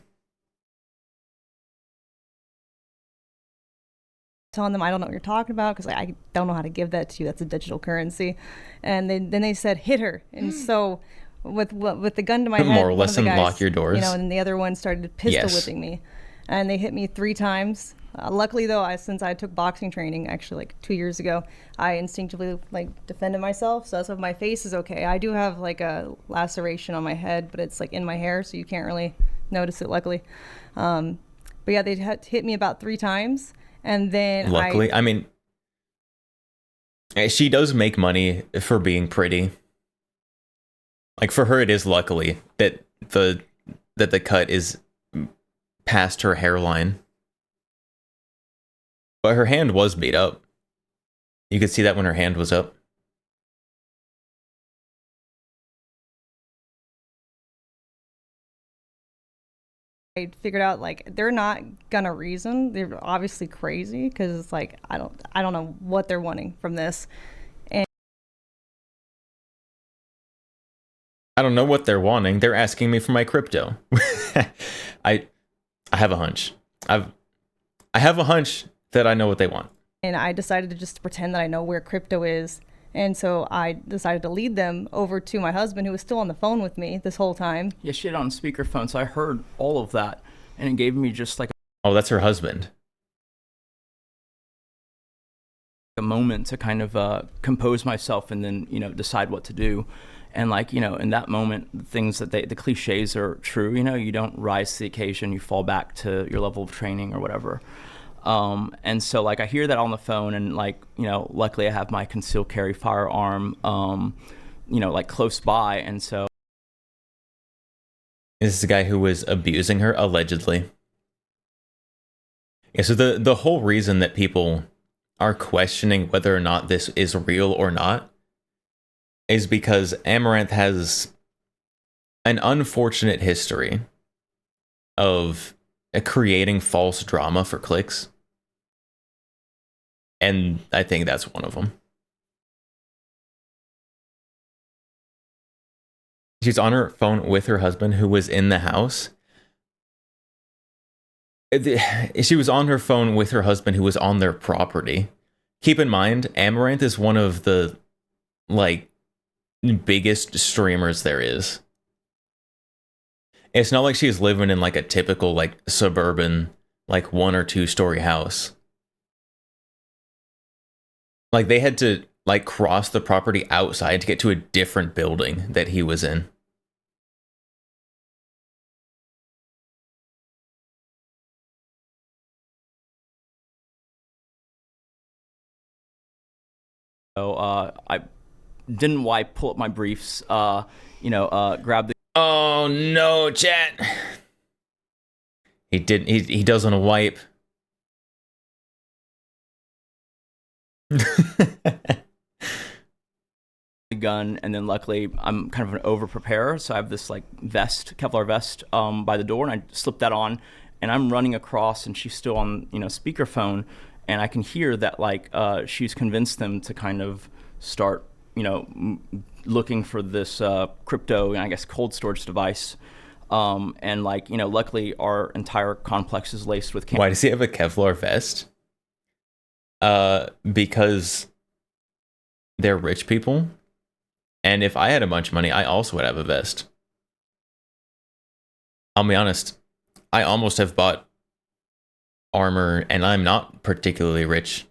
Telling them I don't know what you're talking about, because I don't know how to give that to you. That's a digital currency. And then they said, hit her. And so with the gun to my head, Moral one of the lesson, guys, lock your doors. You know, and the other one started pistol whipping me. And they hit me 3 times. Luckily, though, since I took boxing training, actually like 2 years ago, I instinctively like defended myself. So my face is okay. I do have like a laceration on my head, but it's like in my hair, so you can't really notice it, luckily. But yeah, they hit me about 3 times. And then luckily, I mean, she does make money for being pretty. Like for her, it is luckily that the cut is past her hairline. But her hand was beat up. You could see that when her hand was up. I figured out like they're not gonna reason. They're obviously crazy, because it's like I don't know what they're wanting from this. And I don't know what they're wanting. They're asking me for my crypto. I have a hunch. I have a hunch that I know what they want. And I decided to just pretend that I know where crypto is. And so I decided to lead them over to my husband, who was still on the phone with me this whole time. Yeah, she had it on speakerphone, so I heard all of that. And it gave me just like oh, that's her husband. A moment to kind of compose myself and then, you know, decide what to do. And like, you know, in that moment, things that the cliches are true. You know, you don't rise to the occasion, you fall back to your level of training or whatever. And so like I hear that on the phone, and like, you know, luckily I have my concealed carry firearm, you know, like close by. And so this is the guy who was abusing her, allegedly. Yeah, so the whole reason that people are questioning whether or not this is real or not is because Amaranth has an unfortunate history of creating false drama for clicks. And I think that's one of them. She's on her phone with her husband, who was in the house. She was on her phone with her husband, who was on their property. Keep in mind, Amaranth is one of the, like, biggest streamers there is. It's not like she's living in, like, a typical, like, suburban, like, 1 or 2 story house. Like, they had to, like, cross the property outside to get to a different building that he was in. So I didn't wipe, pull up my briefs, grab the. Oh no, chat. He didn't. He doesn't wipe. Gun, and then luckily I'm kind of an over preparer, so I have this like vest, Kevlar vest, by the door, and I slip that on, and I'm running across, and she's still on speakerphone, and I can hear that like she's convinced them to kind of start looking for this crypto and I guess cold storage device, and like luckily our entire complex is laced with Why does he have a Kevlar vest? Because they're rich people. And if I had a bunch of money, I also would have a vest. I'll be honest, I almost have bought armor, and I'm not particularly rich.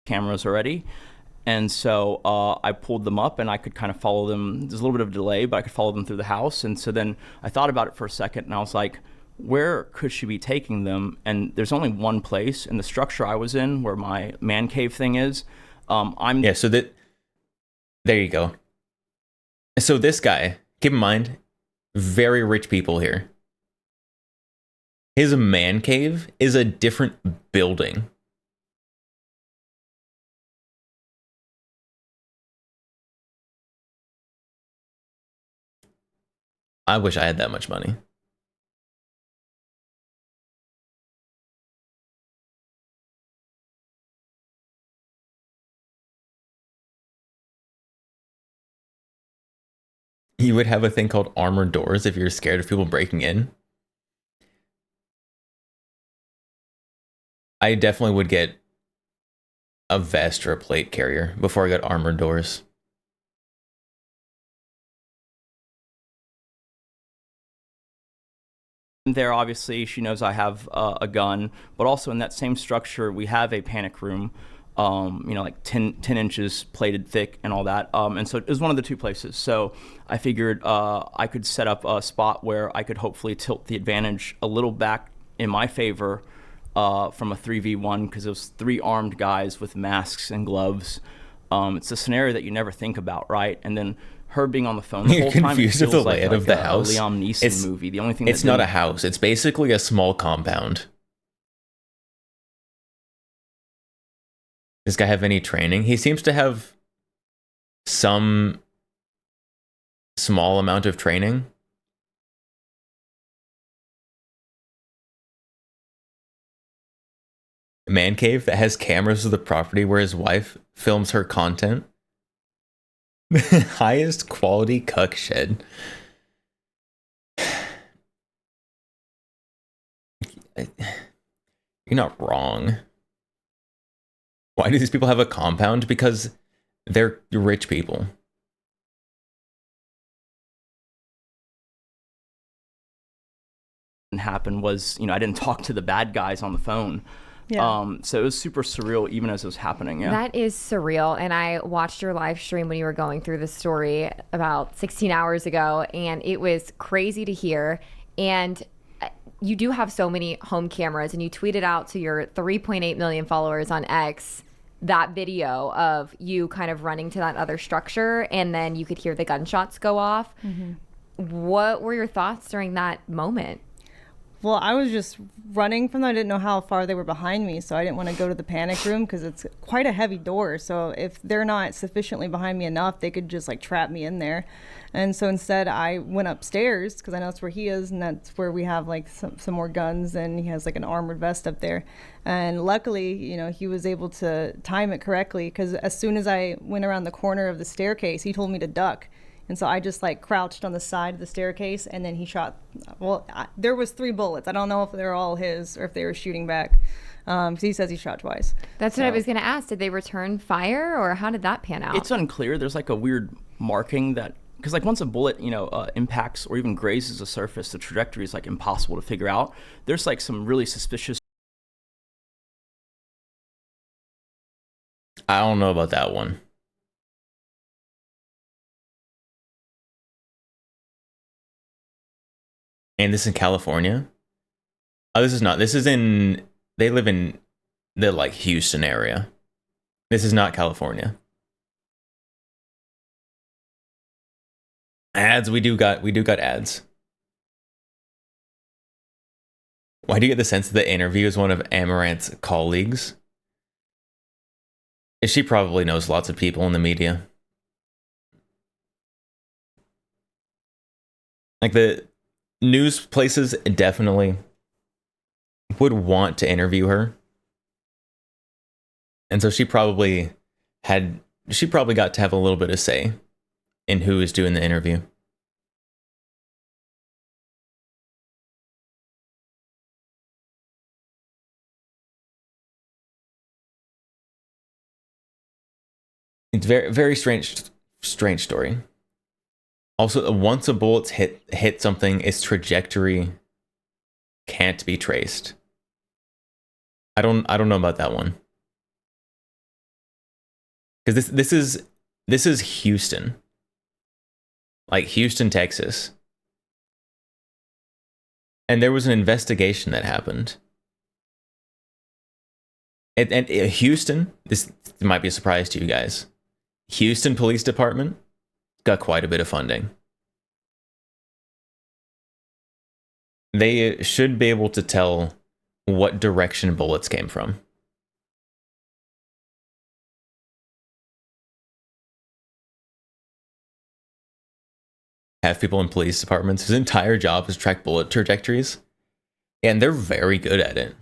Cameras already. And so I pulled them up, and I could kind of follow them. There's a little bit of a delay, but I could follow them through the house. And so then I thought about it for a second, and I was like, where could she be taking them? And there's only one place in the structure I was in where my man cave thing is. Yeah, so that there you go. So this guy, keep in mind, very rich people here. His man cave is a different building. I wish I had that much money. You would have a thing called armored doors if you're scared of people breaking in. I definitely would get a vest or a plate carrier before I got armored doors. There, obviously, she knows I have a gun, but also in that same structure, we have a panic room, like 10 inches plated thick and all that. And so it was one of the two places. So I figured I could set up a spot where I could hopefully tilt the advantage a little back in my favor from a 3v1, because it was 3 armed guys with masks and gloves. It's a scenario that you never think about, right? And then her being on the phone the whole time. You're confused with the layout of the a house. Liam Neeson movie. The only thing it's not a house. It's basically a small compound. Does this guy have any training? He seems to have some small amount of training. Man cave that has cameras of the property where his wife films her content. Highest quality cuck shed. You're not wrong. Why do these people have a compound? Because they're rich people. Happened was, I didn't talk to the bad guys on the phone. Yeah. So it was super surreal even as it was happening. Yeah. That is surreal. And I watched your live stream when you were going through the story about 16 hours ago, and it was crazy to hear. And you do have so many home cameras, and you tweeted out to your 3.8 million followers on X that video of you kind of running to that other structure, and then you could hear the gunshots go off. Mm-hmm. What were your thoughts during that moment? Well, I was just running from them. I didn't know how far they were behind me, so I didn't want to go to the panic room because it's quite a heavy door. So if they're not sufficiently behind me enough, they could just like trap me in there. And so instead, I went upstairs because I know that's where he is, and that's where we have like some more guns, and he has like an armored vest up there. And luckily, he was able to time it correctly, because as soon as I went around the corner of the staircase, he told me to duck. And so I just like crouched on the side of the staircase, and then he shot. Well, there was 3 bullets. I don't know if they're all his or if they were shooting back. He says he shot twice. That's what I was going to ask. Did they return fire, or how did that pan out? It's unclear. There's like a weird marking that, because like once a bullet, impacts or even grazes a surface, the trajectory is like impossible to figure out. There's like some really suspicious. I don't know about that one. And this is in California? Oh, this is not. This is in... They live in the, like, Houston area. This is not California. Ads, we do got ads. Why do you get the sense that the interview is one of Amaranth's colleagues? She probably knows lots of people in the media. Like, the news places definitely would want to interview her. And so she probably got to have a little bit of say in who is doing the interview. It's very, very strange story. Also, once a bullet's hit something, its trajectory can't be traced. I don't know about that one. Because this is Houston. Like Houston, Texas. And there was an investigation that happened. And Houston, this might be a surprise to you guys. Houston Police Department got quite a bit of funding. They should be able to tell what direction bullets came from. Have people in police departments whose entire job is track bullet trajectories, and they're very good at it.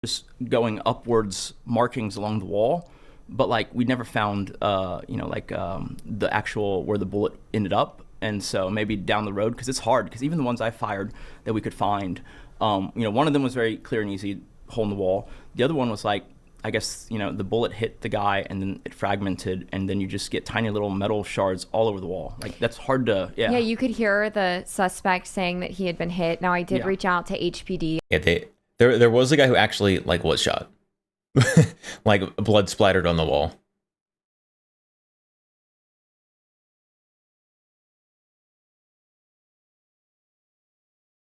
Just going upwards markings along the wall, but like we never found the actual where the bullet ended up. And so maybe down the road, because it's hard, because even the ones I fired that we could find, one of them was very clear and easy, hole in the wall. The other one was like, I guess, the bullet hit the guy and then it fragmented, and then you just get tiny little metal shards all over the wall. Like, that's hard to, Yeah, you could hear the suspect saying that he had been hit. Now, I did reach out to HPD. Yeah, there was a guy who actually, like, was shot. Like, blood splattered on the wall.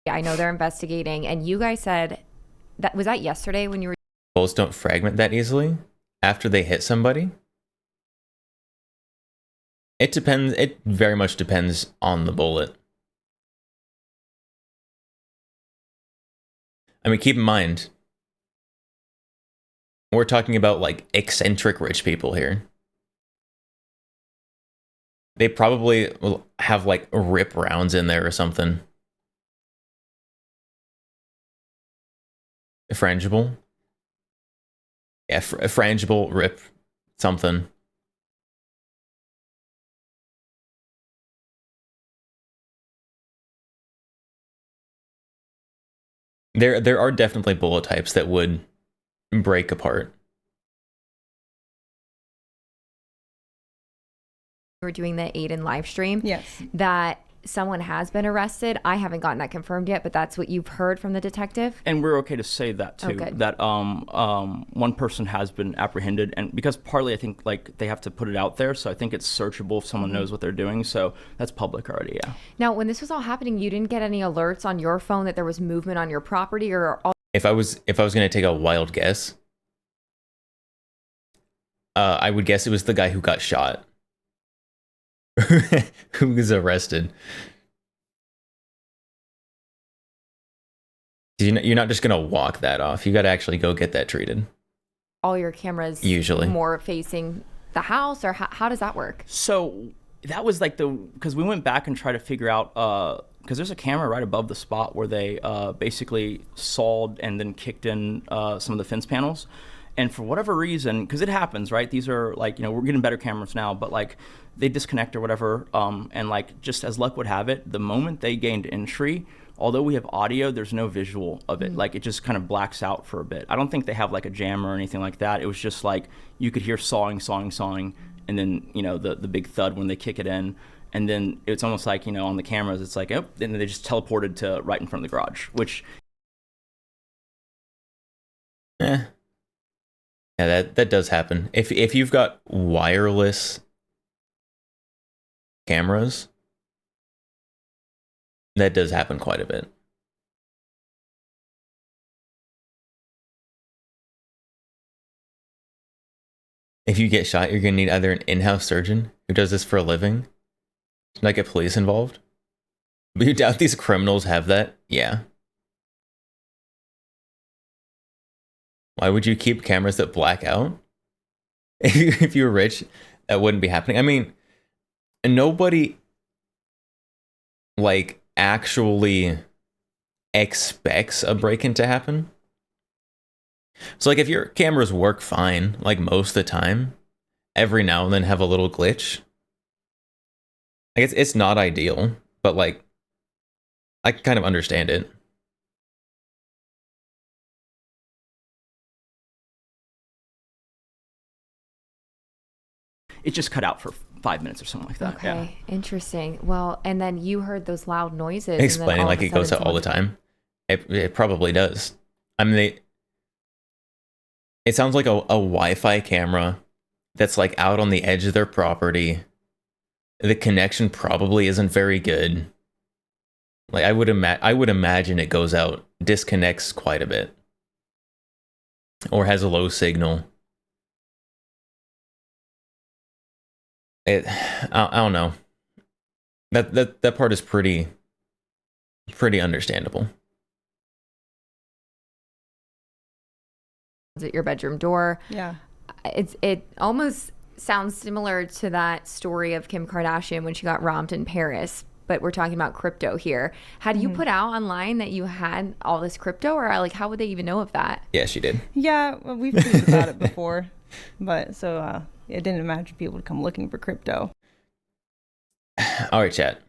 I know they're investigating, and you guys said was that yesterday when you were... Bullets don't fragment that easily after they hit somebody. It depends. It very much depends on the bullet. I mean, keep in mind, we're talking about like eccentric rich people here. They probably will have like rip rounds in there or something. Frangible. Yeah, frangible rip something. There are definitely bullet types that would break apart. We're doing the Aiden live stream. Yes. That someone has been arrested. I haven't gotten that confirmed yet, but that's what you've heard from the detective. And we're okay to say that too. good. That one person has been apprehended, and because partly I think like they have to put it out there, so I think it's searchable if someone knows what they're doing. So that's public already. Yeah. Now, when this was all happening, you didn't get any alerts on your phone that there was movement on your property, or all... If I was gonna take a wild guess, I would guess it was the guy who got shot. Who was arrested. You're not just gonna walk that off. You gotta actually go get that treated. all your cameras usually more facing the house, or how does that work? So that was like because we went back and tried to figure out, because there's a camera right above the spot where they basically sawed and then kicked in some of the fence panels. And for whatever reason, because it happens, right? These are like, we're getting better cameras now, but like they disconnect or whatever. And like, just as luck would have it, the moment they gained entry, although we have audio, there's no visual of it. Like it just kind of blacks out for a bit. I don't think they have like a jammer or anything like that. It was just like, you could hear sawing, and then, the big thud when they kick it in. And then it's almost like, on the cameras, it's like, oh, and then they just teleported to right in front of the garage, which... Yeah, that does happen. If you've got wireless cameras, that does happen quite a bit. If you get shot, you're gonna need either an in-house surgeon who does this for a living, to not get police involved. But you doubt these criminals have that? Yeah. Why would you keep cameras that black out? If you were rich, that wouldn't be happening. I mean, nobody like actually expects a break-in to happen. So like if your cameras work fine, like most of the time, every now and then have a little glitch. Like it's not ideal, but like I can kind of understand it. It just cut out for 5 minutes or something like that. Okay, interesting. Well, and then you heard those loud noises. Explaining and then like it goes out all the time. It probably does. I mean, it sounds like a Wi-Fi camera that's like out on the edge of their property. The connection probably isn't very good. Like I would imagine it goes out, disconnects quite a bit, or has a low signal. I don't know. That part is pretty understandable. At your bedroom door. Yeah. It almost sounds similar to that story of Kim Kardashian when she got robbed in Paris, but we're talking about crypto here. Had you put out online that you had all this crypto, or like how would they even know of that? Yeah, she did. Yeah, well, we've tweeted about it before, but so I didn't imagine people would come looking for crypto. All right, chat.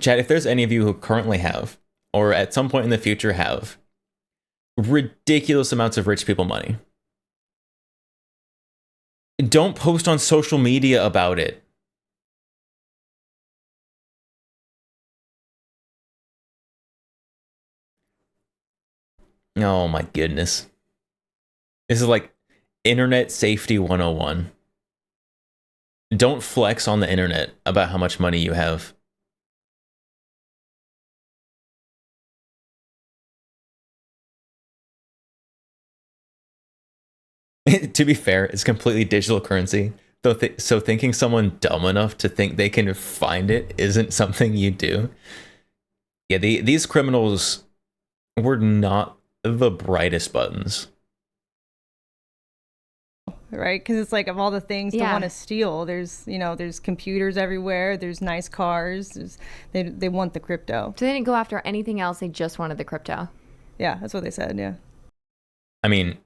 Chat, if there's any of you who currently have, or at some point in the future have, ridiculous amounts of rich people money, don't post on social media about it. Oh my goodness. This is like internet safety 101. Don't flex on the internet about how much money you have. To be fair, it's completely digital currency. So thinking someone dumb enough to think they can find it isn't something you do. Yeah, these criminals were not the brightest buttons. Right, because it's like of all the things to want to steal, there's computers everywhere, there's nice cars, they want the crypto. So they didn't go after anything else, they just wanted the crypto. Yeah, that's what they said, yeah. I mean,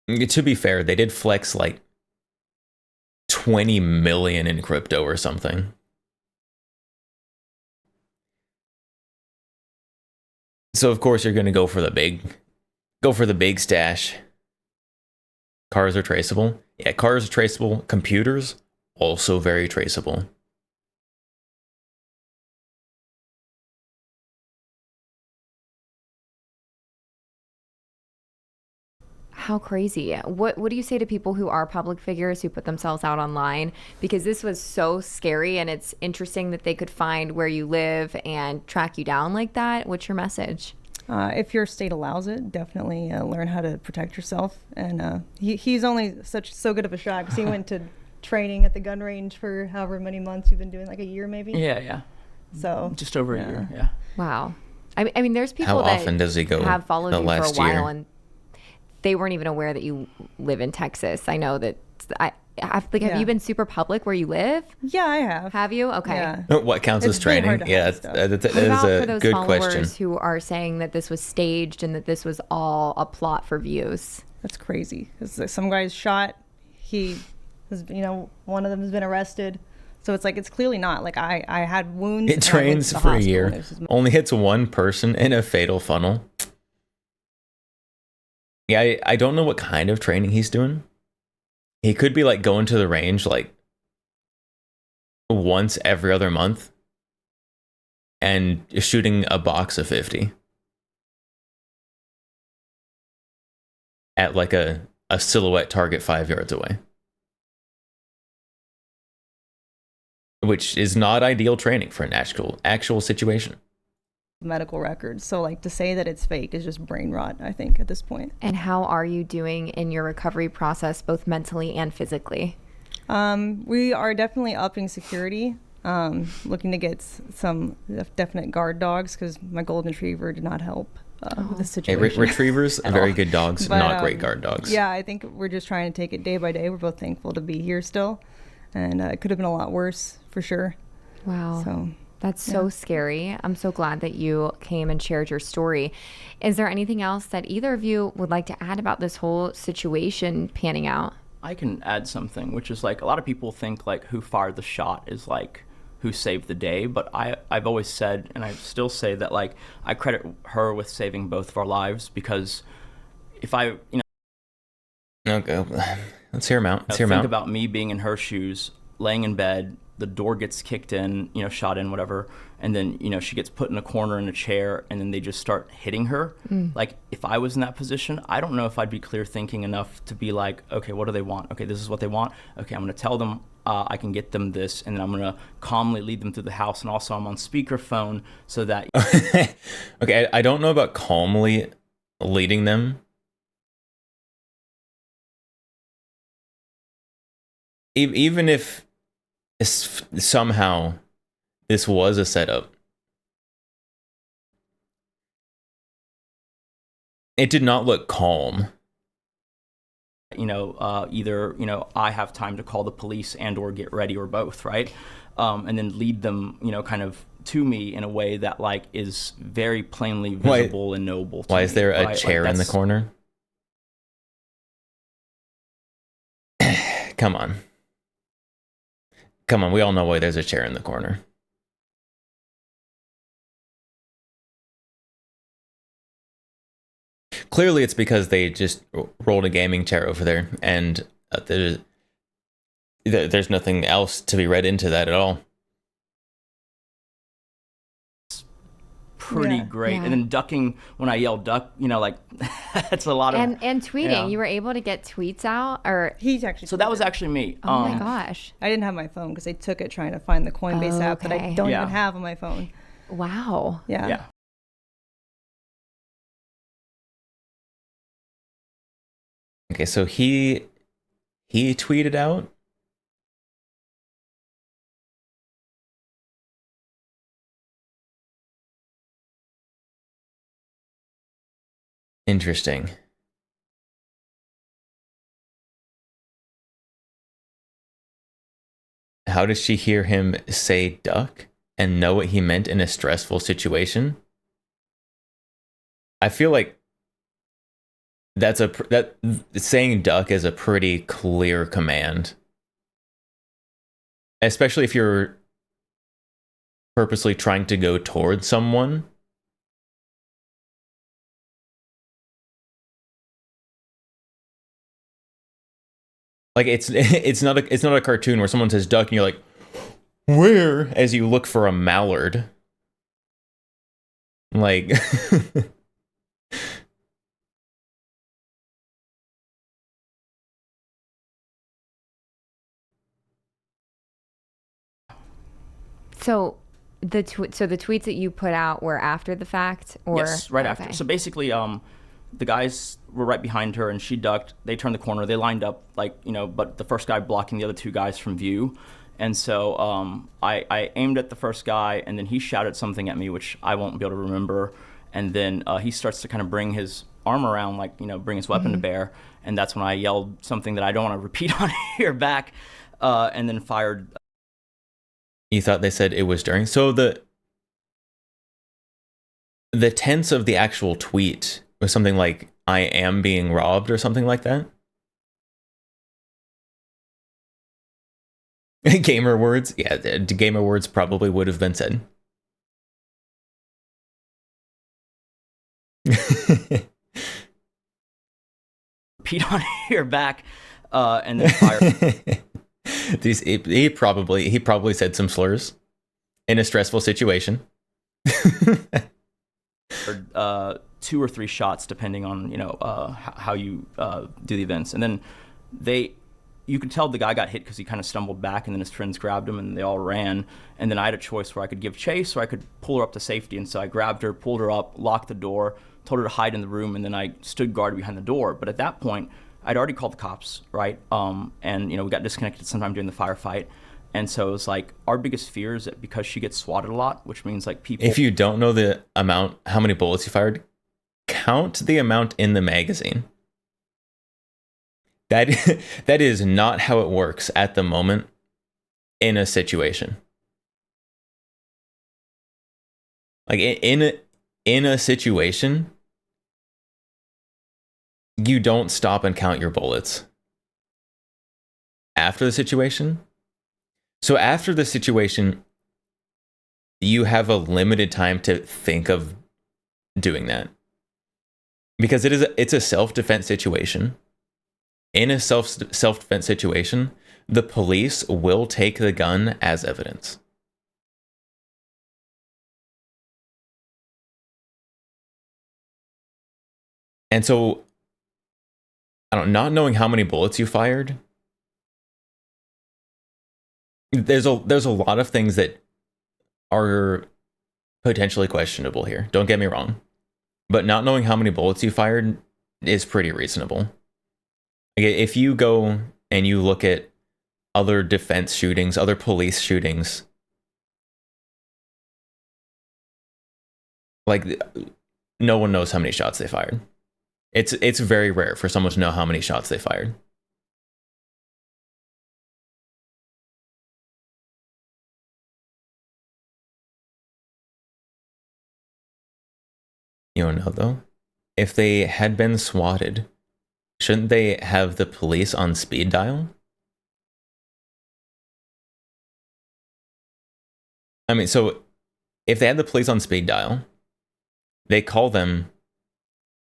to be fair, they did flex like 20 million in crypto or something. So of course you're going to go for the big stash. Cars are traceable. Yeah, cars are traceable. Computers also very traceable. How crazy. What do you say to people who are public figures who put themselves out online? Because this was so scary, and it's interesting that they could find where you live and track you down like that. What's your message? If your state allows it, definitely learn how to protect yourself. And he's only so good of a shot because he went to training at the gun range for however many months you've been doing, like a year maybe? Yeah. So just over a year, yeah. Wow. I mean, there's people How that often does he go have followed the you for a last while, year? and they weren't even aware that you live in Texas. I know that. Have you been super public where you live? Yeah, I have. Have you? Okay. Yeah. What counts as training? Yeah, that What is about for a those good followers question. who are saying that this was staged and that this was all a plot for views? That's crazy. Some guy's shot. He has, one of them has been arrested. So it's like, it's clearly not. Like I had wounds. It trains for a year, only hits one person in a fatal funnel. Yeah, I don't know what kind of training he's doing. He could be like going to the range like once every other month and shooting a box of 50. at like a silhouette target 5 yards away. Which is not ideal training for an actual situation. Medical records. So like to say that it's fake is just brain rot, I think, at this point. And how are you doing in your recovery process, both mentally and physically? We are definitely upping security, looking to get some definite guard dogs because my golden retriever did not help with the situation. Retrievers, very good dogs, But, not great guard dogs. Yeah, I think we're just trying to take it day by day. We're both thankful to be here still, and it could have been a lot worse for sure. Wow. So that's so scary. I'm so glad that you came and shared your story. Is there anything else that either of you would like to add about this whole situation panning out? I can add something, which is like a lot of people think like who fired the shot is like who saved the day, but I've always said, and I still say that like I credit her with saving both of our lives, because if I, Okay, let's hear him out. think about me being in her shoes, laying in bed, the door gets kicked in, shot in, whatever, and then, she gets put in a corner in a chair, and then they just start hitting her. Like, if I was in that position, I don't know if I'd be clear thinking enough to be like, okay, what do they want? Okay, this is what they want. Okay, I'm going to tell them I can get them this, and then I'm going to calmly lead them through the house, and also I'm on speakerphone so that... Okay, I don't know about calmly leading them. Even if somehow this was a setup, it did not look calm. Either, I have time to call the police and or get ready, or both, right? And then lead them, kind of to me in a way that like is very plainly visible and knowable to Why me, is there a right? chair in the corner? Come on. Come on, we all know why there's a chair in the corner. Clearly it's because they just rolled a gaming chair over there, and there's nothing else to be read into that at all. Pretty great. And then ducking, when I yell duck, like that's a lot of... And tweeting, you were able to get tweets out, or... He's actually... So that was actually me. Oh my gosh. I didn't have my phone because they took it trying to find the Coinbase app that I don't even have on my phone. Wow. Yeah. Okay, so he tweeted out. Interesting. How did she hear him say duck and know what he meant in a stressful situation? I feel like that saying duck is a pretty clear command, especially if you're purposely trying to go towards someone. Like it's not a cartoon where someone says duck and you're like, where? As you look for a mallard. Like So the tweets that you put out were after the fact, or yes, right after. So basically, the guys were right behind her, and she ducked. They turned the corner. They lined up, but the first guy blocking the other two guys from view. And so I aimed at the first guy, and then he shouted something at me, which I won't be able to remember. And then he starts to kind of bring his arm around, bring his weapon to bear. And that's when I yelled something that I don't want to repeat on here back, and then fired. You thought they said it was during? So the tense of the actual tweet was something like, I am being robbed, or something like that? Gamer words? Yeah, the gamer words probably would have been said. Repeat on here back, and then fire. He probably said some slurs in a stressful situation. 2 or 3 shots depending on how you do the events, and then you could tell the guy got hit because he kind of stumbled back, and then his friends grabbed him and they all ran. And then I had a choice where I could give chase or I could pull her up to safety. And so I grabbed her, pulled her up, locked the door, told her to hide in the room, and then I stood guard behind the door. But at that point, I'd already called the cops, right? And we got disconnected sometime during the firefight. And so it was like our biggest fear is that because she gets swatted a lot, which means like people. If you don't know the amount, how many bullets you fired, count the amount in the magazine. That is not how it works at the moment in a situation. Like in a situation, you don't stop and count your bullets. After the situation, you have a limited time to think of doing that. Because it's a self-defense situation. In a self-defense situation, the police will take the gun as evidence. And so, not knowing how many bullets you fired, there's a lot of things that are potentially questionable here. Don't get me wrong. But not knowing how many bullets you fired is pretty reasonable. If you go and you look at other defense shootings, other police shootings, like no one knows how many shots they fired. It's very rare for someone to know how many shots they fired. You don't know though? If they had been swatted, shouldn't they have the police on speed dial? I mean, so if they had the police on speed dial, they call them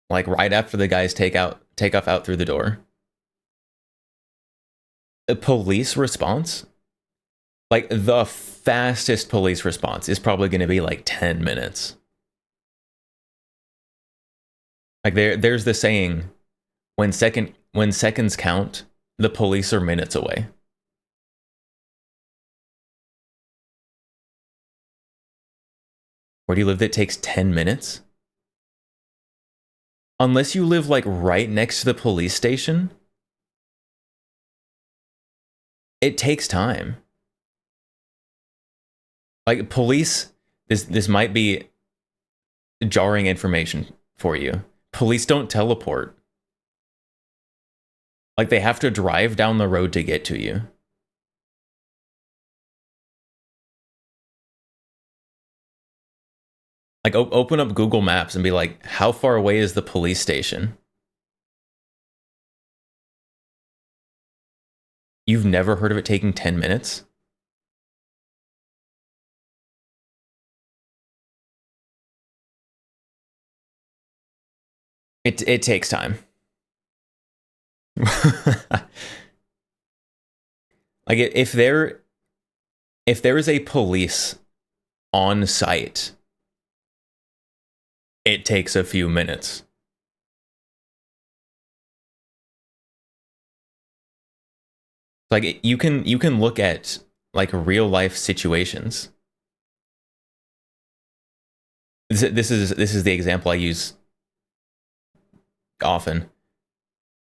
like right after the guys take off out through the door. The police response, like the fastest police response is probably going to be like 10 minutes. Like there's the saying, when seconds count, the police are minutes away. Where do you live that takes 10 minutes? Unless you live like right next to the police station, it takes time. Like police, this might be jarring information for you. Police don't teleport. Like they have to drive down the road to get to you. Like open up Google Maps and be like, how far away is the police station? You've never heard of it taking 10 minutes? It takes time. Like if there is a police on site, it takes a few minutes. Like you can look at like real life situations. This is the example I use often.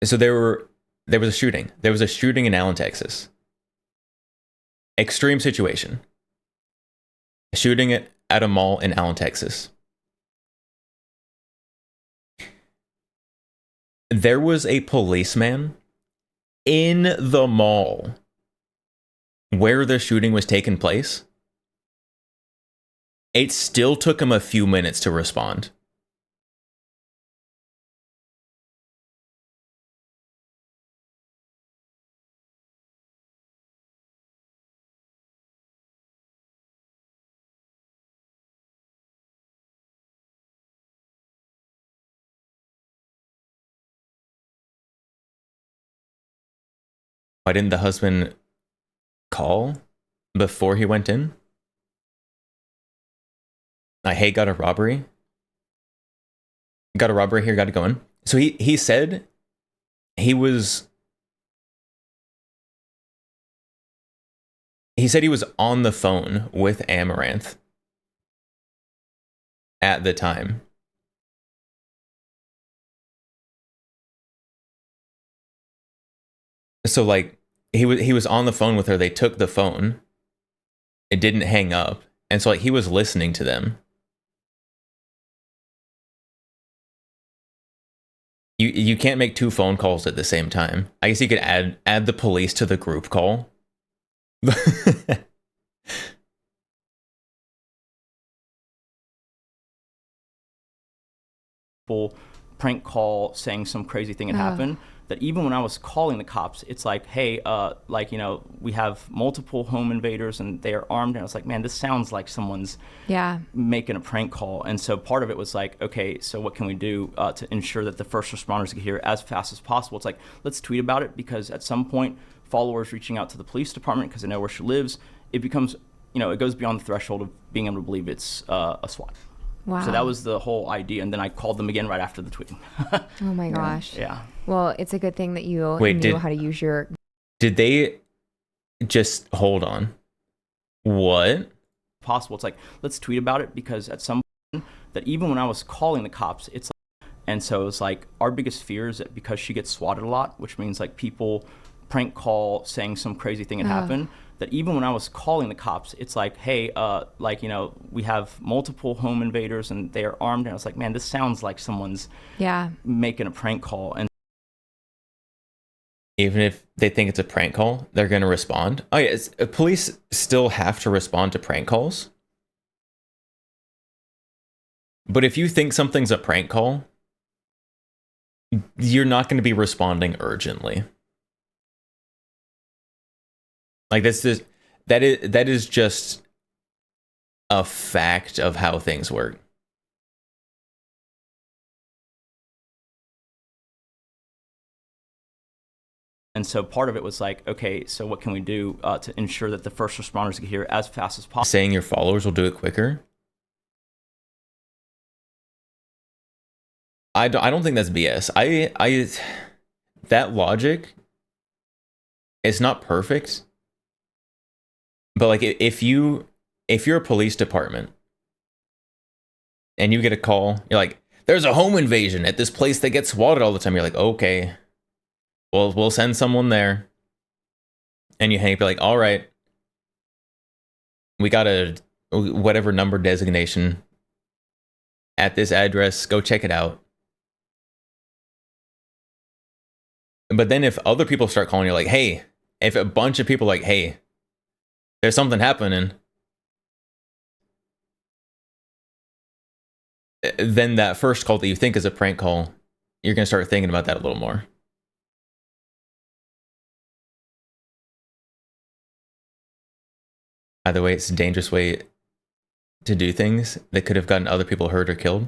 So there was a shooting. There was a shooting in Allen, Texas. Extreme situation. Shooting at a mall in Allen, Texas. There was a policeman in the mall where the shooting was taking place. It still took him a few minutes to respond. Why didn't the husband call before he went in? Hey, got a robbery? got a robbery here, got it going. So he said he was on the phone with Amaranth at the time. So like he was on the phone with her. They took the phone. It didn't hang up. And so like he was listening to them. You can't make 2 phone calls at the same time. I guess you could add the police to the group call. Prank call saying some crazy thing had happened, that even when I was calling the cops, it's like, hey, like, you know, we have multiple home invaders and they are armed. And I was like, man, this sounds like someone's making a prank call. And so part of it was like, okay, so what can we do to ensure that the first responders get here as fast as possible? It's like, let's tweet about it, because at some point, followers reaching out to the police department because they know where she lives, it becomes, you know, it goes beyond the threshold of being able to believe it's a SWAT. Wow. So that was the whole idea, and then I called them again right after the tweeting. Oh my gosh. Yeah. Well, it's a good thing that you knew how to use your... Did they just... Hold on. What? Possible. It's like, let's tweet about it, because at some point, that even when I was calling the cops, it's like... And so it's like, our biggest fear is that because she gets swatted a lot, which means like people prank call saying some crazy thing had happened, that even when I was calling the cops, it's like, hey, like, you know, we have multiple home invaders and they are armed. And I was like, man, this sounds like someone's making a prank call. And even if they think it's a prank call, they're going to respond. Oh yeah, police still have to respond to prank calls. But if you think something's a prank call, you're not going to be responding urgently. Like that is just a fact of how things work. And so part of it was like, okay, so what can we do to ensure that the first responders get here as fast as possible? Saying your followers will do it quicker. I don't think that's BS. I that logic is not perfect. But like if you're a police department and you get a call, you're like, there's a home invasion at this place that gets swatted all the time. You're like, okay, well, we'll send someone there. And you hang up, you're like, all right, we got a whatever number designation at this address. Go check it out. But then if other people start calling you like, hey, if a bunch of people are like, hey, there's something happening, then that first call that you think is a prank call, you're going to start thinking about that a little more. Either way, it's a dangerous way to do things that could have gotten other people hurt or killed.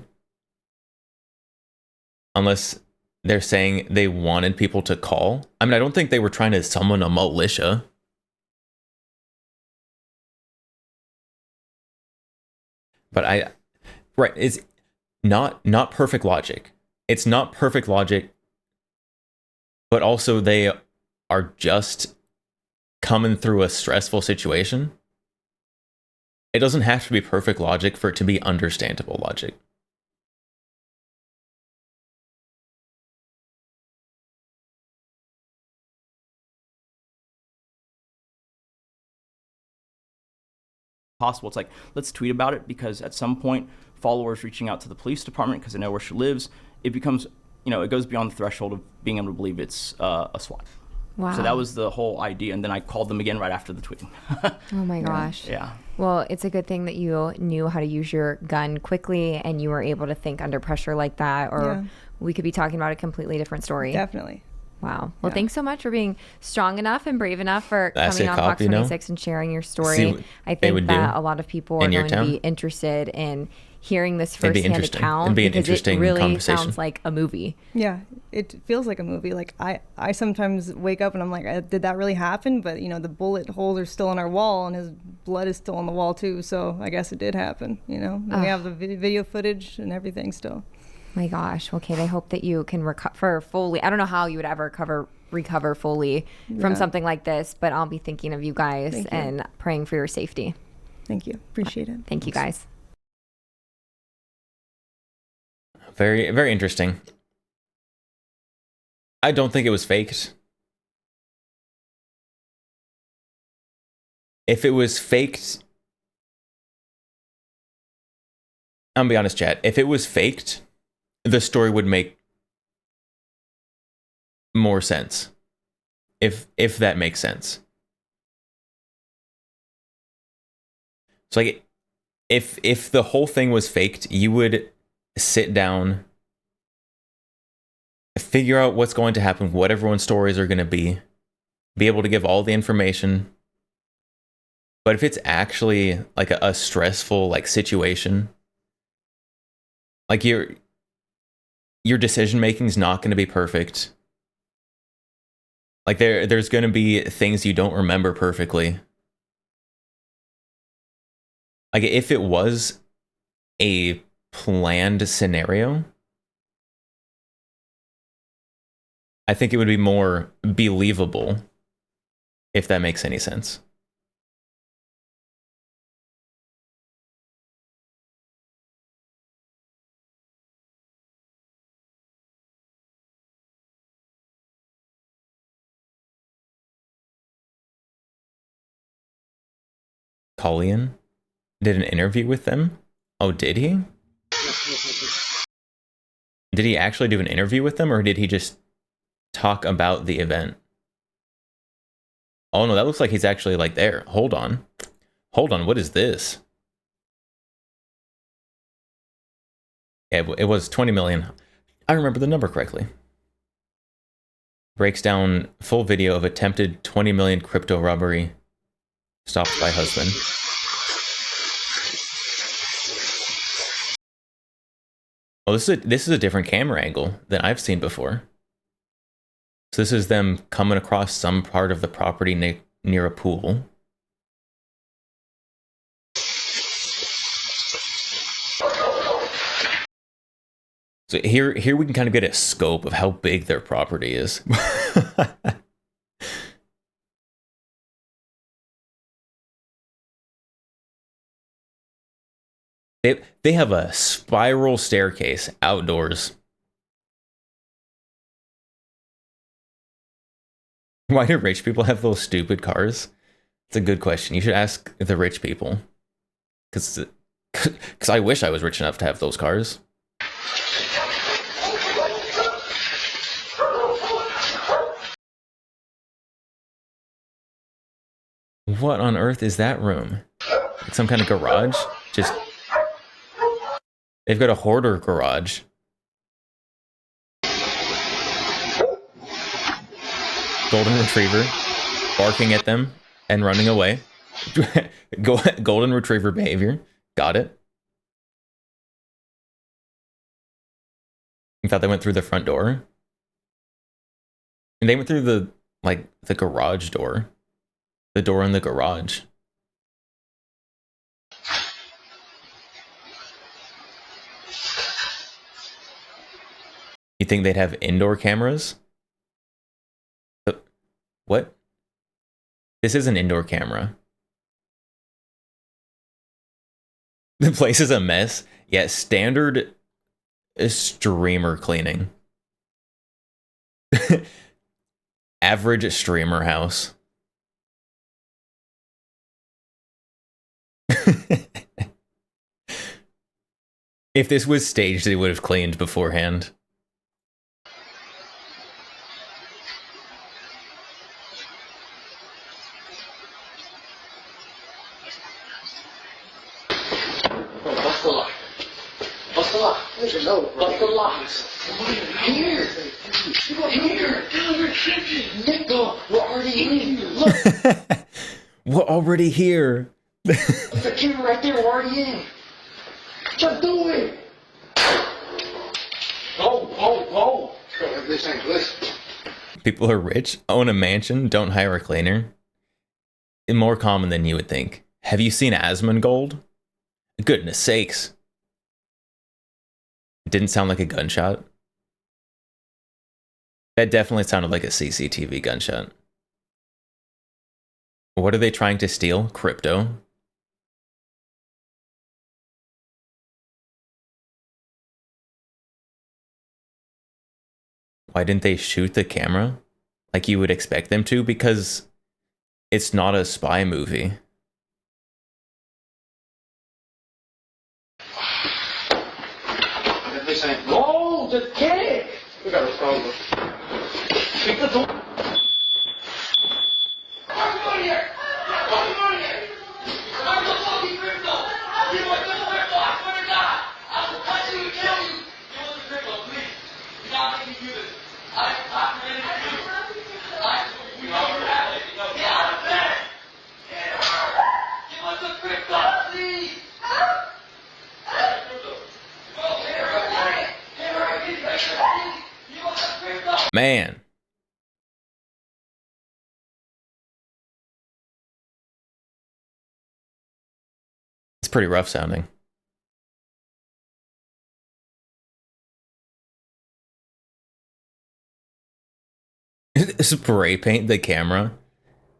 Unless they're saying they wanted people to call. I mean, I don't think they were trying to summon a militia. But it's not perfect logic. It's not perfect logic, but also they are just coming through a stressful situation. It doesn't have to be perfect logic for it to be understandable logic. Possible. It's like, let's tweet about it, because at some point, followers reaching out to the police department because they know where she lives, it becomes, you know, it goes beyond the threshold of being able to believe it's a SWAT. Wow. So that was the whole idea, and then I called them again right after the tweeting. Oh my gosh. Yeah. Well, it's a good thing that you knew how to use your gun quickly and you were able to think under pressure like that, or we could be talking about a completely different story. Definitely. Wow. Well, thanks so much for being strong enough and brave enough for coming on Fox 26 and sharing your story. I think that a lot of people are going to be interested in hearing this firsthand account. It'd be an interesting it really conversation. sounds like a movie. Yeah, it feels like a movie. Like I sometimes wake up and I'm like, did that really happen? But you know, the bullet holes are still on our wall and his blood is still on the wall too. So I guess it did happen, you know. And we have the video footage and everything still. My gosh. Okay, they hope that you can recover fully. I don't know how you would ever recover fully from something like this, but I'll be thinking of you guys and praying for your safety. Thank you. Appreciate it. Thank you guys. Very, very interesting. I don't think it was faked. If it was faked, I'm gonna be honest, chat. If it was faked, the story would make more sense. If that makes sense. So like, if the whole thing was faked, you would sit down, figure out what's going to happen, what everyone's stories are going to be able to give all the information. But if it's actually like a stressful like situation, like your decision making is not going to be perfect. Like there's going to be things you don't remember perfectly. Like if it was a planned scenario, I think it would be more believable, if that makes any sense. Colleen did an interview with them. Oh, did he? Did he actually do an interview with them, or did he just talk about the event? Oh no, that looks like he's actually like there. Hold on, what is this? Yeah, it was 20 million. I remember the number correctly. Breaks down full video of attempted 20 million crypto robbery. Stopped by husband. Oh, this is a different camera angle than I've seen before. So this is them coming across some part of the property near a pool. So here we can kind of get a scope of how big their property is. They have a spiral staircase outdoors. Why do rich people have those stupid cars? It's a good question. You should ask the rich people. Because I wish I was rich enough to have those cars. What on earth is that room? Like some kind of garage? Just... They've got a hoarder garage. Golden retriever barking at them and running away. Golden retriever behavior. Got it. You thought they went through the front door? And they went through the garage door. The door in the garage. You think they'd have indoor cameras? What? This is an indoor camera. The place is a mess. Yeah, standard streamer cleaning. Average streamer house. If this was staged, they would have cleaned beforehand. Bust the lock. Bust the locks. Here. Here. Nigga, we're already in. Look. We're already here. The camera right there, we're already in. Just do it. Oh. This ain't this. People are rich, own a mansion, don't hire a cleaner. It's more common than you would think. Have you seen Asmongold? Goodness sakes. didn't sound like a gunshot. That definitely sounded like a CCTV gunshot. What are they trying to steal? Crypto. Why didn't they shoot the camera like you would expect them to? Because it's not a spy movie. They're saying, "No, just get it." We got a problem. Keep the door. Come on here. Come on here. I'm the fucking crypto. You want the crypto? I swear to God, I will punch you and kill you. You want the crypto, please. You're not making me do this. I'm ready to do it. We know you're at it. Get out of bed. Give us the crypto, please. Man. It's pretty rough sounding. Spray paint the camera.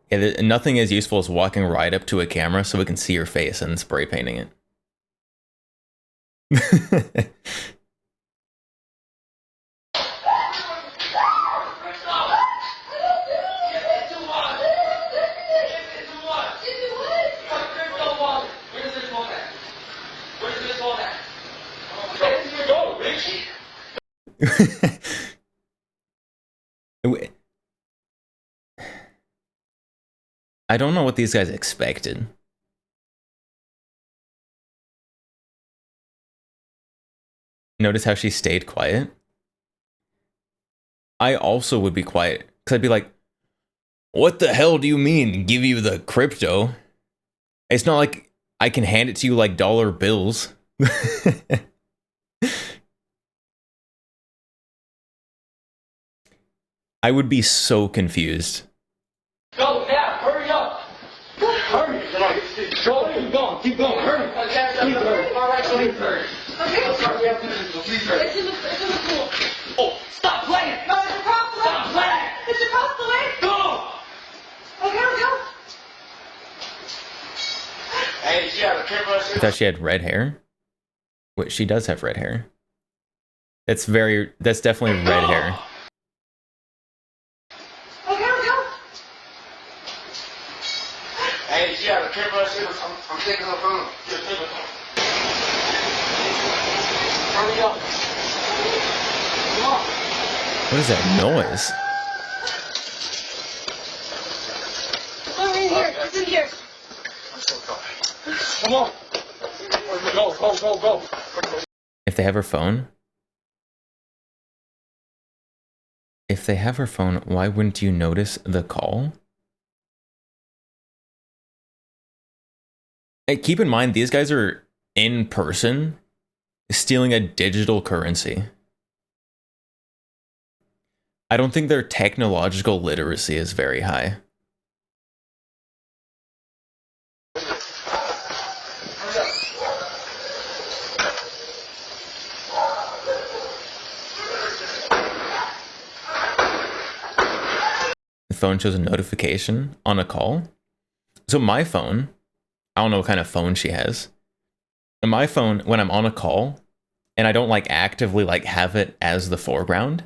Yeah, nothing as useful as walking right up to a camera so we can see your face and spray painting it. I don't know what these guys expected. Notice how she stayed quiet? I also would be quiet, because I'd be like, what the hell do you mean, give you the crypto? It's not like I can hand it to you like dollar bills. I would be so confused. Go now, hurry up. Hurry. Go, keep going, keep going, hurry. Please hurry. All right, please hurry. Okay. Please hurry. It's in the pool. Oh, stop playing. No, it's across the way. Stop playing. It's across the way. Go. Okay, let's go. Hey, she had a camera. I thought she had red hair. Wait, she does have red hair. That's definitely red hair. Hey, she had a camera. I'm taking her phone. Just take her phone. Hurry up. Come on. What is that noise? Come in here. It's in here. I'm so sorry. Come on. Go. If they have her phone? If they have her phone, why wouldn't you notice the call? Hey, keep in mind, these guys are in person stealing a digital currency. I don't think their technological literacy is very high. The phone shows a notification on a call. So my phone, I don't know what kind of phone she has. On my phone, when I'm on a call and I don't like actively like have it as the foreground,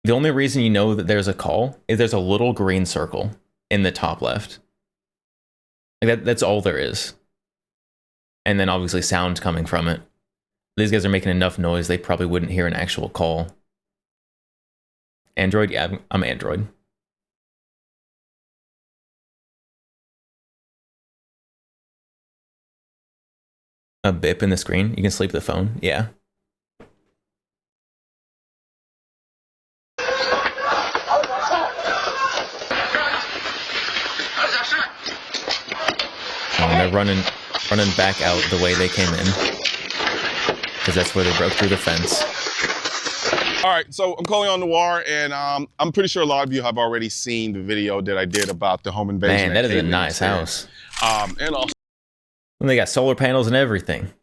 the only reason you know that there's a call is there's a little green circle in the top left. Like that's all there is. And then obviously sound coming from it. These guys are making enough noise they probably wouldn't hear an actual call. Android? Yeah, I'm Android. A bip in the screen? You can sleep the phone? Yeah. And they're running back out the way they came in. Because that's where they broke through the fence. All right, so I'm calling on Noir, and I'm pretty sure a lot of you have already seen the video that I did about the home invasion. Man, that is a nice house. And also, and they got solar panels and everything.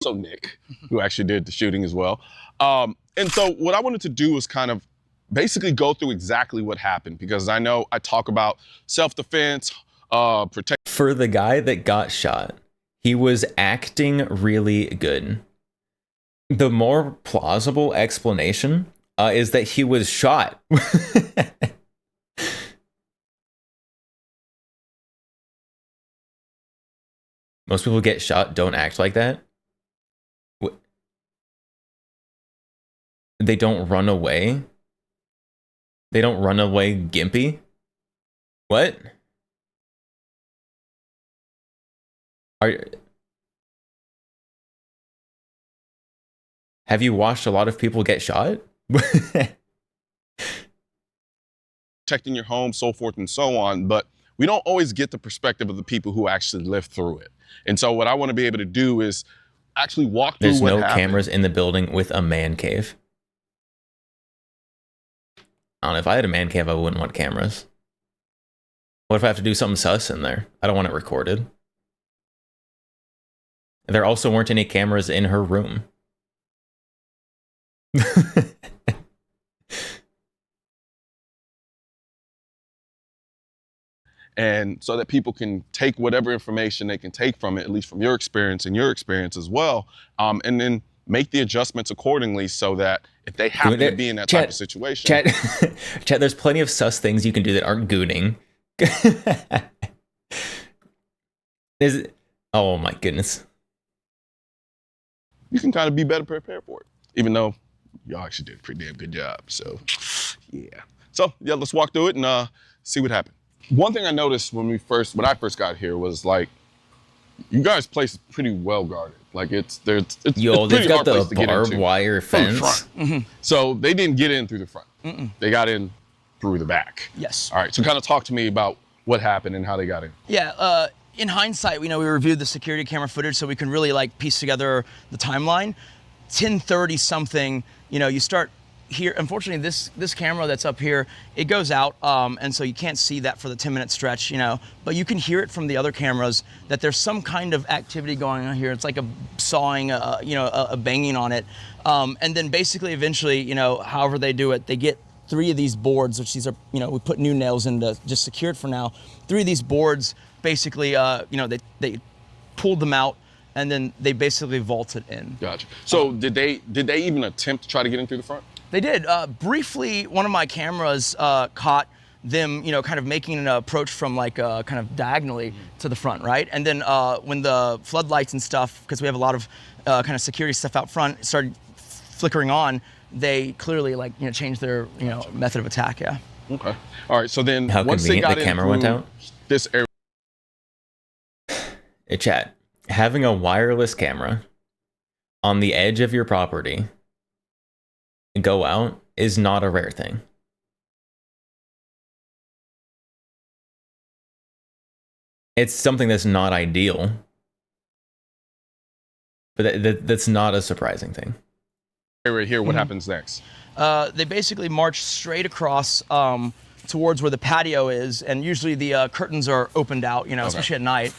also Nick, who actually did the shooting as well. And so what I wanted to do was kind of basically go through exactly what happened, because I know I talk about self-defense, protect. For the guy that got shot, he was acting really good. The more plausible explanation is that he was shot. Most people get shot don't act like that. They don't run away. They don't run away gimpy. What? Have you watched a lot of people get shot? Protecting your home, so forth and so on, but we don't always get the perspective of the people who actually lived through it. And so what I want to be able to do is actually walk through There's what no happened. cameras in the building with a man cave. I don't know, if I had a man cave, I wouldn't want cameras. What if I have to do something sus in there? I don't want it recorded. There also weren't any cameras in her room. And so that people can take whatever information they can take from it, at least from your experience and your experience as well, and then make the adjustments accordingly so that if they happen to be in that type of situation. Chat, there's plenty of sus things you can do that aren't gooning. Oh my goodness. You can kind of be better prepared for it, even though y'all actually did a pretty damn good job. So, yeah. So, yeah, let's walk through it and see what happened. One thing I noticed when I first got here was like, you guys' place is pretty well guarded. Like it's Yo, they've got the barbed wire fence. Mm-hmm. So they didn't get in through the front. They got in through the back. Yes. All right. So kind of talk to me about what happened and how they got in. Yeah. In hindsight, we reviewed the security camera footage so we can really like piece together the timeline. 10:30 something. You start here. Unfortunately, this camera that's up here, it goes out, and so you can't see that for the 10-minute stretch. But you can hear it from the other cameras that there's some kind of activity going on here. It's like a sawing, a banging on it, and then basically, eventually, however they do it, they get 3 of these boards, which these are, we put new nails in to just secure it for now. 3 of these boards, basically, they pulled them out. And then they basically vaulted in. Gotcha. So did they even attempt to try to get in through the front? They did. Briefly, one of my cameras caught them, kind of making an approach from like kind of diagonally to the front, right? And then when the floodlights and stuff, because we have a lot of kind of security stuff out front, started flickering on, they clearly changed their method of attack. Yeah. Okay. All right. So then How once they got the camera went out. This area. Chat. Having a wireless camera on the edge of your property go out is not a rare thing. It's something that's not ideal, but that's not a surprising thing. Area here, what happens next? They basically march straight across towards where the patio is, and usually the curtains are opened out, especially at night.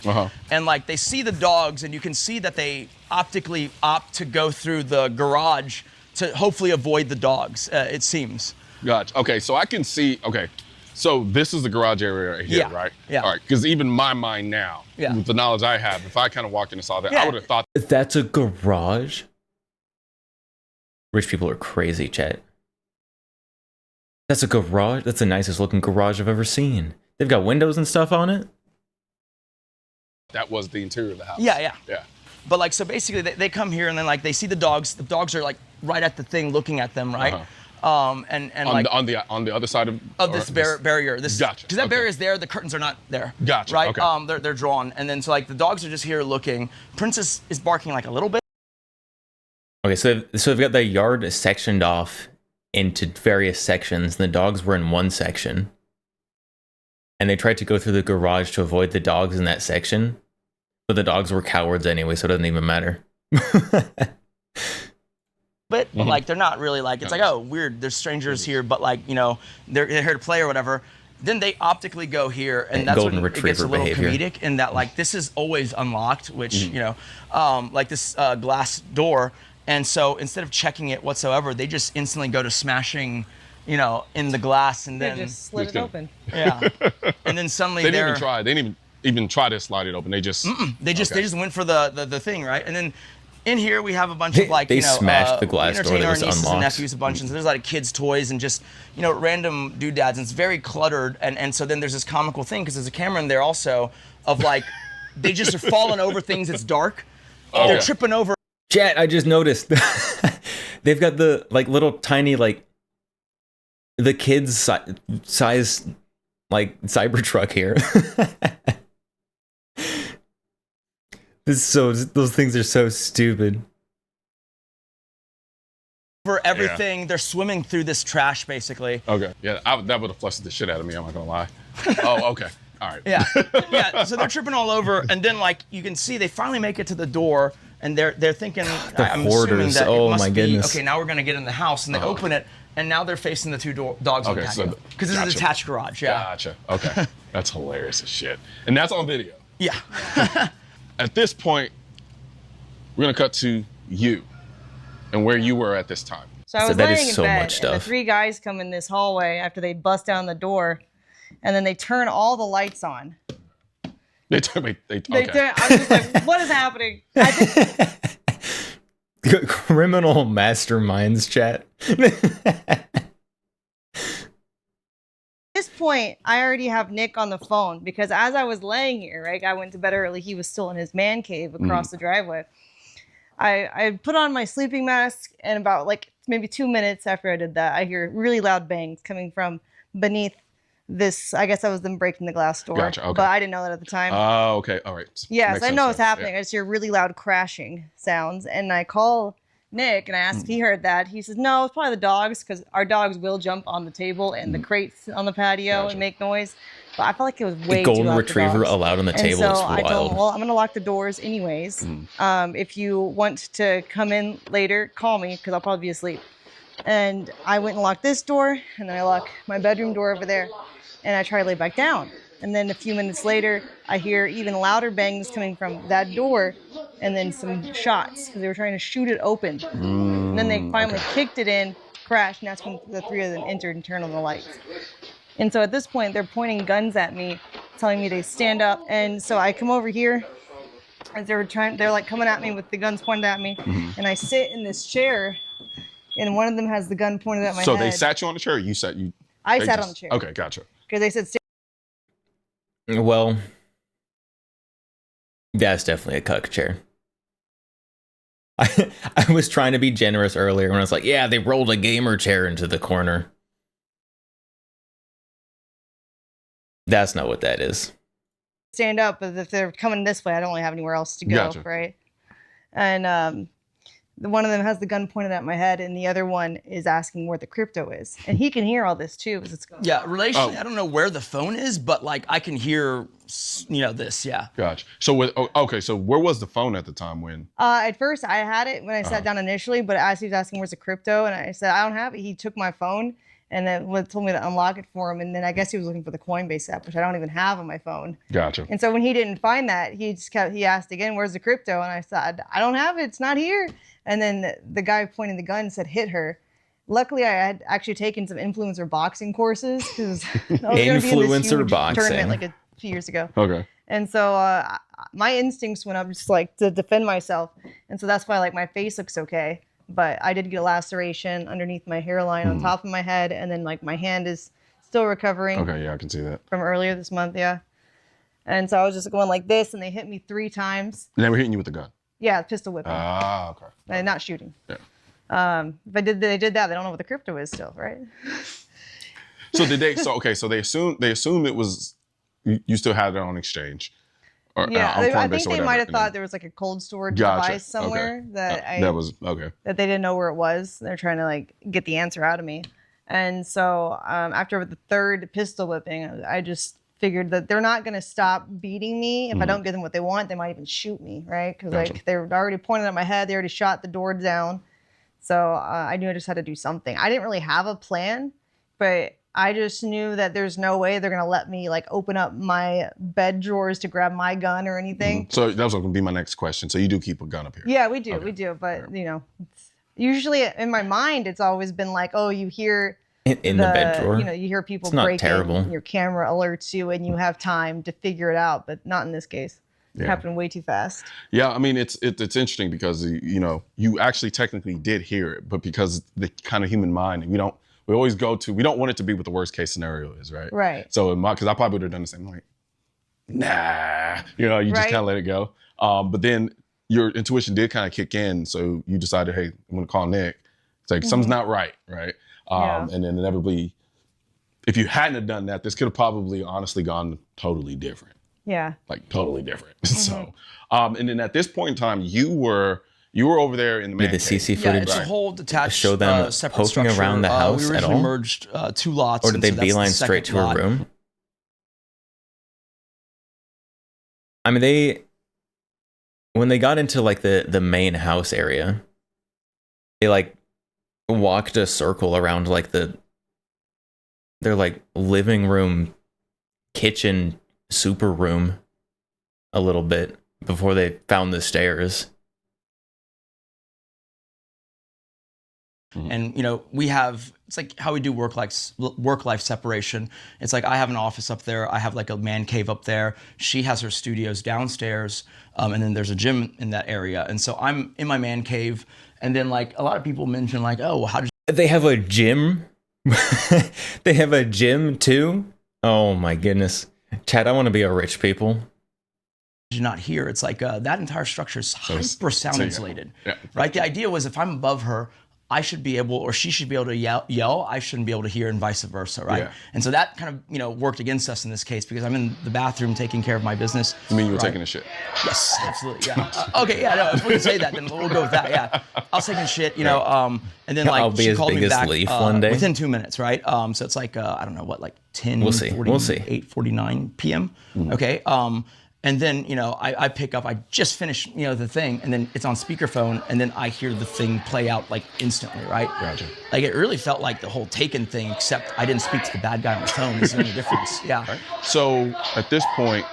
And they see the dogs, and you can see that they optically opt to go through the garage to hopefully avoid the dogs, it seems. Gotcha. Okay, so I can see, so this is the garage area right here, right? Yeah. All right, because even my mind now, with the knowledge I have, if I kind of walked in and saw that, I would have thought. That's a garage? Rich people are crazy, chat. That's a garage? That's the nicest looking garage I've ever seen. They've got windows and stuff on it? That was the interior of the house. Yeah. Yeah. But so basically they come here and then they see the dogs. The dogs are right at the thing looking at them, right? And on the other side of this barrier. Gotcha. Because that barrier is there, the curtains are not there. Gotcha. Right? Okay. They're drawn. And then so the dogs are just here looking. Princess is barking a little bit. Okay, so they've got the yard sectioned off into various sections, and the dogs were in one section. And they tried to go through the garage to avoid the dogs in that section, but the dogs were cowards anyway, so it doesn't even matter. But they're not really it's oh, weird, there's strangers here, but they're here to play or whatever. Then they optically go here, and that's Golden when it gets a retriever little behavior. comedic in that, like, this is always unlocked, which, like this glass door. And so instead of checking it whatsoever, they just instantly go to smashing, in the glass, and They then just slid it open. Yeah. And then suddenly They didn't even try. They didn't even try to slide it open. They just. They just went for the thing, right? And then in here we have a bunch of They smashed the glass we door entertain that our was nieces and unlocked. nephews a bunch, and so there's a lot of kids' toys and just random doodads, and it's very cluttered. And so then there's this comical thing because there's a camera in there also of like they just are falling over things. It's dark. They're tripping over. Chat, I just noticed they've got the like little tiny like the kids size like Cybertruck here. Those things are so stupid. For everything, they're swimming through this trash basically. Okay, yeah, that would have flustered the shit out of me. I'm not gonna lie. Oh, okay, all right. Yeah. So they're tripping all over, and then like you can see they finally make it to the door, and they're thinking, I'm assuming hoarders. that Oh, it must my be goodness. okay. Now we're gonna get in the house, and they open it, and now they're facing the two dogs on the patio because this is a detached garage. Yeah. Gotcha. Okay, that's hilarious as shit, and that's on video. Yeah. At this point, we're gonna cut to you and where you were at this time. So I was that is laying in so bed, much and the stuff. 3 guys come in this hallway after they bust down the door, and then they turn all the lights on. They tell me they. They Okay. I'm just like, what is happening? Criminal masterminds, chat. At this point, I already have Nick on the phone because as I was laying here, right, I went to bed early. He was still in his man cave across the driveway. I put on my sleeping mask, and about like maybe 2 minutes after I did that, I hear really loud bangs coming from beneath this. I guess that was them breaking the glass door. Gotcha, okay. But I didn't know that at the time. Oh, okay, all right. Yes, Makes I sense know now. what's happening. Yeah. I just hear really loud crashing sounds, and I call Nick and I ask if he heard that. He says, no, it's probably the dogs, because our dogs will jump on the table and the crates on the patio and make noise. But I felt like it was way too Golden loud for retriever dogs. allowed on the And table so is I told wild. him, well, I'm going to lock the doors anyways. If you want to come in later, call me, because I'll probably be asleep. And I went and locked this door, and then I locked my bedroom door over there, and I try to lay back down. And then a few minutes later, I hear even louder bangs coming from that door, and then some shots, because they were trying to shoot it open. And then they finally kicked it in, crashed, and that's when the 3 of them entered and turned on the lights. And so at this point, they're pointing guns at me, telling me to stand up. And so I come over here, as they're like coming at me with the guns pointed at me, and I sit in this chair, and one of them has the gun pointed at my So head. they sat you on the chair. Or you sat you. I they sat just- on the chair. Okay, gotcha. Because they said, Well, that's definitely a cuck chair. I was trying to be generous earlier when I was like, yeah, they rolled a gamer chair into the corner. That's not what that is. stand up, but if they're coming this way, I don't really have anywhere else to go, Gotcha. right? And one of them has the gun pointed at my head, and the other one is asking where the crypto is, and he can hear all this too. Because it's going Yeah, on. relationally, I don't know where the phone is, but like I can hear, this. Yeah. Gotcha. So okay, so where was the phone at the time when? At first, I had it when I sat down initially, but as he was asking where's the crypto, and I said I don't have it, he took my phone and then told me to unlock it for him, and then I guess he was looking for the Coinbase app, which I don't even have on my phone. Gotcha. And so when he didn't find that, he asked again, where's the crypto? And I said, I don't have it, it's not here. And then the guy pointing the gun said, hit her. Luckily, I had actually taken some influencer boxing courses because I was going to be in this Influencer huge boxing. tournament like a few years ago. Okay. And so my instincts went up just like to defend myself. And so that's why like my face looks okay. But I did get a laceration underneath my hairline on top of my head. And then like my hand is still recovering. Okay, yeah, I can see that. From earlier this month, yeah. And so I was just going like this, and they hit me 3 times. And they were hitting you with the gun. Yeah, pistol whipping. Ah, okay. Not shooting. Yeah. If they did that, they don't know what the crypto is still, right? So did they? So okay, so they assumed it was you still had it on exchange. Or, Yeah, on I Coinbase think or they whatever, might have and thought then- there was like a cold storage Gotcha. device somewhere Okay. that was okay. that they didn't know where it was. They're trying to like get the answer out of me. And so after the 3rd pistol whipping, I just figured that they're not going to stop beating me. If I don't give them what they want, they might even shoot me, right? Because like they were already pointed at my head. They already shot the door down. So I knew I just had to do something. I didn't really have a plan, but I just knew that there's no way they're gonna let me like open up my bed drawers to grab my gun or anything. So that was going to be my next question. So you do keep a gun up here? Yeah, we do. But you know, usually in my mind, it's always been like, oh, you hear in the bed drawer. You know, you hear people It's not breaking. terrible. Your camera alerts you, and you have time to figure it out. But not in this case. It happened way too fast. Yeah, I mean, it's interesting because, you know, you actually technically did hear it, but because the kind of human mind, we don't want it to be what the worst case scenario is, right? Right. So, because I probably would have done the same, like, nah, you know, you just kind of let it go. But then your intuition did kind of kick in, so you decided, hey, I'm gonna call Nick. It's like, something's not right, right? And then inevitably, if you hadn't have done that, this could have probably honestly gone totally different. Yeah. Like totally different. So, and then at this point in time, you were over there in the man Did the CC cave. footage it's a whole detached, show them separate poking structure. around the house we at originally all? merged 2 lots. Or did and they so that's the beeline straight second to lot. a room? I mean, when they got into like the main house area, they like walked a circle around like their like living room, kitchen, super room a little bit before they found the stairs. And you know, it's like how we do work life separation. It's like I have an office up there, I have like a man cave up there, she has her studios downstairs, and then there's a gym in that area. And so I'm in my man cave, and then like a lot of people mention like, oh, well, how did They have a gym? They have a gym too? Oh my goodness. Chad, I want to be a rich people. you not hear? It's like that entire structure is hyper sound insulated, yeah. right? The idea was if I'm above her, I should be able, or she should be able to yell. I shouldn't be able to hear, and vice versa, right? Yeah. And so that kind of, worked against us in this case because I'm in the bathroom taking care of my business. You mean you were right? taking a shit? Yes, absolutely. Yeah. Okay. Yeah. No. If we can say that, then we'll go with that. Yeah. I was taking a shit. And then like I'll be she as called big me as back Leaf one day. within 2 minutes, right? So it's like I don't know what, like 10. We'll see. 8:49 p.m. Okay. And then, I pick up, I just finished, the thing, and then it's on speakerphone, and then I hear the thing play out like instantly, right? Gotcha. Like it really felt like the whole Taken thing, except I didn't speak to the bad guy on the phone. Is there any difference? Yeah. Right. So at this point,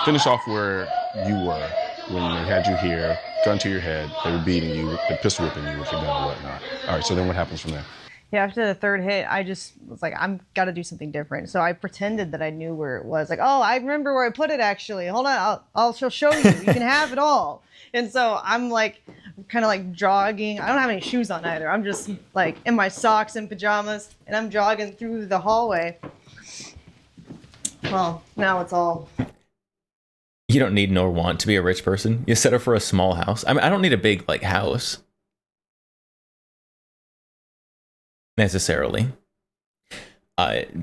finish off where you were when they had you here, gun to your head, they were beating you, they pistol whipping you with your gun or whatnot. All right, so then what happens from there? Yeah, after the third hit, I just was like, I'm got to do something different. So I pretended that I knew where it was. Like, oh, I remember where I put it, actually. Hold on, I'll show you. You can have it all. And so I'm like, kind of like jogging. I don't have any shoes on either. I'm just like in my socks and pajamas, and I'm jogging through the hallway. Well, now it's all... You don't need nor want to be a rich person. You set up for a small house. I mean, I don't need a big house. Necessarily.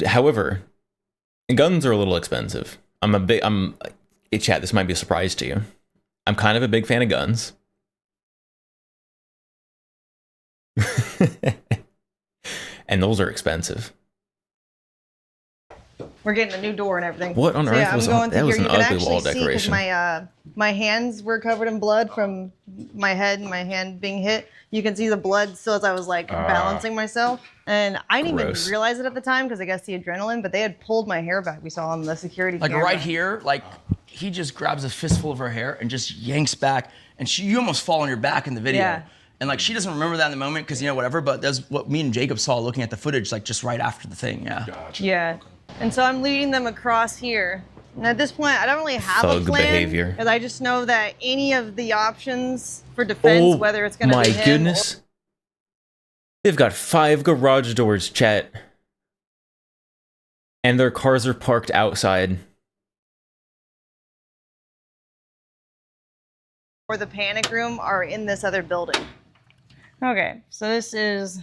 However, guns are a little expensive. Chat, this might be a surprise to you. I'm kind of a big fan of guns. And those are expensive. We're getting a new door and everything. What on earth was going that? through Was here. an You can ugly actually wall see 'cause decoration. my hands were covered in blood from my head and my hand being hit. You can see the blood still as I was balancing myself. And I didn't Gross. even realize it at the time because I guess the adrenaline, but they had pulled my hair back. We saw on the security Like camera. right here, like he just grabs a fistful of her hair and just yanks back, and you almost fall on your back in the video. Yeah. And like she doesn't remember that in the moment because whatever, but that's what me and Jacob saw looking at the footage, like just right after the thing. Yeah. Gotcha. Yeah. And so I'm leading them across here. And at this point, I don't really have Thug a plan. behavior. Because I just know that any of the options for defense, whether it's going to my be him goodness. They've got 5 garage doors, chat. And their cars are parked outside. or the panic room are in this other building. Okay, so this is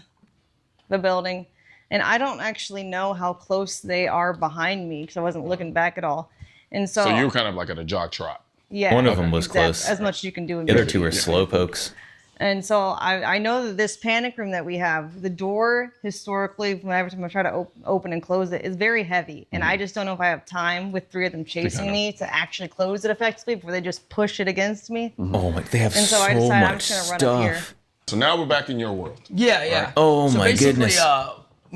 the building. And I don't actually know how close they are behind me because I wasn't looking back at all. And so you were kind of like at a jog trot. Yeah. One of them was close. As much as you can do in The other video. 2 are slow pokes. And so I know that this panic room that we have, the door historically, every time I try to open and close it, is very heavy. And I just don't know if I have time with 3 of them chasing me to actually close it effectively before they just push it against me. Oh my, they have And so so I decided I'm much just gonna run up here. stuff. So now we're back in your world. Yeah, yeah. Oh so my basically, goodness.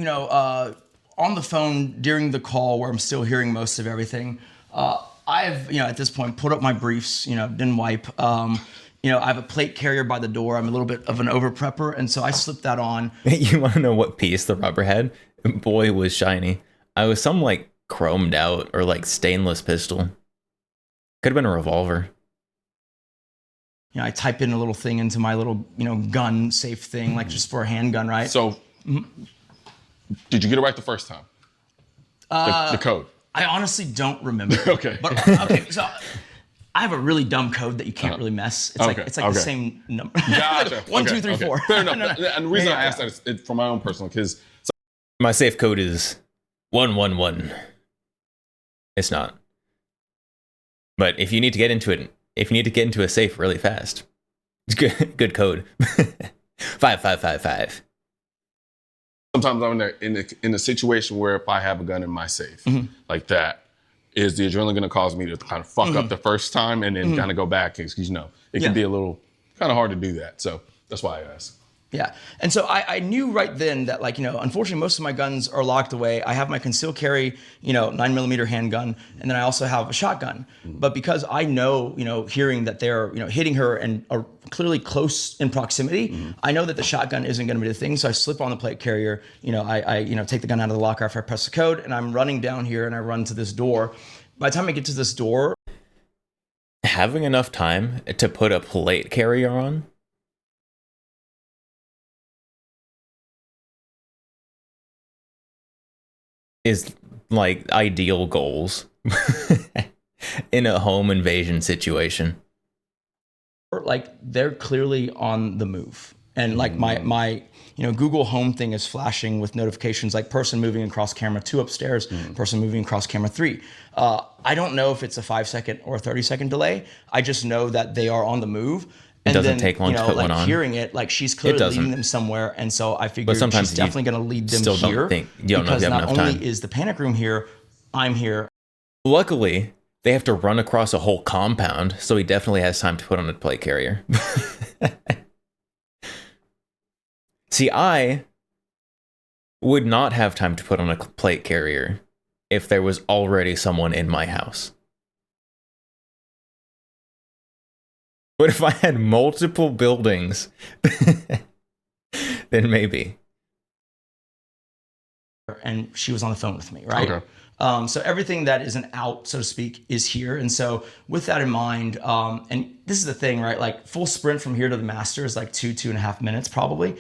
on the phone during the call where I'm still hearing most of everything, I've, at this point, put up my briefs, didn't wipe. I have a plate carrier by the door. I'm a little bit of an over prepper, and so I slipped that on. You want to know what piece the rubber had? Boy, was shiny. I was some like chromed out or like stainless pistol. Could have been a revolver. I type in a little thing into my little, gun safe thing, like just for a handgun, right? So, did you get it right the first time? The code? I honestly don't remember. Okay. But, so I have a really dumb code that you can't really mess. It's like the same number. Gotcha. 1, 2, 3, 4. Fair enough. And the reason I asked that is for my own personal, because my safe code is 111. It's not. But if you need to get into it, if you need to get into a safe really fast, it's good code. 5555. sometimes I'm in a situation where if I have a gun in my safe like that, is the adrenaline going to cause me to kind of fuck up the first time and then kind of go back? Because it can be a little kind of hard to do that. So that's why I asked. Yeah. And so I knew right then that, like, unfortunately, most of my guns are locked away. I have my concealed carry, 9mm handgun, and then I also have a shotgun. But because I know, hearing that they're, hitting her and are clearly close in proximity, I know that the shotgun isn't going to be the thing. So I slip on the plate carrier, I take the gun out of the locker after I press the code, and I'm running down here and I run to this door. By the time I get to this door, having enough time to put a plate carrier on is like ideal goals in a home invasion situation. Like, they're clearly on the move, and like my Google Home thing is flashing with notifications like person moving across camera 2 upstairs, person moving across camera 3. I don't know if it's a 5-second or a 30-second delay. I just know that they are on the move. And it doesn't take long to put one on. Hearing it, like, she's clearly leading them somewhere, and so I figured sometimes she's definitely going to lead them still here. You don't know if you have enough time. Not only is the panic room here, I'm here. Luckily, they have to run across a whole compound, so he definitely has time to put on a plate carrier. See, I would not have time to put on a plate carrier if there was already someone in my house. But if I had multiple buildings, then maybe. And she was on the phone with me, right? Okay. So everything that is an out, so to speak, is here. And so with that in mind, and this is the thing, right? Like, full sprint from here to the master is like 2.5 minutes probably.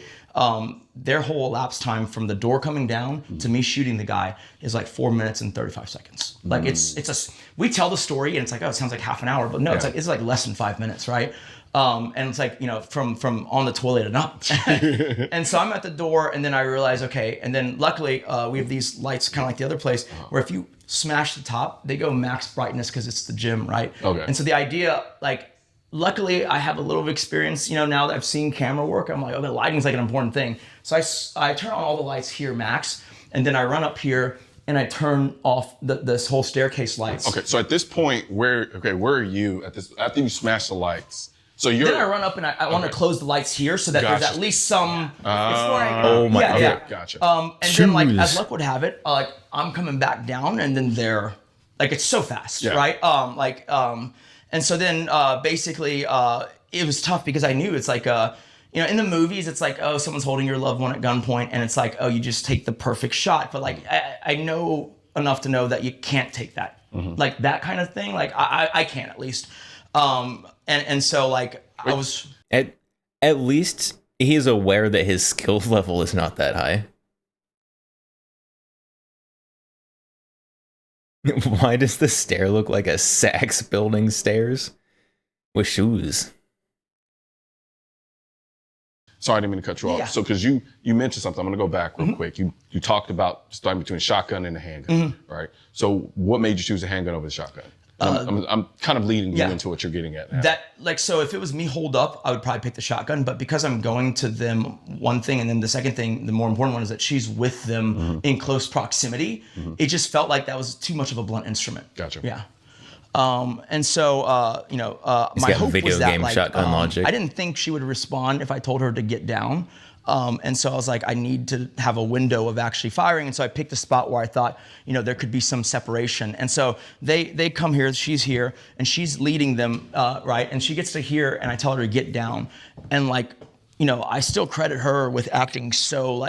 Their whole elapsed time from the door coming down to me shooting the guy is like 4 minutes and 35 seconds. Like, we tell the story and it's like, oh, it sounds like half an hour, but no, it's like less than 5 minutes, right? And it's like, from on the toilet and up. And so I'm at the door, and then I realize, okay. And then luckily, we have these lights kind of like the other place where if you smash the top, they go max brightness because it's the gym, right? Okay. And so the idea, like, luckily I have a little of experience, now that I've seen camera work. I'm like, okay, lighting's like an important thing. So I turn on all the lights here max, and then I run up here and I turn off this whole staircase lights. Okay, so at this point, where are you at this, after you smash the lights? So then I run up and I want to close the lights here so that there's at least some. Oh my god! Yeah. Gotcha. And then, like, as luck would have it, like, I'm coming back down, and then they're like, it's so fast, right? And so then basically it was tough because I knew it's like in the movies it's like, oh, someone's holding your loved one at gunpoint, and it's like, oh, you just take the perfect shot, but like I know enough to know that you can't take that, like that kind of thing. Like I can't, at least. And so, like, I was at least he's aware that his skill level is not that high. Why does the stair look like a Saks building stairs with shoes? Sorry, I didn't mean to cut you off. Yeah. So, because you mentioned something, I'm going to go back real quick. You talked about starting between a shotgun and a handgun, right? So, what made you choose a handgun over the shotgun? I'm kind of leading you into what you're getting at now. So if it was me holed up, I would probably pick the shotgun. But because I'm going to them, one thing, and then the second thing, the more important one, is that she's with them in close proximity. It just felt like that was too much of a blunt instrument. Gotcha. Yeah. And so, my hope was that, like, shotgun logic. I didn't think she would respond if I told her to get down. And so I was like, I need to have a window of actually firing. And so I picked a spot where I thought, there could be some separation. And so they come here, she's here, and she's leading them, right? And she gets to here, and I tell her to get down. And like, I still credit her with acting so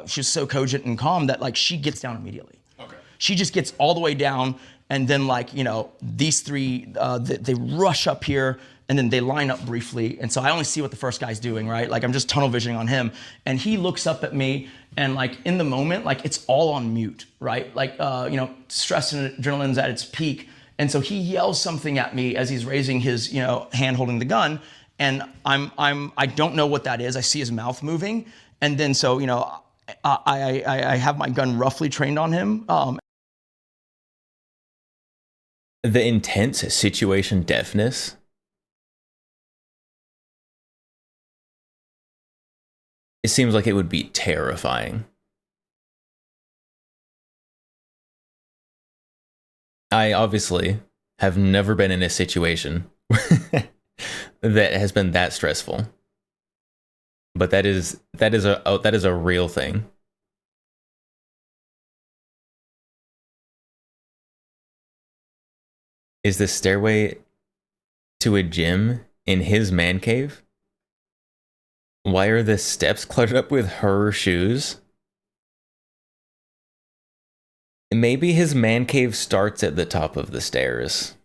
she's so cogent and calm that like she gets down immediately. Okay. She just gets all the way down, and then these three, they rush up here, and then they line up briefly. And so I only see what the first guy's doing, right? Like I'm just tunnel visioning on him, and he looks up at me, and like in the moment, like it's all on mute, right? Like stress and adrenaline's at its peak, and so he yells something at me as he's raising his hand holding the gun. And I don't know what that is. I see his mouth moving, and then so I have my gun roughly trained on him. The intense situation deafness. It seems like it would be terrifying. I obviously have never been in a situation that has been that stressful, but that is a real thing. Is the stairway to a gym in his man cave? Why are the steps cluttered up with her shoes? Maybe his man cave starts at the top of the stairs.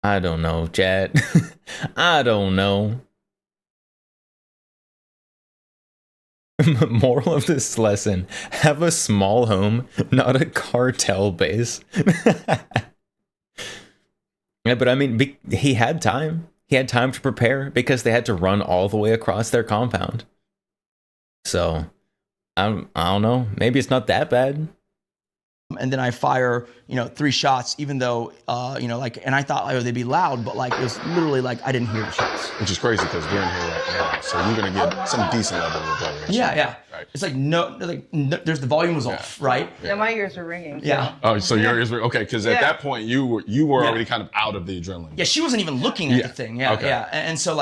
I don't know, chat. I don't know. Moral of this lesson: have a small home, not a cartel base. Yeah, but I mean, he had time. He had time to prepare because they had to run all the way across their compound. So, I don't know. Maybe it's not that bad. And then I fire, 3 shots, even though, and I thought they'd be loud, but like it was literally like I didn't hear the shots. Which is crazy because we're in here right now, so you're gonna get some decent level of vibration. Yeah. Right. It's like no, there's the volume was off, right? Yeah, my ears are ringing. Yeah. Oh, so your ears were okay because at that point you were already kind of out of the adrenaline. Yeah, she wasn't even looking at the thing. Yeah, Okay. yeah. And so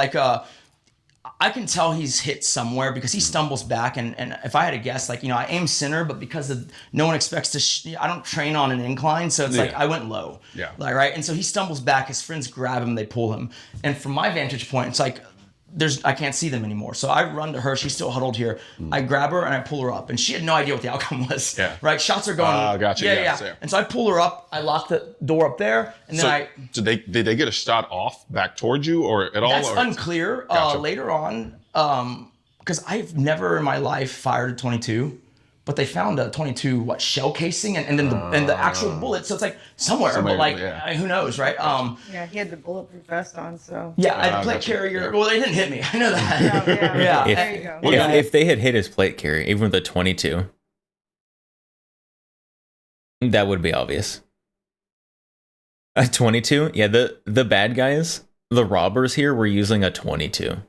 I can tell he's hit somewhere because he stumbles back, and if I had to guess, I aim center, but because no one expects to, I don't train on an incline, so it's like I went low. Yeah. Right, and so he stumbles back. His friends grab him, they pull him, and from my vantage point, it's like I can't see them anymore. So I run to her. She's still huddled here. I grab her and I pull her up, and she had no idea what the outcome was. Yeah. Right. Shots are going. Gotcha. Yeah. And so I pull her up. I lock the door up there, and then did they get a shot off back towards you or at all? That's unclear. Gotcha. Later on, because I've never in my life fired a 22. But they found a 22 shell casing and then the actual bullet. So it's like somewhere but who knows, right? Yeah, he had the bulletproof vest on, so. Yeah, I had plate carrier. Well, they didn't hit me. I know that. Yeah. There you go. If they had hit his plate carrier, even with a 22, that would be obvious. A 22? Yeah, the bad guys, the robbers here were using a 22.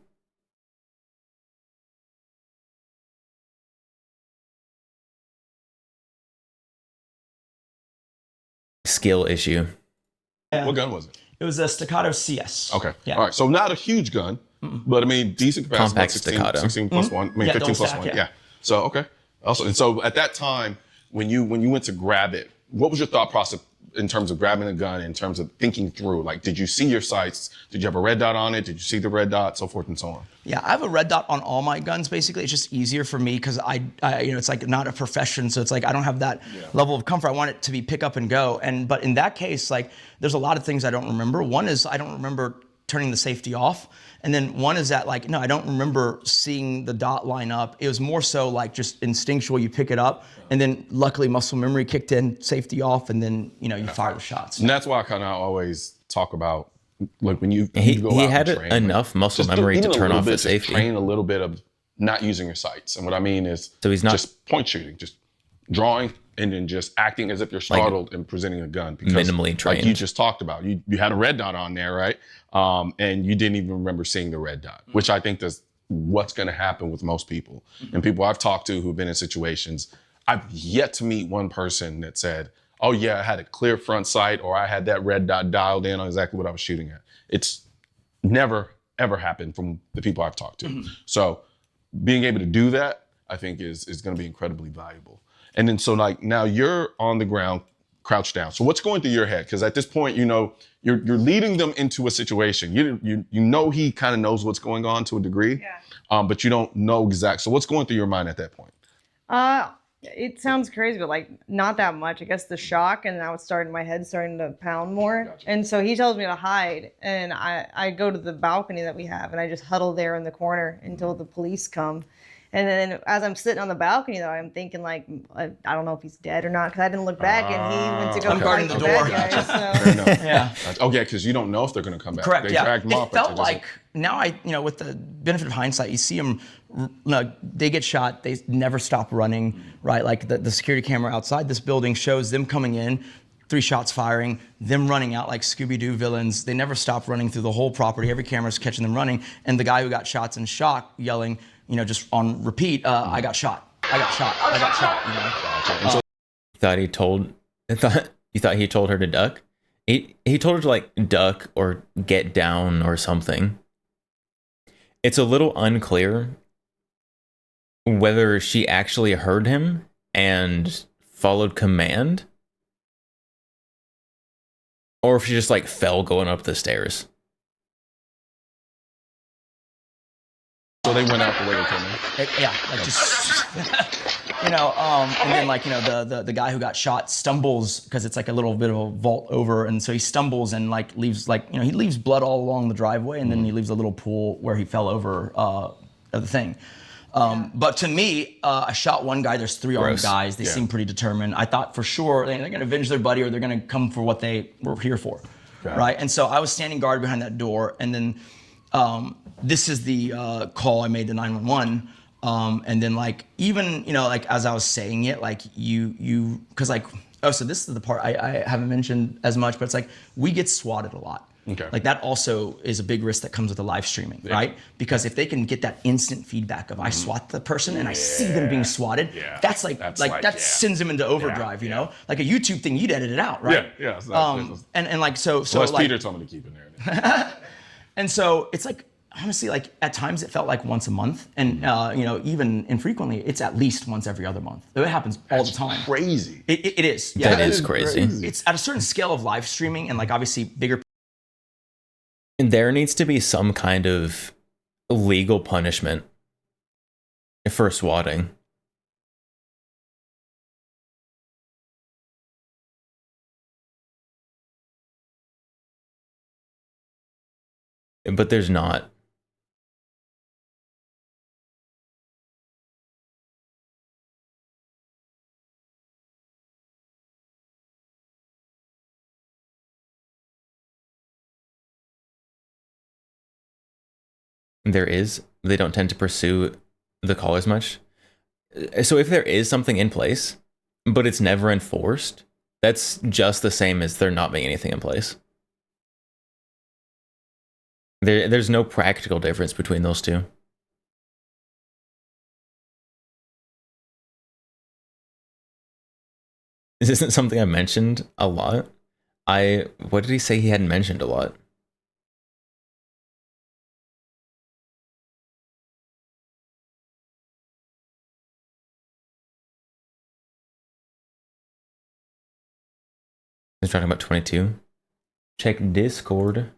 Skill issue. Yeah. What gun was it? It was a Staccato CS. Okay. Yeah. All right. So not a huge gun, but I mean decent capacity. Compact 16, Staccato. 16 plus 1. I mean 15 plus stack, 1. Yeah. So okay. Also, and so at that time when you went to grab it, what was your thought process in terms of grabbing a gun, in terms of thinking through? Like, did you see your sights? Did you have a red dot on it? Did you see the red dot? So forth and so on. Yeah, I have a red dot on all my guns. Basically, it's just easier for me because I it's like not a profession, so it's like I don't have that level of comfort. I want it to be pick up and go. But in that case, like there's a lot of things I don't remember. One is I don't remember turning the safety off. And then one is that I don't remember seeing the dot line up. It was more so like just instinctual. You pick it up, and then luckily muscle memory kicked in, safety off, and then you fire the shots. And that's why I kind of always talk about like when you go he out had and train, enough muscle memory to turn off the safety. Train a little bit of not using your sights, and what I mean is so he's not just point shooting, just drawing, and then just acting as if you're startled and presenting a gun. Because, minimally trained. Like you just talked about, you had a red dot on there, right? And you didn't even remember seeing the red dot, which I think is what's going to happen with most people. And people I've talked to who've been in situations, I've yet to meet one person that said, oh yeah, I had a clear front sight or I had that red dot dialed in on exactly what I was shooting at. It's never ever happened from the people I've talked to. So being able to do that, I think is going to be incredibly valuable. And then so like now you're on the ground, crouched down. So what's going through your head? Because at this point, you know, you're leading them into a situation. You know he kind of knows what's going on to a degree, but you don't know exact. So what's going through your mind at that point? It sounds crazy, but like not that much. I guess the shock, and now it's starting, my head starting to pound more. Gotcha. And so he tells me to hide, and I go to the balcony that we have, and I just huddle there in the corner until the police come. And then as I'm sitting on the balcony, though, I'm thinking like, I don't know if he's dead or not, because I didn't look back, and he went to go guarding the door. Guys, so. Yeah. Okay, because you don't know if they're going to come back. Correct. They yeah. dragged them off. It felt like now with the benefit of hindsight, you see them. They get shot. They never stop running. Right. Like the security camera outside this building shows them coming in, 3 shots firing, them running out like Scooby-Doo villains. They never stop running through the whole property. Every camera's catching them running, and the guy who got shots in shock yelling, just on repeat, I got shot. I got shot. I got shot. You thought he told her to duck? He told her to like duck or get down or something. It's a little unclear whether she actually heard him and followed command, or if she just like fell going up the stairs. So they went out the way they came in. Yeah, like just and then like the guy who got shot stumbles because it's like a little bit of a vault over, and so he stumbles and like leaves he leaves blood all along the driveway, and then he leaves a little pool where he fell over of the thing. But to me, I shot one guy. There's 3 armed guys. They seem pretty determined. I thought for sure they're going to avenge their buddy, or they're going to come for what they were here for, right? And so I was standing guard behind that door, and then this is the call I made to 911. And then like even like as I was saying it, like you because like so this is the part I haven't mentioned as much, but it's like we get swatted a lot. Okay. Like that also is a big risk that comes with the live streaming, right? Because if they can get that instant feedback of I swat the person and I see them being swatted, that's that sends them into overdrive, you know? Like a YouTube thing, you'd edit it out, right? Yeah. It's not, and like so Les like, Peter told me to keep it there. And so it's like honestly, like at times it felt like once a month, and even infrequently, it's at least once every other month. It happens all the time. Crazy. It is. Yeah, that is crazy. It's at a certain scale of live streaming, and like obviously bigger. And there needs to be some kind of legal punishment for swatting. But there's not. There is. They don't tend to pursue the call as much. So if there is something in place, but it's never enforced, that's just the same as there not being anything in place. There's no practical difference between those two. This isn't something I mentioned a lot. What did he say he hadn't mentioned a lot? He's talking about 22. Check Discord.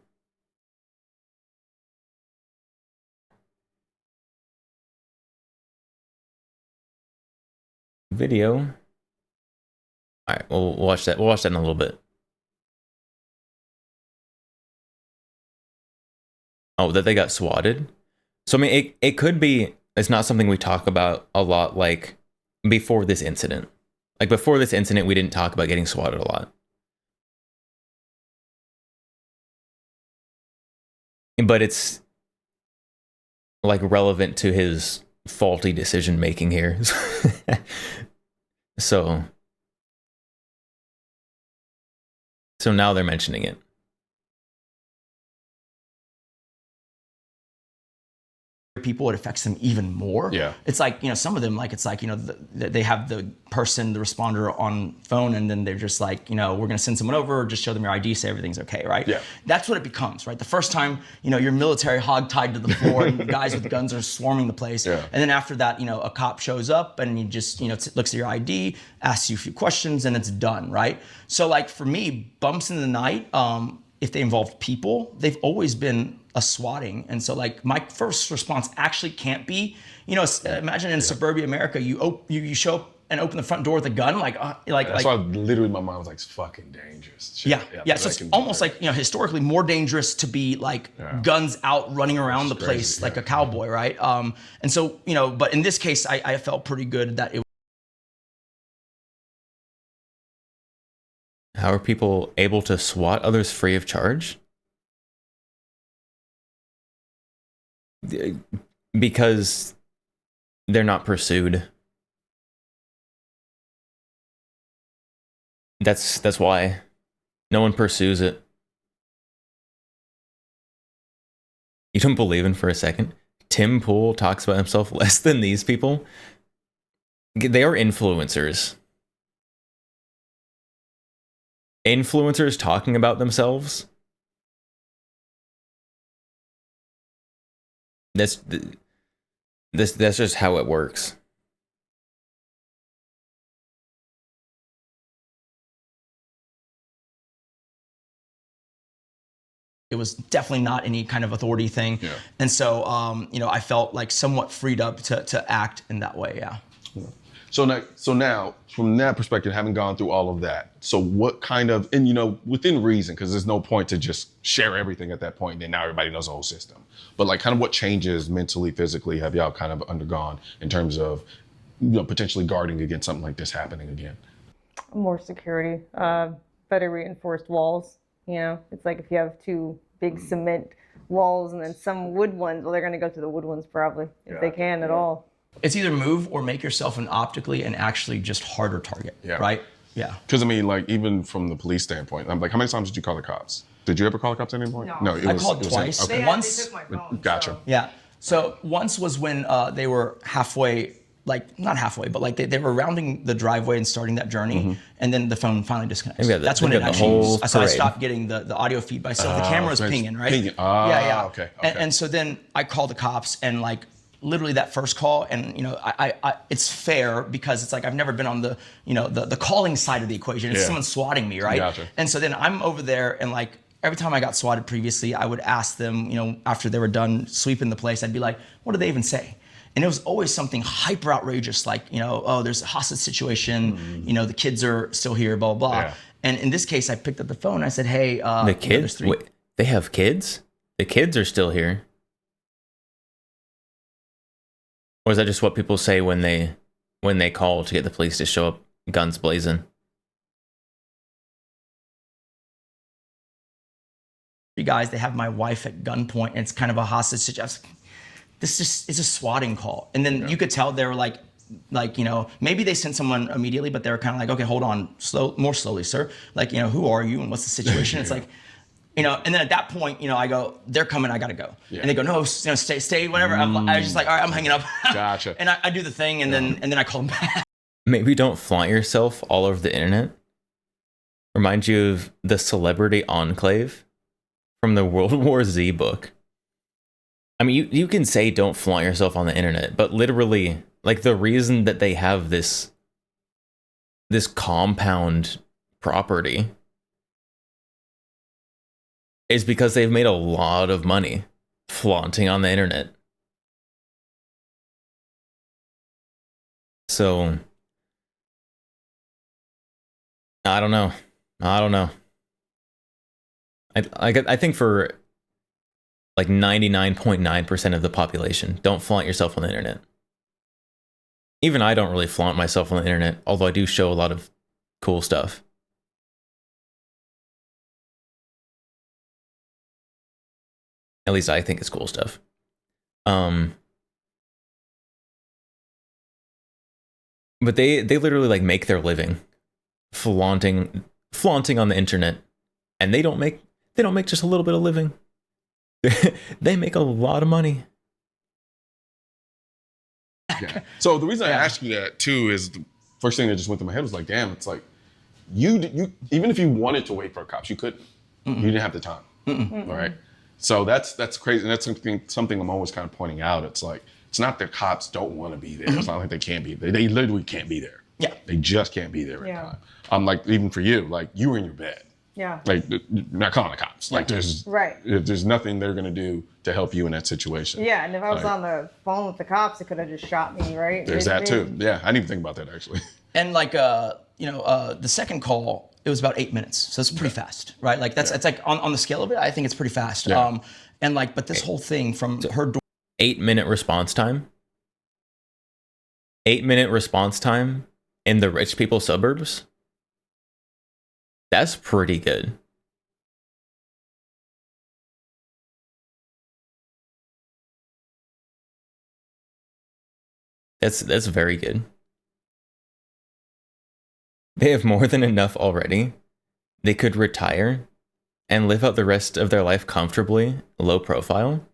Video. All right, we'll watch that. We'll watch that in a little bit. Oh, that they got swatted. So I mean, it could be. It's not something we talk about a lot. Like before this incident, we didn't talk about getting swatted a lot. But it's like relevant to his faulty decision making here. So now they're mentioning it. people, it affects them even more. Yeah. It's like, some of them, like, it's like, they have the person, the responder on phone, and then they're just like, we're going to send someone over, just show them your ID, say everything's okay, right? Yeah. That's what it becomes, right? The first time, you're military hog-tied to the floor and guys with guns are swarming the place. Yeah. And then after that, a cop shows up and he just, looks at your ID, asks you a few questions, and it's done, right? So like for me, bumps in the night, if they involved people, they've always been a swatting. And so like my first response actually can't be, imagine in suburbia America, you show up and open the front door with a gun, That's why literally my mind was like, it's fucking dangerous. Shit. Yeah. So it's almost like, historically more dangerous to be like guns out running around the place like a cowboy, right? And so, but in this case, I felt pretty good that it. How are people able to SWAT others free of charge? Because they're not pursued. That's why no one pursues it. You don't believe in for a second? Tim Pool talks about himself less than these people. They are influencers. Influencers talking about themselves. That's just how it works. It was definitely not any kind of authority thing. Yeah. And so, I felt like somewhat freed up to act in that way. Yeah. So now, from that perspective, having gone through all of that, so what kind of, and within reason, because there's no point to just share everything at that point, and then now everybody knows the whole system. But like, kind of what changes mentally, physically have y'all kind of undergone in terms of, potentially guarding against something like this happening again? More security, better reinforced walls. It's like if you have two big cement walls and then some wood ones, well, they're going to go to the wood ones probably, if they can at all. It's either move or make yourself an optically and actually just harder target, right? Yeah. Because like even from the police standpoint, I'm like, how many times did you call the cops? Did you ever call the cops at any point? No, I called twice. Okay. Once. They took my phone, Gotcha. Yeah. So once was when they were halfway, like not halfway, but like they were rounding the driveway and starting that journey, and then the phone finally disconnects. That's when it actually. So I stopped getting the audio feed by itself. The camera was pinging, right? Pinging. Yeah. Okay. And so then I called the cops and like. Literally that first call, and I it's fair because it's like I've never been on the the calling side of the equation. It's someone swatting me, right? Gotcha. And so then I'm over there, and like every time I got swatted previously, I would ask them, after they were done sweeping the place, I'd be like, what did they even say? And it was always something hyper outrageous, like oh, there's a hostage situation, the kids are still here, blah blah blah. Yeah. And in this case, I picked up the phone. And I said, hey, the kids? Wait, they have kids? The kids are still here. Or is that just what people say when they call to get the police to show up, guns blazing? You guys, they have my wife at gunpoint, and it's kind of a hostage situation. This is a swatting call, and then you could tell they were like maybe they sent someone immediately, but they were kind of like, okay, hold on, more slowly, sir. Like who are you and what's the situation? It's like. And then at that point, I go, they're coming, I gotta go. Yeah. And they go, no, stay, whatever. I was just like, all right, I'm hanging up. Gotcha. And I do the thing, and then I call them back. Maybe don't flaunt yourself all over the internet. Remind you of the Celebrity Enclave from the World War Z book. I mean, you can say don't flaunt yourself on the internet, but literally, like the reason that they have this compound property is because they've made a lot of money flaunting on the internet. So, I don't know. I think for like 99.9% of the population, don't flaunt yourself on the internet. Even I don't really flaunt myself on the internet, although I do show a lot of cool stuff. At least I think it's cool stuff. But they literally like make their living flaunting on the internet, and they don't make just a little bit of living. They make a lot of money. Yeah. So the reason I asked you that too is the first thing that just went through my head was like, damn, it's like you even if you wanted to wait for cops, you couldn't. You didn't have the time. Right. So that's crazy, and that's something I'm always kind of pointing out. It's like it's not that cops don't want to be there. It's not like they can't be there. They literally can't be there. Yeah. They just can't be there in time. Like even for you, like you were in your bed. Yeah. Like you're not calling the cops. Like there's nothing they're gonna do to help you in that situation. Yeah, and if I was Like, on the phone with the cops, they could have just shot me, right? there's that too. Yeah, I didn't even think about that actually. And like the second call, it was about 8 minutes, so it's pretty fast, right? Like it's like on the scale of it, I think it's pretty fast. Yeah. And like, but this whole thing from her door. 8-minute response time. 8-minute response time in the rich people suburbs. That's pretty good. That's very good. They have more than enough already. They could retire and live out the rest of their life comfortably, low profile.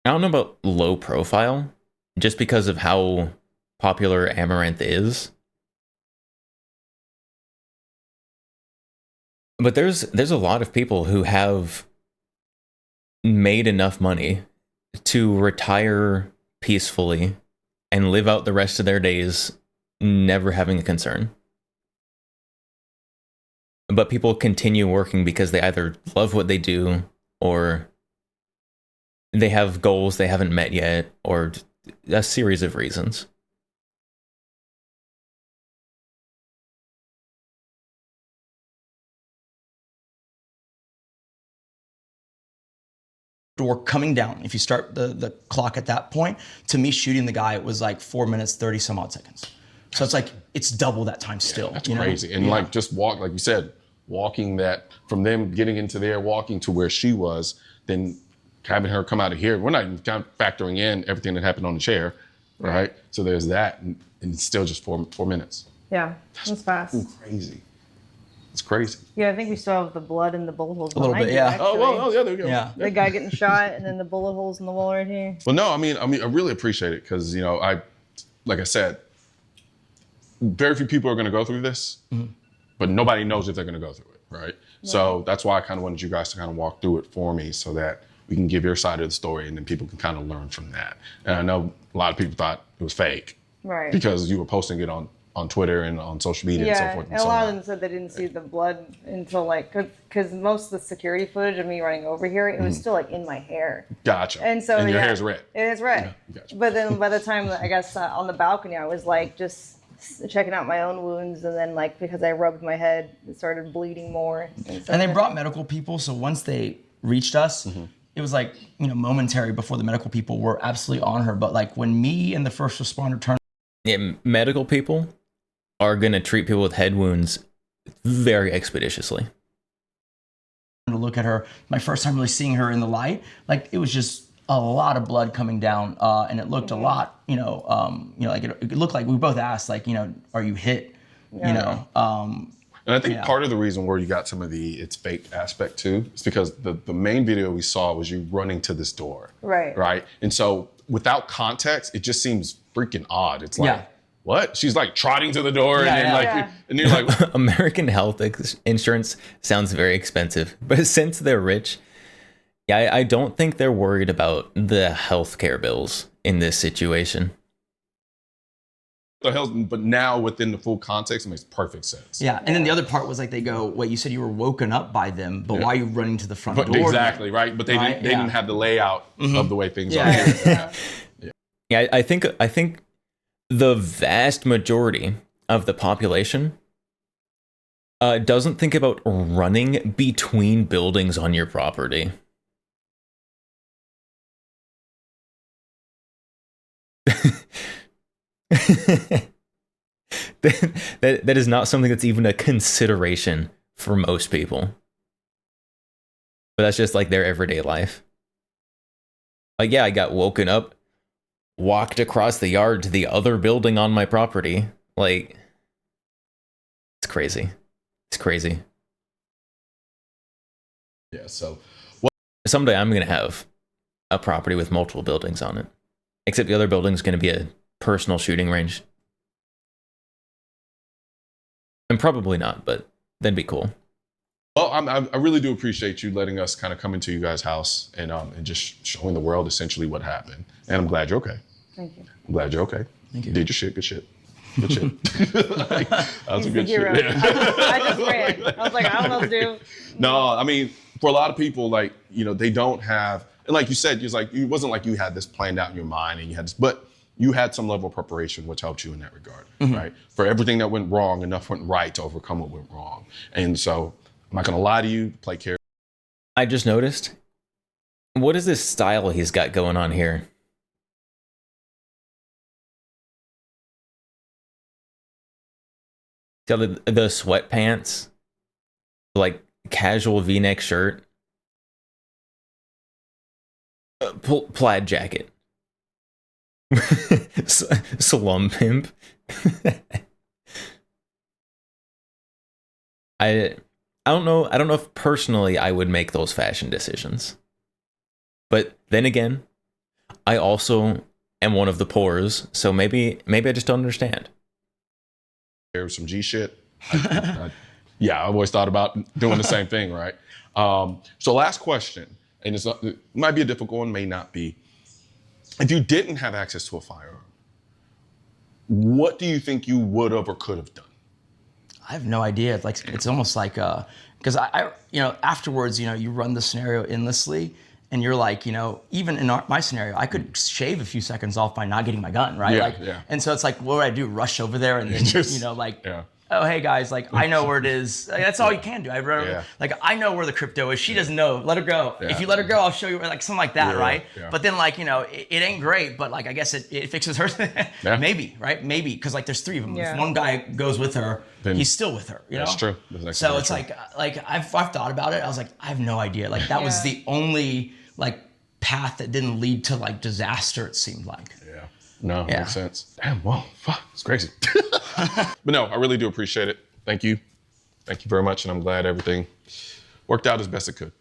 I don't know about low profile, just because of how popular Amaranth is. But there's a lot of people who have made enough money to retire peacefully and live out the rest of their days never having a concern. But people continue working because they either love what they do or they have goals they haven't met yet, or a series of reasons. Door coming down. If you start the clock at that point, to me shooting the guy, it was like 4 minutes, 30 some odd seconds. So it's like, it's double that time still. That's crazy. And like just walk, like you said, walking that from them getting into there, walking to where she was, then having her come out of here. We're not even factoring in everything that happened on the chair, right? So there's that, and it's still just 4 minutes. Yeah, that's fast. Crazy. It's crazy. Yeah, I think we still have the blood in the bullet holes. A little behind bit, you, yeah. actually. Yeah, there we go. Yeah. The guy getting shot, and then the bullet holes in the wall right here. Well, no, I mean, I really appreciate it because, like I said, very few people are going to go through this, but nobody knows if they're going to go through it, right? So that's why I kind of wanted you guys to kind of walk through it for me so that we can give your side of the story and then people can kind of learn from that. And I know a lot of people thought it was fake, Right. because you were posting it on Twitter and on social media and so forth and and so a lot on. of them said they didn't see the blood until because most of the security footage of me running over here, it was still like in my hair. Gotcha. And so your hair's red. It is red. Gotcha. But then by the time I guess on the balcony, I was like just checking out my own wounds, and then like because I rubbed my head, it started bleeding more. And they brought medical people, so once they reached us, it was like, momentary before the medical people were absolutely on her. But like when me and the first responder turned. Yeah, medical people are going to treat people with head wounds very expeditiously. To look at her, my first time really seeing her in the light, like it was just a lot of blood coming down, and it looked a lot, like it looked like we both asked, like, are you hit, And I think part of the reason where you got some of the it's fake aspect too is because the main video we saw was you running to this door. Right. Right. And so without context, it just seems freaking odd. It's like, what? She's like trotting to the door and you're like, American health insurance sounds very expensive, but since they're rich, I don't think they're worried about the healthcare bills in this situation. the hell? But now within the full context, it makes perfect sense. Yeah, and then the other part was like they go, wait, you said you were woken up by them, but why are you running to the front door? Exactly, right? But they didn't have the layout of the way things are. Yeah, I think the vast majority of the population doesn't think about running between buildings on your property. that is not something that's even a consideration for most people. But that's just like their everyday life. Like, yeah, I got woken up, walked across the yard to the other building on my property. Like, it's crazy. It's crazy. Yeah, so someday I'm going to have a property with multiple buildings on it. Except the other building's going to be a personal shooting range. And probably not, but that'd be cool. Well, I really do appreciate you letting us kind of come into you guys' house and just showing the world essentially what happened. And I'm glad you're okay. Thank you. I'm glad you're okay. Thank you. Did your shit. Good shit. Good shit. Like, that was He's a good the hero. shit. I just ran. I was like, I don't know what to do. No, I mean, for a lot of people, like, you know, they don't have, and like you said, it wasn't like you had this planned out in your mind and you had this, but you had some level of preparation, which helped you in that regard, right? For everything that went wrong, enough went right to overcome what went wrong. And so I'm not going to lie to you, play care. I just noticed, what is this style he's got going on here? See the sweatpants, like casual V-neck shirt, plaid jacket, slum pimp. I don't know. I don't know if personally I would make those fashion decisions. But then again, I also am one of the poors, so maybe I just don't understand. There was some G shit. Yeah, I always thought about doing the same thing, right? So last question, and it might be a difficult one, may not be. If you didn't have access to a firearm, what do you think you would have or could have done? I have no idea. It's almost like because I afterwards, you run the scenario endlessly, and you're like, even in my scenario, I could shave a few seconds off by not getting my gun, right? Yeah. And so it's like, what would I do? Rush over there and then oh, hey guys, I know where it is. That's all you can do. I know where the crypto is. She doesn't know. Let her go. Yeah. If you let her go, I'll show you where, something like that, right? Yeah. But then it ain't great, but I guess it fixes her. Maybe, right? Maybe, because there's three of them. Yeah. If one guy goes with her, Then he's still with her, That's true. That's So actually it's true. I've thought about it. I was like, I have no idea. That was the only path that didn't lead to disaster, it seemed like. Yeah. No, makes sense. Damn, well, fuck, it's crazy. But no, I really do appreciate it. Thank you. Thank you very much, and I'm glad everything worked out as best it could.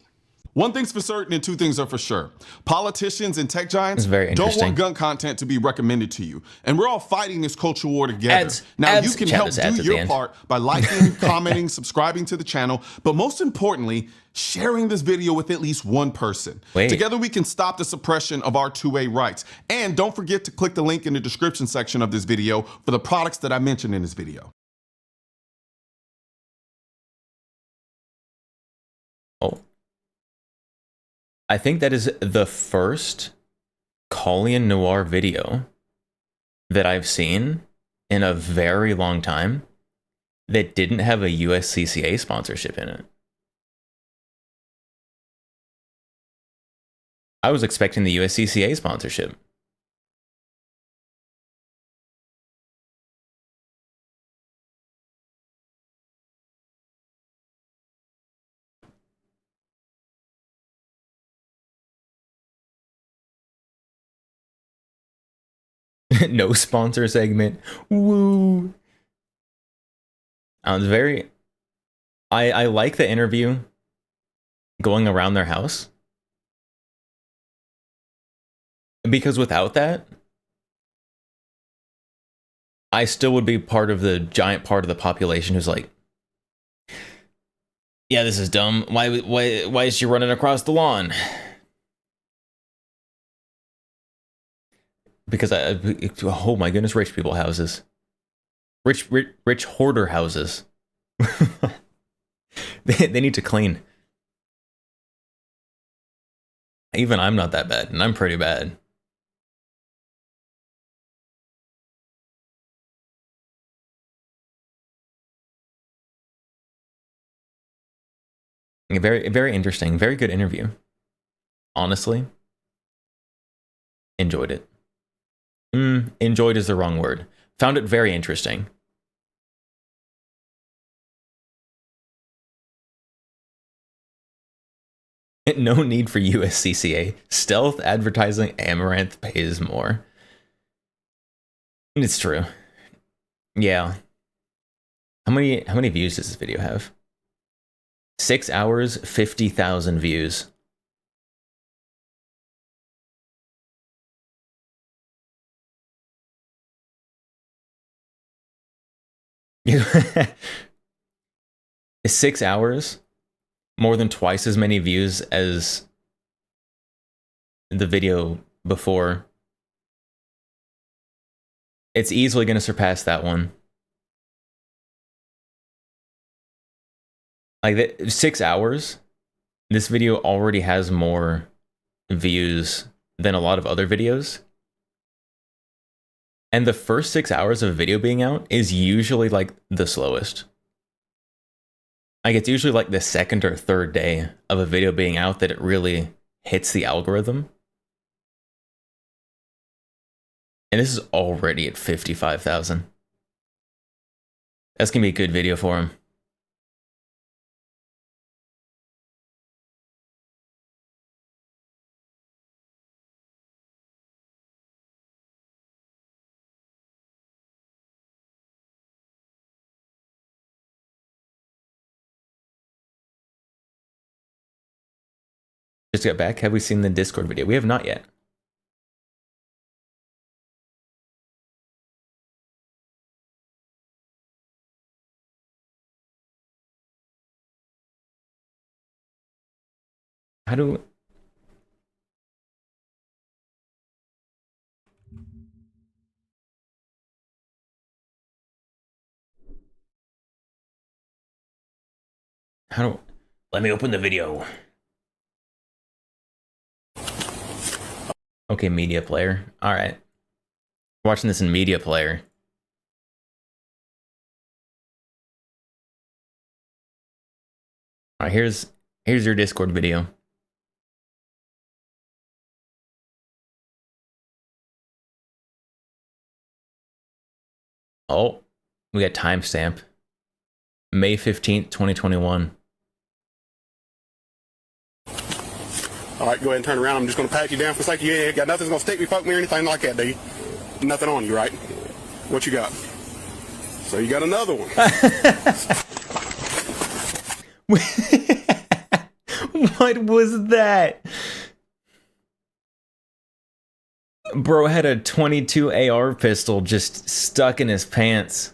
One thing's for certain and two things are for sure. Politicians and tech giants don't want gun content to be recommended to you. And we're all fighting this culture war together. You can help do your part by liking, commenting, subscribing to the channel, but most importantly, sharing this video with at least one person. Together we can stop the suppression of our 2A rights. And don't forget to click the link in the description section of this video for the products that I mentioned in this video. Oh. I think that is the first Collian Noir video that I've seen in a very long time that didn't have a USCCA sponsorship in it. I was expecting the USCCA sponsorship. No sponsor segment. Woo. I was very... I like the interview going around their house. Because without that, I still would be part of the giant part of the population who's like, yeah, this is dumb. Why is she running across the lawn? Because oh my goodness, rich people houses. Rich hoarder houses. they need to clean. Even I'm not that bad, and I'm pretty bad. Very, very interesting. Very good interview. Honestly, enjoyed it. Enjoyed is the wrong word. Found it very interesting. No need for USCCA. Stealth advertising Amaranth pays more. It's true. Yeah. How many views does this video have? 6 hours, 50,000 views. Is 6 hours more than twice as many views as the video before? It's easily going to surpass that one. Like 6 hours, this video already has more views than a lot of other videos. And the first 6 hours of a video being out is usually like the slowest. Like it's usually like the second or third day of a video being out that it really hits the algorithm. And this is already at 55,000. That's gonna be a good video for him. Just got back. Have we seen the Discord video? We have not yet. How do... Let me open the video. Okay, media player. All right. Watching this in media player. All right, here's your Discord video. Oh, we got timestamp. May 15th, 2021. All right, go ahead and turn around. I'm just going to pat you down for a second. You ain't got nothing's going to stick me, poke me, or anything like that, do you? Nothing on you, right? What you got? So you got another one. What was that? Bro had a 22 AR pistol just stuck in his pants.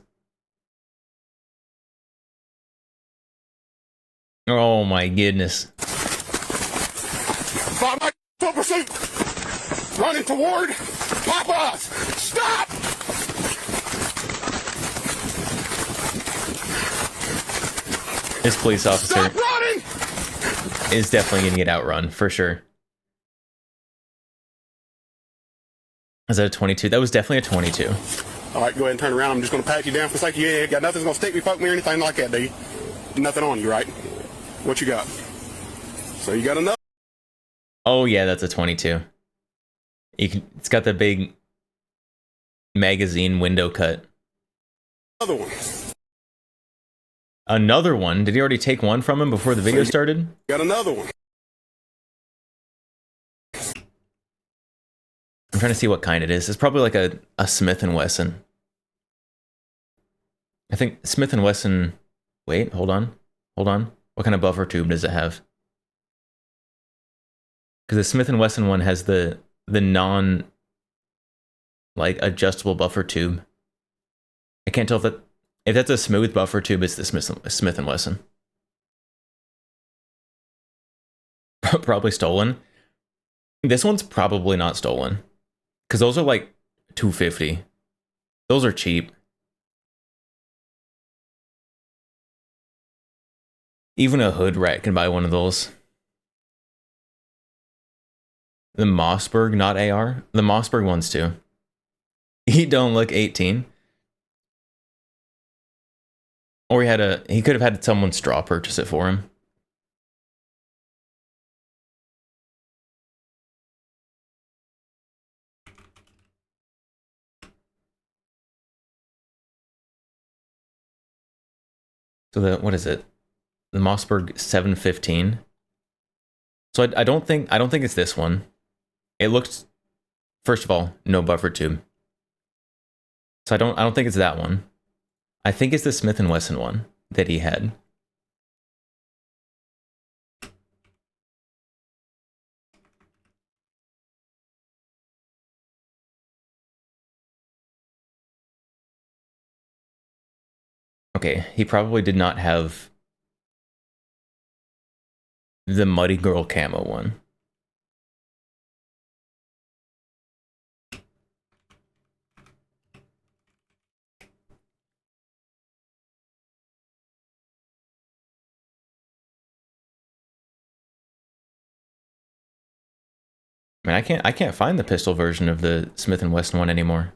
Oh my goodness. Foot pursuit! Running toward Popeyes! Stop! This police officer Stop running! is definitely going to get outrun, for sure. Is that a 22? That was definitely a 22. All right, go ahead and turn around. I'm just going to pat you down for a second. You ain't got nothing's going to stick me, poke me, or anything like that, do you? Nothing on you, right? What you got? So you got another... Oh yeah, that's a 22. It's got the big magazine window cut. Another one. Another one? Did he already take one from him before the video started? Got another one. I'm trying to see what kind it is. It's probably like a Smith & Wesson. I think Smith & Wesson... Wait, hold on. Hold on. What kind of buffer tube does it have? Because the Smith & Wesson one has the non... like, adjustable buffer tube. I can't tell if that's a smooth buffer tube, it's the Smith & Wesson. Probably stolen. This one's probably not stolen. Because those are like $250. Those are cheap. Even a hood rat can buy one of those. The Mossberg, not AR. The Mossberg ones too. He don't look 18. Or he could have had someone straw purchase it for him. So what is it? The Mossberg 715. So I don't think it's this one. It looks, first of all, no buffer tube. So I don't think it's that one. I think it's the Smith & Wesson one that he had. Okay, he probably did not have the Muddy Girl camo one. I mean, I can't find the pistol version of the Smith & Wesson one anymore.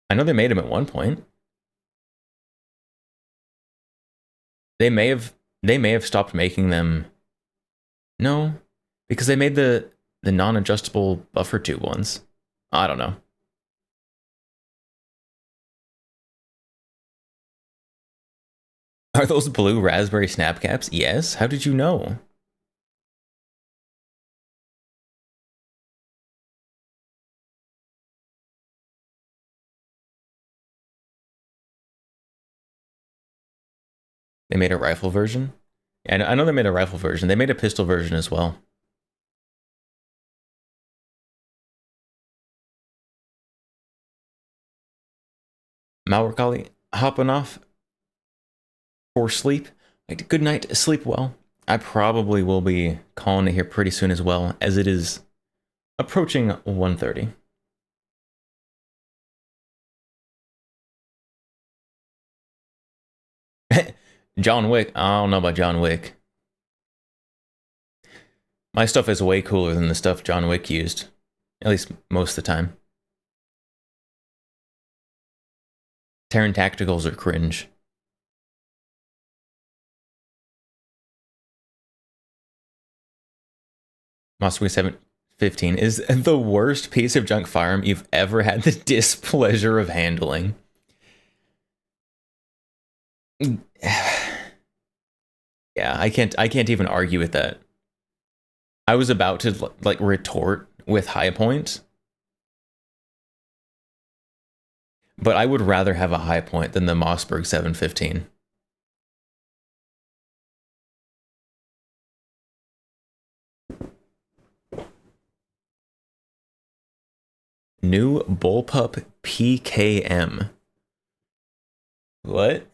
I know they made them at one point. They may have stopped making them. No, because they made the non-adjustable buffer tube ones. I don't know. Are those blue raspberry snap caps? Yes. How did you know? They made a rifle version? And I know they made a rifle version. They made a pistol version as well. Malworkali hopping off for sleep. Good night, sleep well. I probably will be calling it here pretty soon as well, as it is approaching 1:30. John Wick. I don't know about John Wick. My stuff is way cooler than the stuff John Wick used. At least most of the time. Terran Tacticals are cringe. Moscow 715 is the worst piece of junk firearm you've ever had the displeasure of handling. Yeah, I can't even argue with that. I was about to like retort with high point, but I would rather have a high point than the Mossberg 715. New Bullpup PKM. What?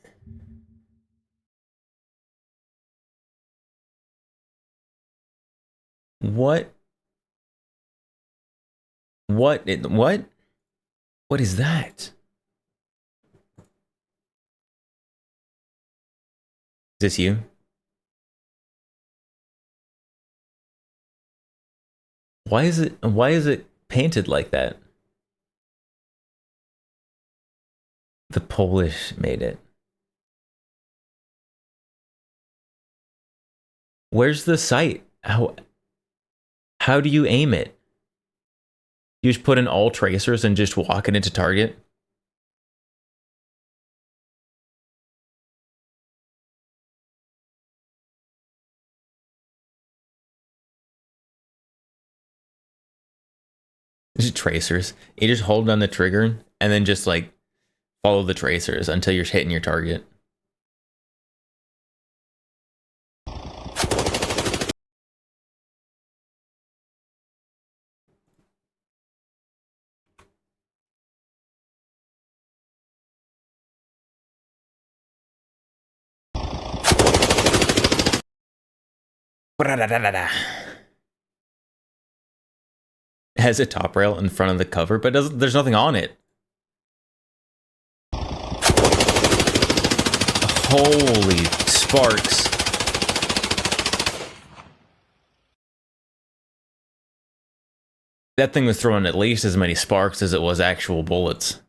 What? What? What is that? Is this you? Why is it painted like that? The Polish made it. Where's the sight? How do you aim it? You just put in all tracers and just walk it into target? Just tracers. You just hold down the trigger and then just like follow the tracers until you're hitting your target. It has a top rail in front of the cover, but there's nothing on it. Holy sparks. That thing was throwing at least as many sparks as it was actual bullets.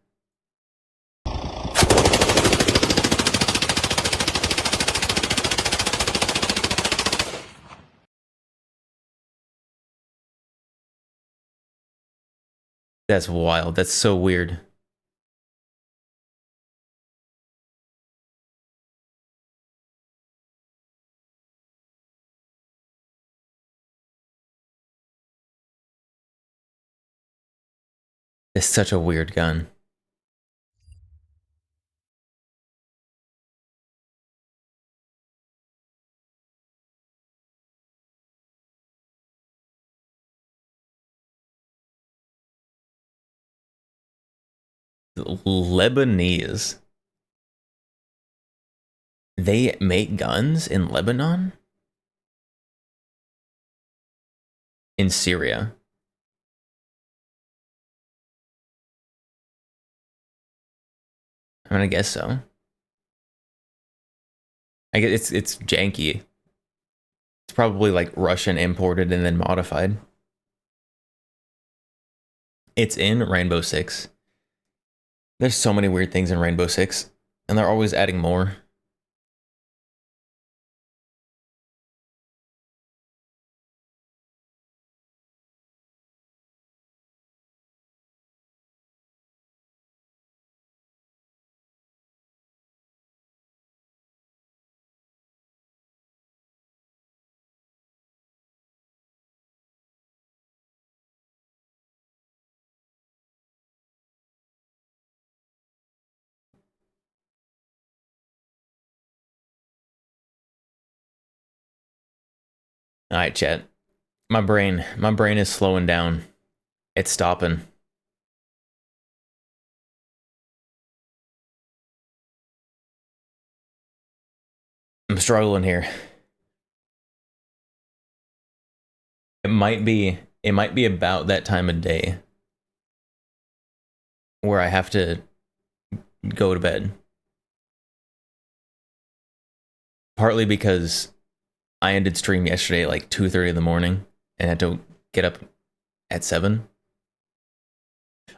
That's wild. That's so weird. It's such a weird gun. Lebanese. They make guns in Lebanon? In Syria? I mean, I guess so. I guess it's janky. It's probably like Russian imported and then modified. It's in Rainbow Six. There's so many weird things in Rainbow Six, and they're always adding more. All right, chat. My brain is slowing down. It's stopping. I'm struggling here. It might be about that time of day where I have to go to bed. Partly because I ended stream yesterday at like 2:30 in the morning and had to get up at 7.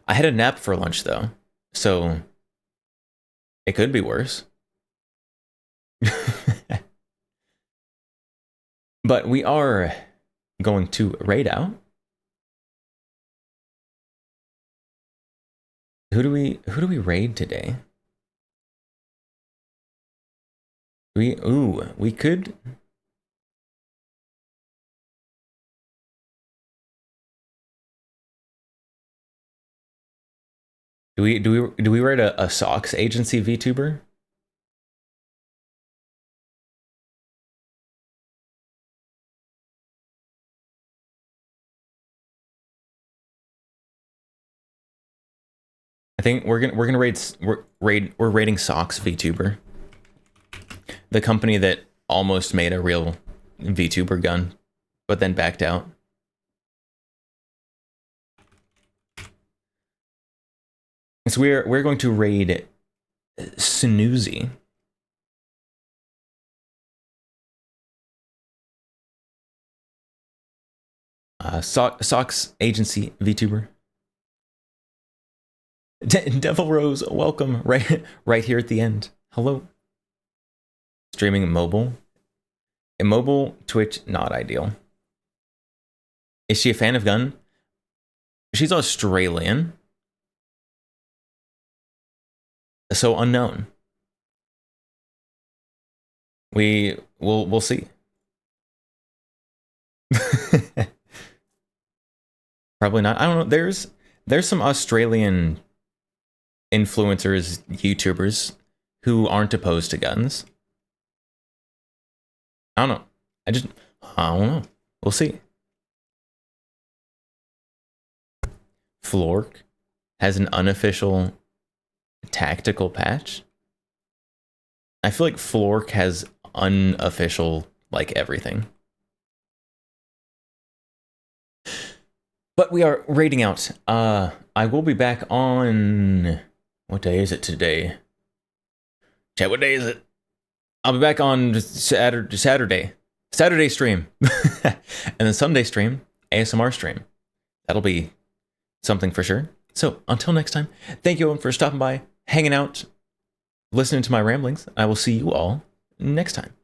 I had a nap for lunch though, so it could be worse. But we are going to raid out. Who do we raid today? We could. Do we raid a socks agency VTuber? I think we're raiding Socks VTuber, the company that almost made a real VTuber gun, but then backed out. So we're going to raid Snoozy. Socks agency VTuber. Devil Rose, welcome right here at the end. Hello. Streaming mobile. In mobile, Twitch, not ideal. Is she a fan of gun? She's Australian. So unknown. We'll see. Probably not. I don't know. There's some Australian influencers, YouTubers who aren't opposed to guns. I don't know. I don't know. We'll see. Flork has an unofficial tactical patch. I feel like Flork has unofficial like everything. But we are raiding out. I will be back on... What day is it today? Chat, what day is it? I'll be back on Saturday stream. And then Sunday stream, ASMR stream. That'll be something for sure. So until next time, thank you everyone for stopping by, hanging out, listening to my ramblings. I will see you all next time.